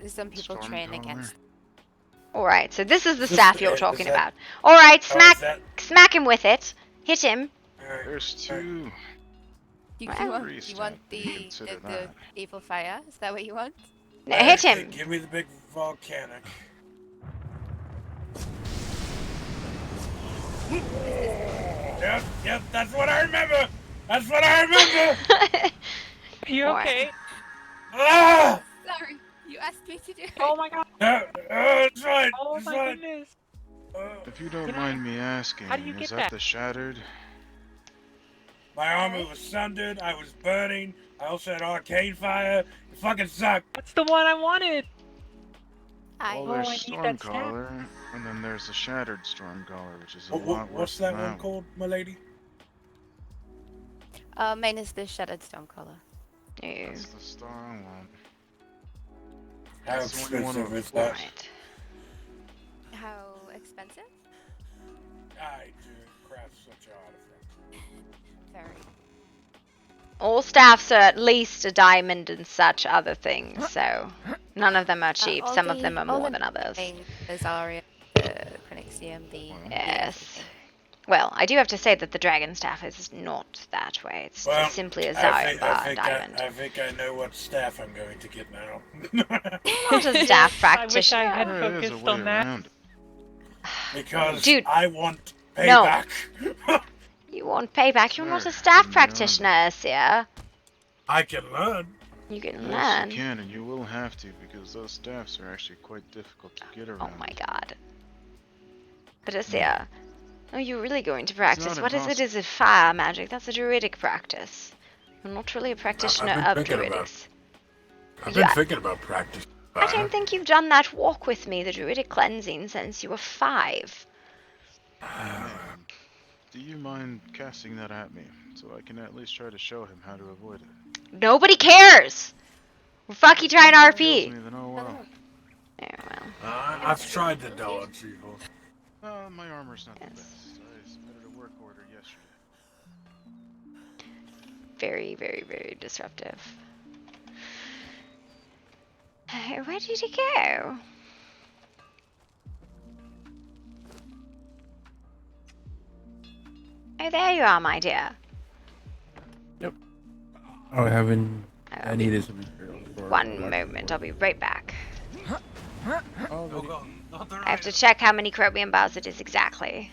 [SPEAKER 14] some people train
[SPEAKER 4] Stormcaller.
[SPEAKER 14] against.
[SPEAKER 1] Alright, so this is the
[SPEAKER 19] Is
[SPEAKER 1] staff you're
[SPEAKER 19] is
[SPEAKER 1] talking
[SPEAKER 19] that-
[SPEAKER 1] about. Alright,
[SPEAKER 19] Oh, is that-
[SPEAKER 1] smack him with it. Hit him.
[SPEAKER 4] There's 2.
[SPEAKER 14] You,
[SPEAKER 1] Well,
[SPEAKER 14] want,
[SPEAKER 4] Priest,
[SPEAKER 14] you want
[SPEAKER 4] I
[SPEAKER 14] the,
[SPEAKER 4] consider
[SPEAKER 14] the
[SPEAKER 4] that.
[SPEAKER 14] evil fire? Is that what you want?
[SPEAKER 1] No, hit him.
[SPEAKER 19] Give me the big volcanic. Yep, that's what I remember. That's what I remember.
[SPEAKER 5] Are you okay?
[SPEAKER 19] Ah!
[SPEAKER 14] Sorry, you asked me to do it.
[SPEAKER 5] Oh my god.
[SPEAKER 19] It's fine.
[SPEAKER 5] Oh
[SPEAKER 19] It's
[SPEAKER 5] my
[SPEAKER 19] fine.
[SPEAKER 5] goodness.
[SPEAKER 4] If you don't
[SPEAKER 5] You know,
[SPEAKER 4] mind me asking,
[SPEAKER 5] how do you
[SPEAKER 4] is
[SPEAKER 5] get
[SPEAKER 4] that
[SPEAKER 5] that?
[SPEAKER 4] the shattered?
[SPEAKER 19] My armor was sundered. I was burning. I also had arcane fire. It fucking sucked.
[SPEAKER 5] That's the one I wanted.
[SPEAKER 4] Well,
[SPEAKER 5] Oh,
[SPEAKER 4] there's
[SPEAKER 5] I need that staff.
[SPEAKER 4] Stormcaller, and then there's the Shattered Stormcaller, which is a lot worse
[SPEAKER 19] What's
[SPEAKER 4] than
[SPEAKER 19] that one called, my lady?
[SPEAKER 14] Mine is the Shattered Stonecaller.
[SPEAKER 4] That's the star I want.
[SPEAKER 19] How
[SPEAKER 4] That's the one you
[SPEAKER 19] expensive
[SPEAKER 4] wanna
[SPEAKER 19] is that?
[SPEAKER 4] avoid.
[SPEAKER 14] How expensive?
[SPEAKER 19] I do craft such an artifact.
[SPEAKER 14] Very.
[SPEAKER 1] All staffs are at least a diamond and such other things, so none of them are cheap. Some of them are more than others.
[SPEAKER 14] The Zarya, the Chronoxium, the
[SPEAKER 1] Yes. Well, I do have to say that the dragon staff is not that way. It's just simply a Zarya bar and diamond.
[SPEAKER 19] I think I know what staff I'm going to get now.
[SPEAKER 1] Not a staff practitioner.
[SPEAKER 5] I wish I had focused on that.
[SPEAKER 19] Because
[SPEAKER 1] Dude,
[SPEAKER 19] I want payback.
[SPEAKER 1] No. You want payback? You're not a staff practitioner, Sia.
[SPEAKER 19] I can learn.
[SPEAKER 1] You can
[SPEAKER 4] Yes,
[SPEAKER 1] learn.
[SPEAKER 4] you can, and you will have to, because those staffs are actually quite difficult to get around.
[SPEAKER 1] Oh my god. But Isia, are you really going to practice?
[SPEAKER 4] not
[SPEAKER 1] What is it?
[SPEAKER 4] impossible.
[SPEAKER 1] Is it fire magic? That's a druidic practice. You're not really a practitioner
[SPEAKER 19] I've
[SPEAKER 1] of
[SPEAKER 19] been thinking
[SPEAKER 1] druidics.
[SPEAKER 19] I've been thinking about practice.
[SPEAKER 1] I don't think you've done that walk with me, the druidic cleansing, since you were 5.
[SPEAKER 4] Do you mind casting that at me, so I can at least try to show him how to avoid it?
[SPEAKER 1] Nobody cares! We're fucking trying
[SPEAKER 4] Kills
[SPEAKER 1] RP.
[SPEAKER 4] me, then oh well.
[SPEAKER 1] Yeah, well.
[SPEAKER 19] I've tried to dodge evil.
[SPEAKER 4] My armor's not the best. I submitted a work order yesterday.
[SPEAKER 1] Very, very, very disruptive. Where did he go? Oh, there you are, my dear.
[SPEAKER 9] Oh, I needed some materials.
[SPEAKER 1] One moment, I'll be right back.
[SPEAKER 9] Oh,
[SPEAKER 1] I have to check how many chromium bars it is exactly.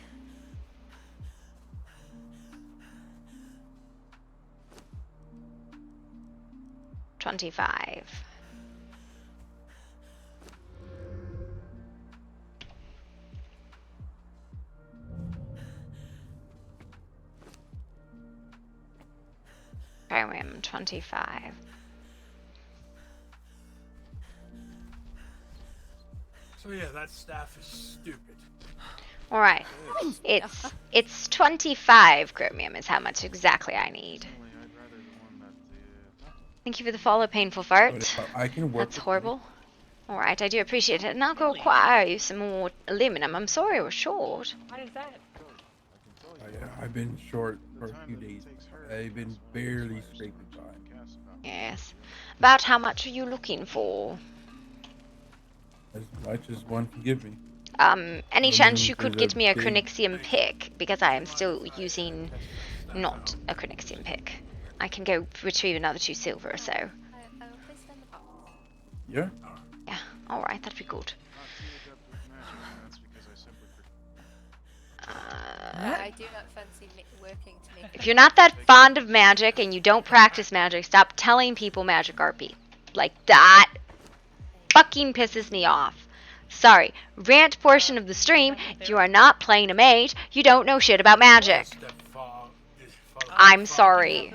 [SPEAKER 1] $25. Chromium 25.
[SPEAKER 19] So yeah, that staff is stupid.
[SPEAKER 1] All right, it's 25 chromium is how much exactly I need. Thank you for the follow, painful fart.
[SPEAKER 9] I can work.
[SPEAKER 1] That's horrible. All right, I do appreciate it, and I'll go acquire you some more aluminum. I'm sorry we're short.
[SPEAKER 5] What is that?
[SPEAKER 9] I've been short for a few days. I've been barely scraping by.
[SPEAKER 1] Yes. About how much are you looking for?
[SPEAKER 9] As much as one can give me.
[SPEAKER 1] Any chance you could
[SPEAKER 9] is
[SPEAKER 1] get
[SPEAKER 9] a
[SPEAKER 1] me a
[SPEAKER 9] big-
[SPEAKER 1] Chronoxium pick? Because I am still using not a Chronoxium pick. I can go retrieve another 2 silver or so.
[SPEAKER 9] Yeah.
[SPEAKER 1] Yeah, alright, that'd be good.
[SPEAKER 14] I do not fancy working to make.
[SPEAKER 1] If you're not that fond of magic and you don't practice magic, stop telling people magic RP. Like, that fucking pisses me off. Sorry, rant portion of the stream, if you are not playing a mage, you don't know shit about magic. I'm sorry.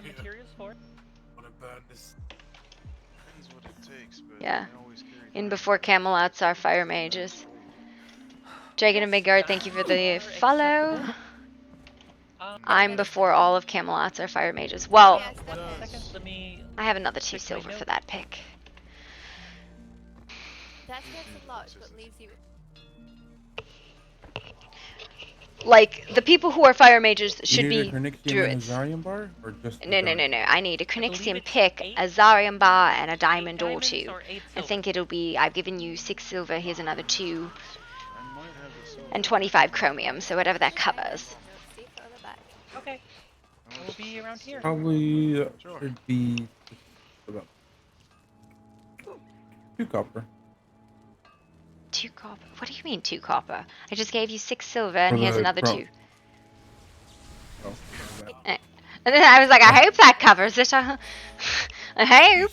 [SPEAKER 1] Yeah. In before Camelots are fire mages. Dragon and Midgard, thank you for the follow. I'm before all of Camelots are fire mages. Well, I have another 2 silver for that pick.
[SPEAKER 14] That gets a lot, but leaves you.
[SPEAKER 1] Like, the people who are fire mages should
[SPEAKER 9] You
[SPEAKER 1] be
[SPEAKER 9] need a Chronoxium
[SPEAKER 1] druids.
[SPEAKER 9] and a Zarian bar, or just
[SPEAKER 1] No. I need a Chronoxium pick, a Zarian bar, and a diamond or 2. I think it'll be, I've given you 6 silver, here's another 2, and 25 chromium, so whatever that covers.
[SPEAKER 5] Okay. We'll be around here.
[SPEAKER 9] Probably should be about 2 copper.
[SPEAKER 1] 2 copper? What do you mean 2 copper? I just gave you 6 silver, and
[SPEAKER 9] For
[SPEAKER 1] here's
[SPEAKER 9] the
[SPEAKER 1] another
[SPEAKER 9] pro-
[SPEAKER 1] 2.
[SPEAKER 9] Oh,
[SPEAKER 1] And then I was like, I hope that covers it. I hope.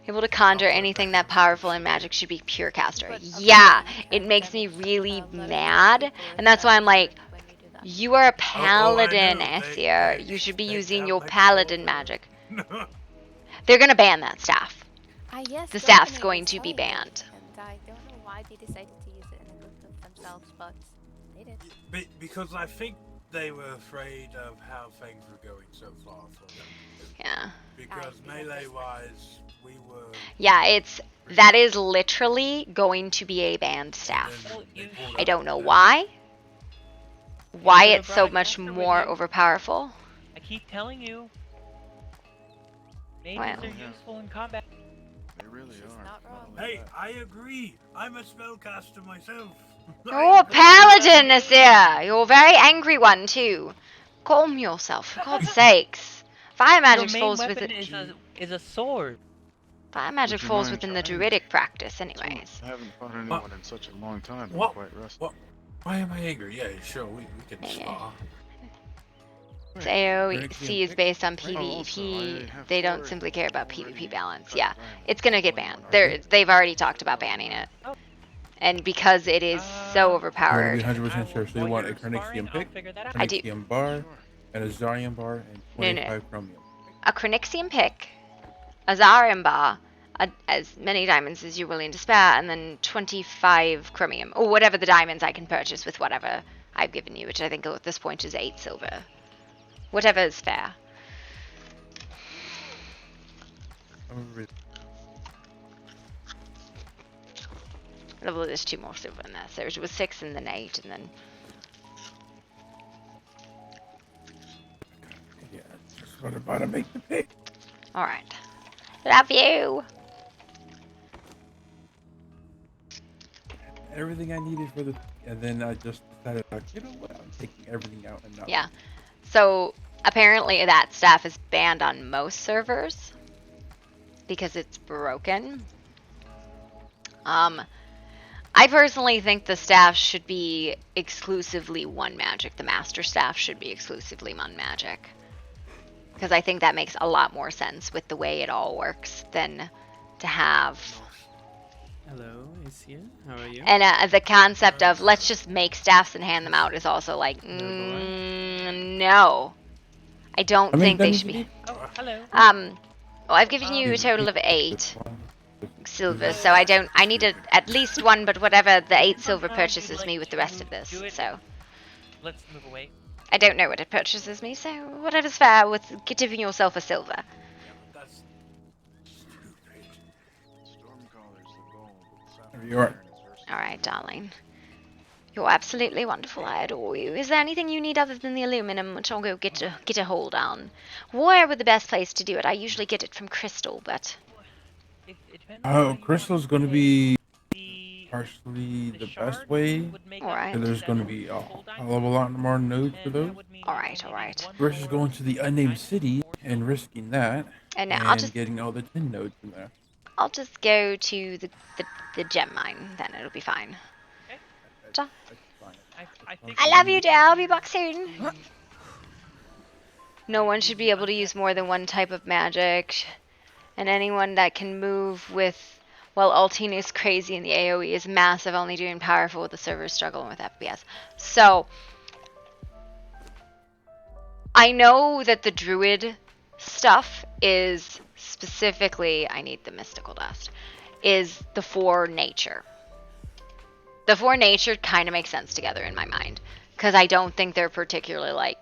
[SPEAKER 1] Able to conjure anything that powerful in magic should be pure caster. Yeah, it makes me really mad, and that's why I'm like, you are a paladin, Aesir. You should be using your paladin magic. They're gonna ban that staff.
[SPEAKER 14] Yes,
[SPEAKER 1] The
[SPEAKER 14] Dopamine
[SPEAKER 1] staff's going to be
[SPEAKER 14] decided,
[SPEAKER 1] banned.
[SPEAKER 14] and I don't know why they decided to use it in a group of themselves, but they did.
[SPEAKER 19] Because I think they were afraid of how things were going so far for them.
[SPEAKER 1] Yeah.
[SPEAKER 19] Because melee-wise, we were...
[SPEAKER 1] Yeah, that is literally going to be a banned staff. I don't know why. Why it's so much more overpowerful.
[SPEAKER 5] I keep telling you. Mages
[SPEAKER 1] Well.
[SPEAKER 5] are useful in combat.
[SPEAKER 4] They really are.
[SPEAKER 19] Hey, I agree. I'm a spellcaster myself.
[SPEAKER 1] You're a paladin, Aesir. You're a very angry one too. Calm yourself, for God's sakes. Fire magic
[SPEAKER 5] Your main
[SPEAKER 1] falls
[SPEAKER 5] weapon
[SPEAKER 1] within.
[SPEAKER 5] is a sword.
[SPEAKER 1] Fire magic
[SPEAKER 4] Would you
[SPEAKER 1] falls
[SPEAKER 4] mind
[SPEAKER 1] within the
[SPEAKER 4] trying?
[SPEAKER 1] druidic practice, anyways.
[SPEAKER 4] I haven't fought anyone in such a long time. I'm
[SPEAKER 19] What?
[SPEAKER 4] quite rusty.
[SPEAKER 19] What? Why am I angry? Yeah, sure, we can spar.
[SPEAKER 1] So AOC is based on PvP. They don't simply care about PvP balance. Yeah, it's gonna get banned. They've already talked about banning it. And because it is so
[SPEAKER 9] You
[SPEAKER 1] overpowered.
[SPEAKER 9] want to be 100% sure. So you want a Chronoxium pick,
[SPEAKER 1] I do.
[SPEAKER 9] Chronoxium bar, and a Zarian bar, and 25 chromium.
[SPEAKER 1] A Chronoxium pick, a Zarian bar, as many diamonds as you're willing to spare, and then 25 chromium, or whatever the diamonds I can purchase with whatever I've given you, which I think at this point is 8 silver. Whatever is fair. Well, there's 2 more silver in there, so it was 6 and then 8, and then...
[SPEAKER 9] Yeah, just what about to make the pick?
[SPEAKER 1] Alright. Love you!
[SPEAKER 9] Everything I needed for the... And then I just decided, like, you know what, I'm taking everything out and not...
[SPEAKER 1] Yeah. So, apparently that staff is banned on most servers. Because it's broken. I personally think the staff should be exclusively one magic. The master staff should be exclusively one magic. Because I think that makes a lot more sense with the way it all works than to have...
[SPEAKER 7] Hello, Aesir. How are you?
[SPEAKER 1] And the concept of let's just make staffs and hand them out is also like, no. I don't think they should be...
[SPEAKER 5] Oh, hello.
[SPEAKER 1] Well, I've given you a total of 8 silver, so I need at least 1, but whatever, the 8 silver purchases me with the rest of this, so...
[SPEAKER 5] Let's move away.
[SPEAKER 1] I don't know what it purchases me, so whatever's fair with giving yourself a silver.
[SPEAKER 9] You are.
[SPEAKER 1] Alright, darling. You're absolutely wonderful. I adore you. Is there anything you need other than the aluminum, which I'll go get a hold on? Where would the best place to do it? I usually get it from Crystal, but...
[SPEAKER 9] Oh, Crystal's going to be partially the best way.
[SPEAKER 1] Alright.
[SPEAKER 9] And there's going to be a lot more nodes for those.
[SPEAKER 1] Alright.
[SPEAKER 9] Versus going to the unnamed city and risking that.
[SPEAKER 1] And I'll just
[SPEAKER 9] getting all the 10 nodes in there.
[SPEAKER 1] I'll just go to the gem mine, then it'll be fine. Okay. I love you, dear. I'll be back soon. No one should be able to use more than one type of magic. And anyone that can move with... Well, ulting is crazy and the AoE is massive, only doing powerful with the servers struggling with FPS. So... I know that the druid stuff is specifically... I need the mystical dust. Is the 4 nature. The 4 nature kind of makes sense together in my mind. Because I don't think they're particularly like...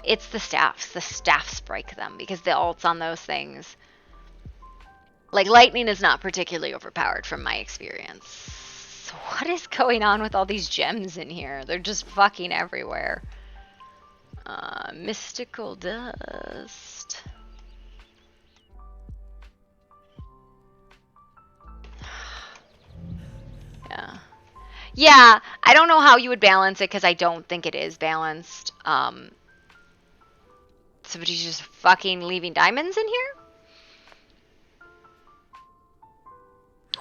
[SPEAKER 1] it's the staffs. The staffs break them. Because the ults on those things... Like, lightning is not particularly overpowered from my experience. What is going on with all these gems in here? They're just fucking everywhere. Mystical dust... Yeah, I don't know how you would balance it because I don't think it is balanced. Somebody's just fucking leaving diamonds in here?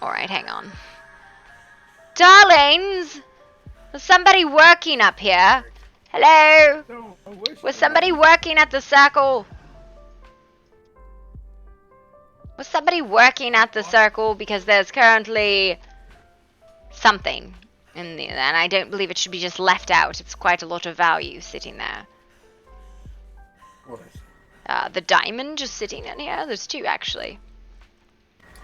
[SPEAKER 1] Alright, hang on. Darlings! Was somebody working up here? Hello? Was somebody working at the circle? Was somebody working at the circle? Because there's currently something in there, and I don't believe it should be just left out. It's quite a lot of value sitting there.
[SPEAKER 19] What is?
[SPEAKER 1] The diamond just sitting in here. There's two actually.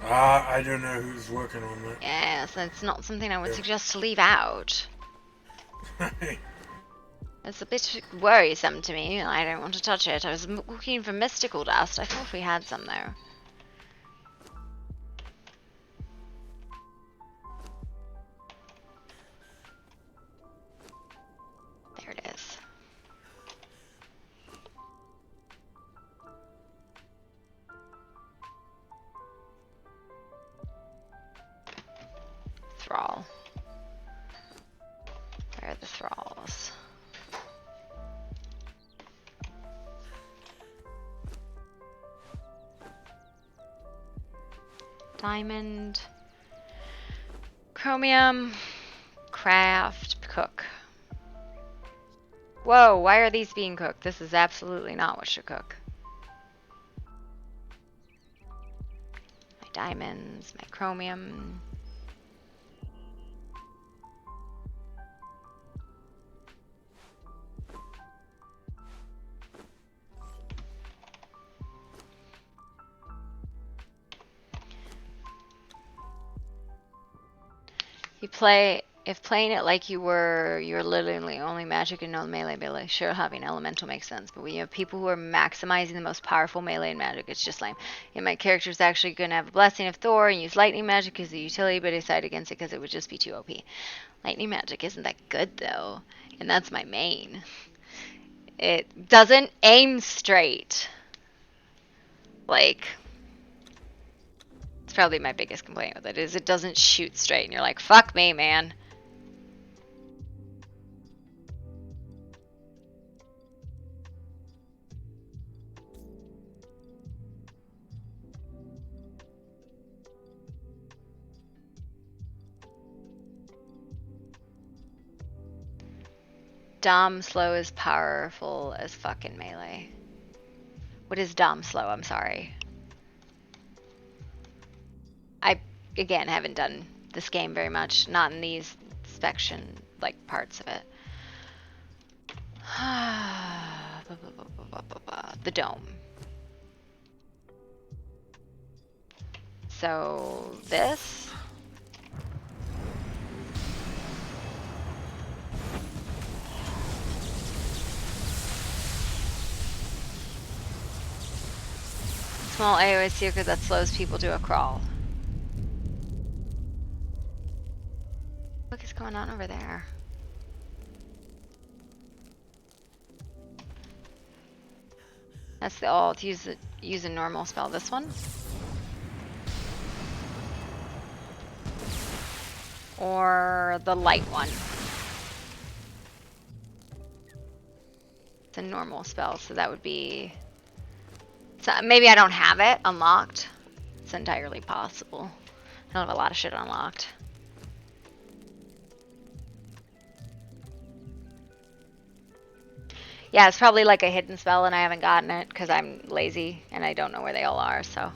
[SPEAKER 19] I don't know who's working on that.
[SPEAKER 1] Yes, that's not something I would suggest to leave out. It's a bit worrisome to me. I don't want to touch it. I was looking for mystical dust. I thought we had some though. There it is. Thrall. Where are the thralls? Diamond. Chromium. Craft. Cook. Whoa, why are these being cooked? This is absolutely not what should cook. My diamonds, my chromium. If playing it like you're literally only magic and no melee ability, sure, having elemental makes sense, but when you have people who are maximizing the most powerful melee and magic, it's just lame. And my character's actually going to have a Blessing of Thor and use lightning magic as a utility, but I decided against it because it would just be too OP. Lightning magic isn't that good though, and that's my main. It doesn't aim straight. Like, it's probably my biggest complaint with it, is it doesn't shoot straight, and you're like, fuck me, man. Dom slow is powerful as fucking melee. What is Dom slow? I'm sorry. I, again, haven't done this game very much. Not in these section, like, parts of it. The dome. So, this... Small AoE secret that slows people to a crawl. What is going on over there? That's the to use a normal spell. This one, or the light one. It's a normal spell, so that would be. So maybe I don't have it unlocked. It's entirely possible. I don't have a lot of shit unlocked. Yeah, it's probably like a hidden spell and I haven't gotten it because I'm lazy and I don't know where they all are, so.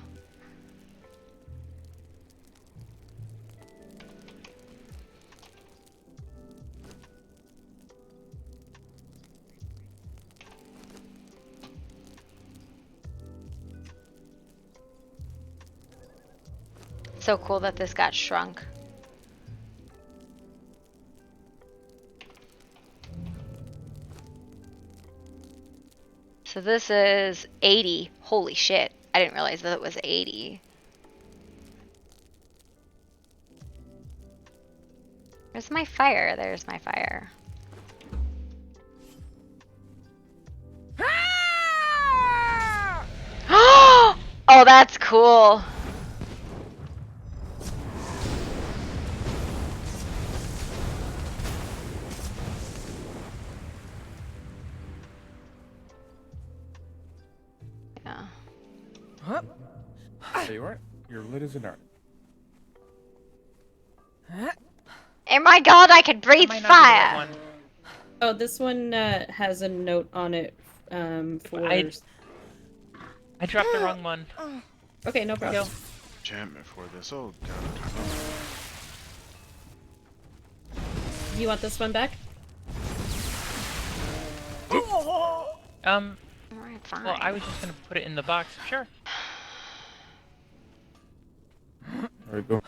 [SPEAKER 1] So cool that this got shrunk. So this is 80. Holy shit. I didn't realize that it was 80. Where's my fire? There's my fire. Oh, that's cool.
[SPEAKER 9] There you are. You're lit as an art.
[SPEAKER 1] Oh my god, I could breathe fire!
[SPEAKER 24] Oh, this one has a note on it for...
[SPEAKER 5] I dropped the wrong one.
[SPEAKER 24] Okay, no problem.
[SPEAKER 4] Jam before this. Oh god.
[SPEAKER 24] You want this one back?
[SPEAKER 1] Alright, fine.
[SPEAKER 5] Well, I was just gonna put it in the box. Sure.
[SPEAKER 9] Alright, go.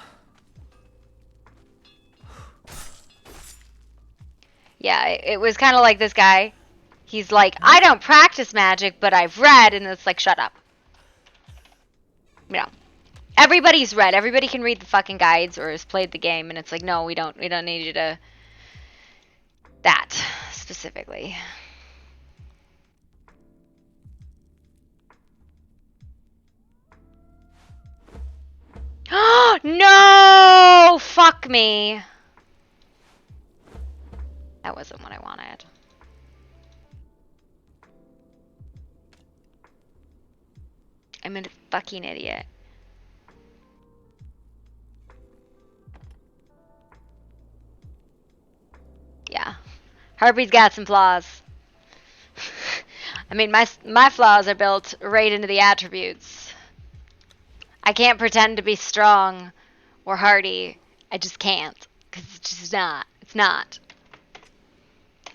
[SPEAKER 1] Yeah, it was kind of like this guy. He's like, I don't practice magic, but I've read, and it's like, shut up. You know, everybody's read. Everybody can read the fucking guides or has played the game, and it's like, no, we don't need you to. That specifically. No! Fuck me. That wasn't what I wanted. I'm a fucking idiot. Yeah. Harpy's got some flaws. I mean, my flaws are built right into the attributes. I can't pretend to be strong or hardy. I just can't. Because it's just not. It's not.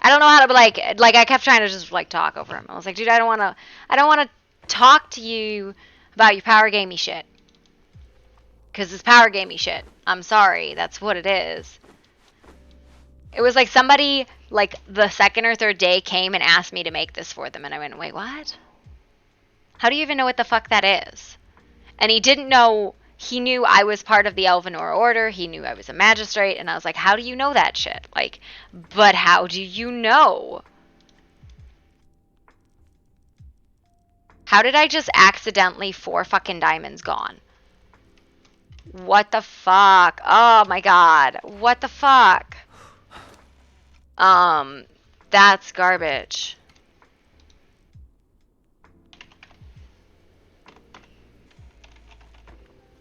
[SPEAKER 1] I don't know how to, like, I kept trying to just, like, talk over him. I was like, dude, I don't want to talk to you about your power gamey shit. Because it's power gamey shit. I'm sorry. That's what it is. It was like somebody, like, the second or third day came and asked me to make this for them. And I went, wait, what? How do you even know what the fuck that is? And he didn't know. He knew I was part of the Elvenor Order. He knew I was a magistrate. And I was like, how do you know that shit? Like, but how do you know? How did I just accidentally 4 fucking diamonds gone? What the fuck? Oh my god. What the fuck? That's garbage.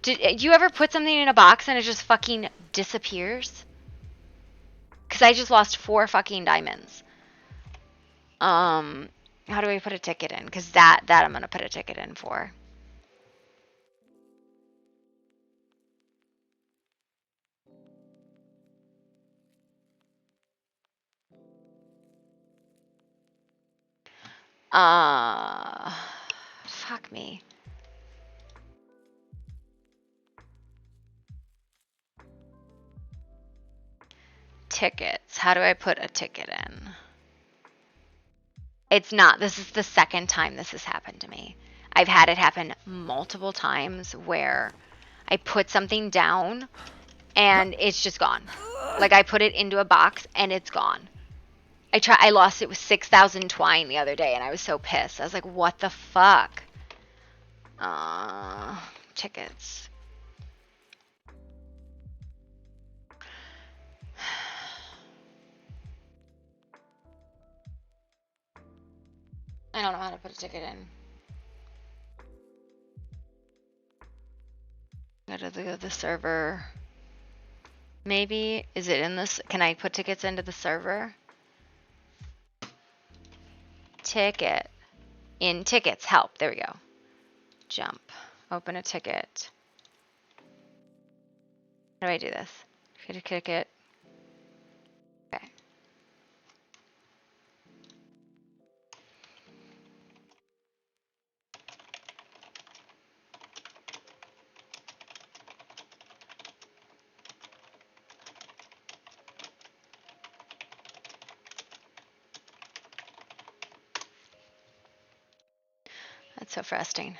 [SPEAKER 1] Did you ever put something in a box and it just fucking disappears? Because I just lost 4 fucking diamonds. How do I put a ticket in? Because that I'm going to put a ticket in for. Fuck me. Tickets. How do I put a ticket in? It's not. This is the second time this has happened to me. I've had it happen multiple times where I put something down and it's just gone. Like I put it into a box and it's gone. I lost it with 6,000 twine the other day and I was so pissed. I was like, what the fuck? Tickets. I don't know how to put a ticket in. Go to the server. Maybe, is it in this? Can I put tickets into the server? Ticket. In tickets, help. There we go. Jump. Open a ticket. How do I do this? Create a ticket. Okay. That's so frustrating.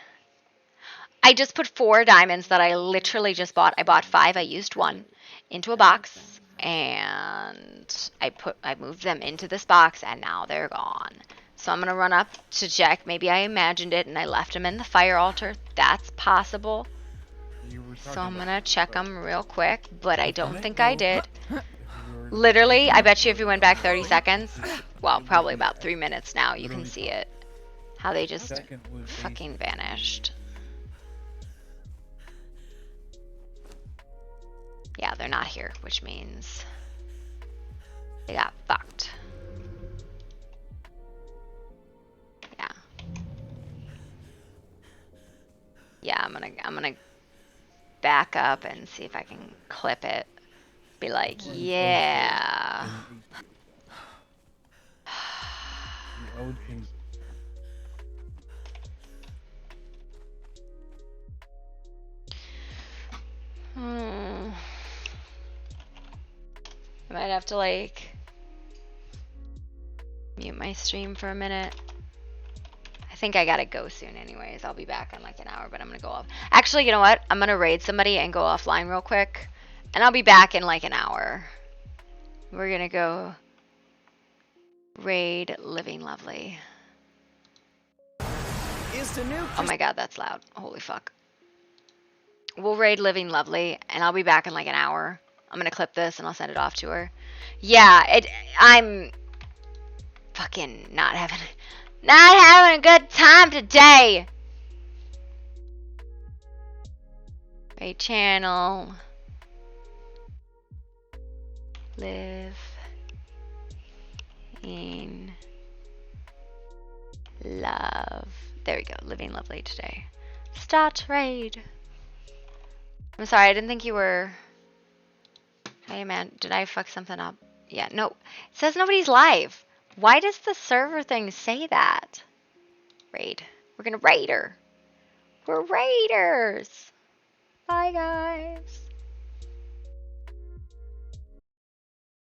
[SPEAKER 1] I just put 4 diamonds that I literally just bought. I bought 5. I used 1 into a box, and I moved them into this box, and now they're gone. So I'm gonna run up to check. Maybe I imagined it and I left them in the fire altar. That's possible. So I'm gonna check them real quick, but I don't think I did. Literally, I bet you if you went back 30 seconds, well, probably about 3 minutes now, you can see it. How they just fucking vanished. Yeah, they're not here, which means they got fucked. Yeah. Yeah, I'm back up and see if I can clip it. Be like, yeah.
[SPEAKER 9] The old king.
[SPEAKER 1] I might have to like mute my stream for a minute. I think I gotta go soon anyways. I'll be back in like an hour, but I'm gonna go off. Actually, you know what? I'm gonna raid somebody and go offline real quick. And I'll be back in like an hour. We're gonna go raid Living Lovely. Oh my god, that's loud. Holy fuck. We'll raid Living Lovely, and I'll be back in like an hour. I'm gonna clip this and I'll send it off to her. Yeah, I'm fucking not having a good time today. Raid channel. Live in love. There we go. Living Lovely today. Start raid. I'm sorry, I didn't think you were. Hey man, did I fuck something up? Yeah, no. It says nobody's live. Why does the server thing say that? Raid. We're gonna raid her. We're raiders. Bye guys.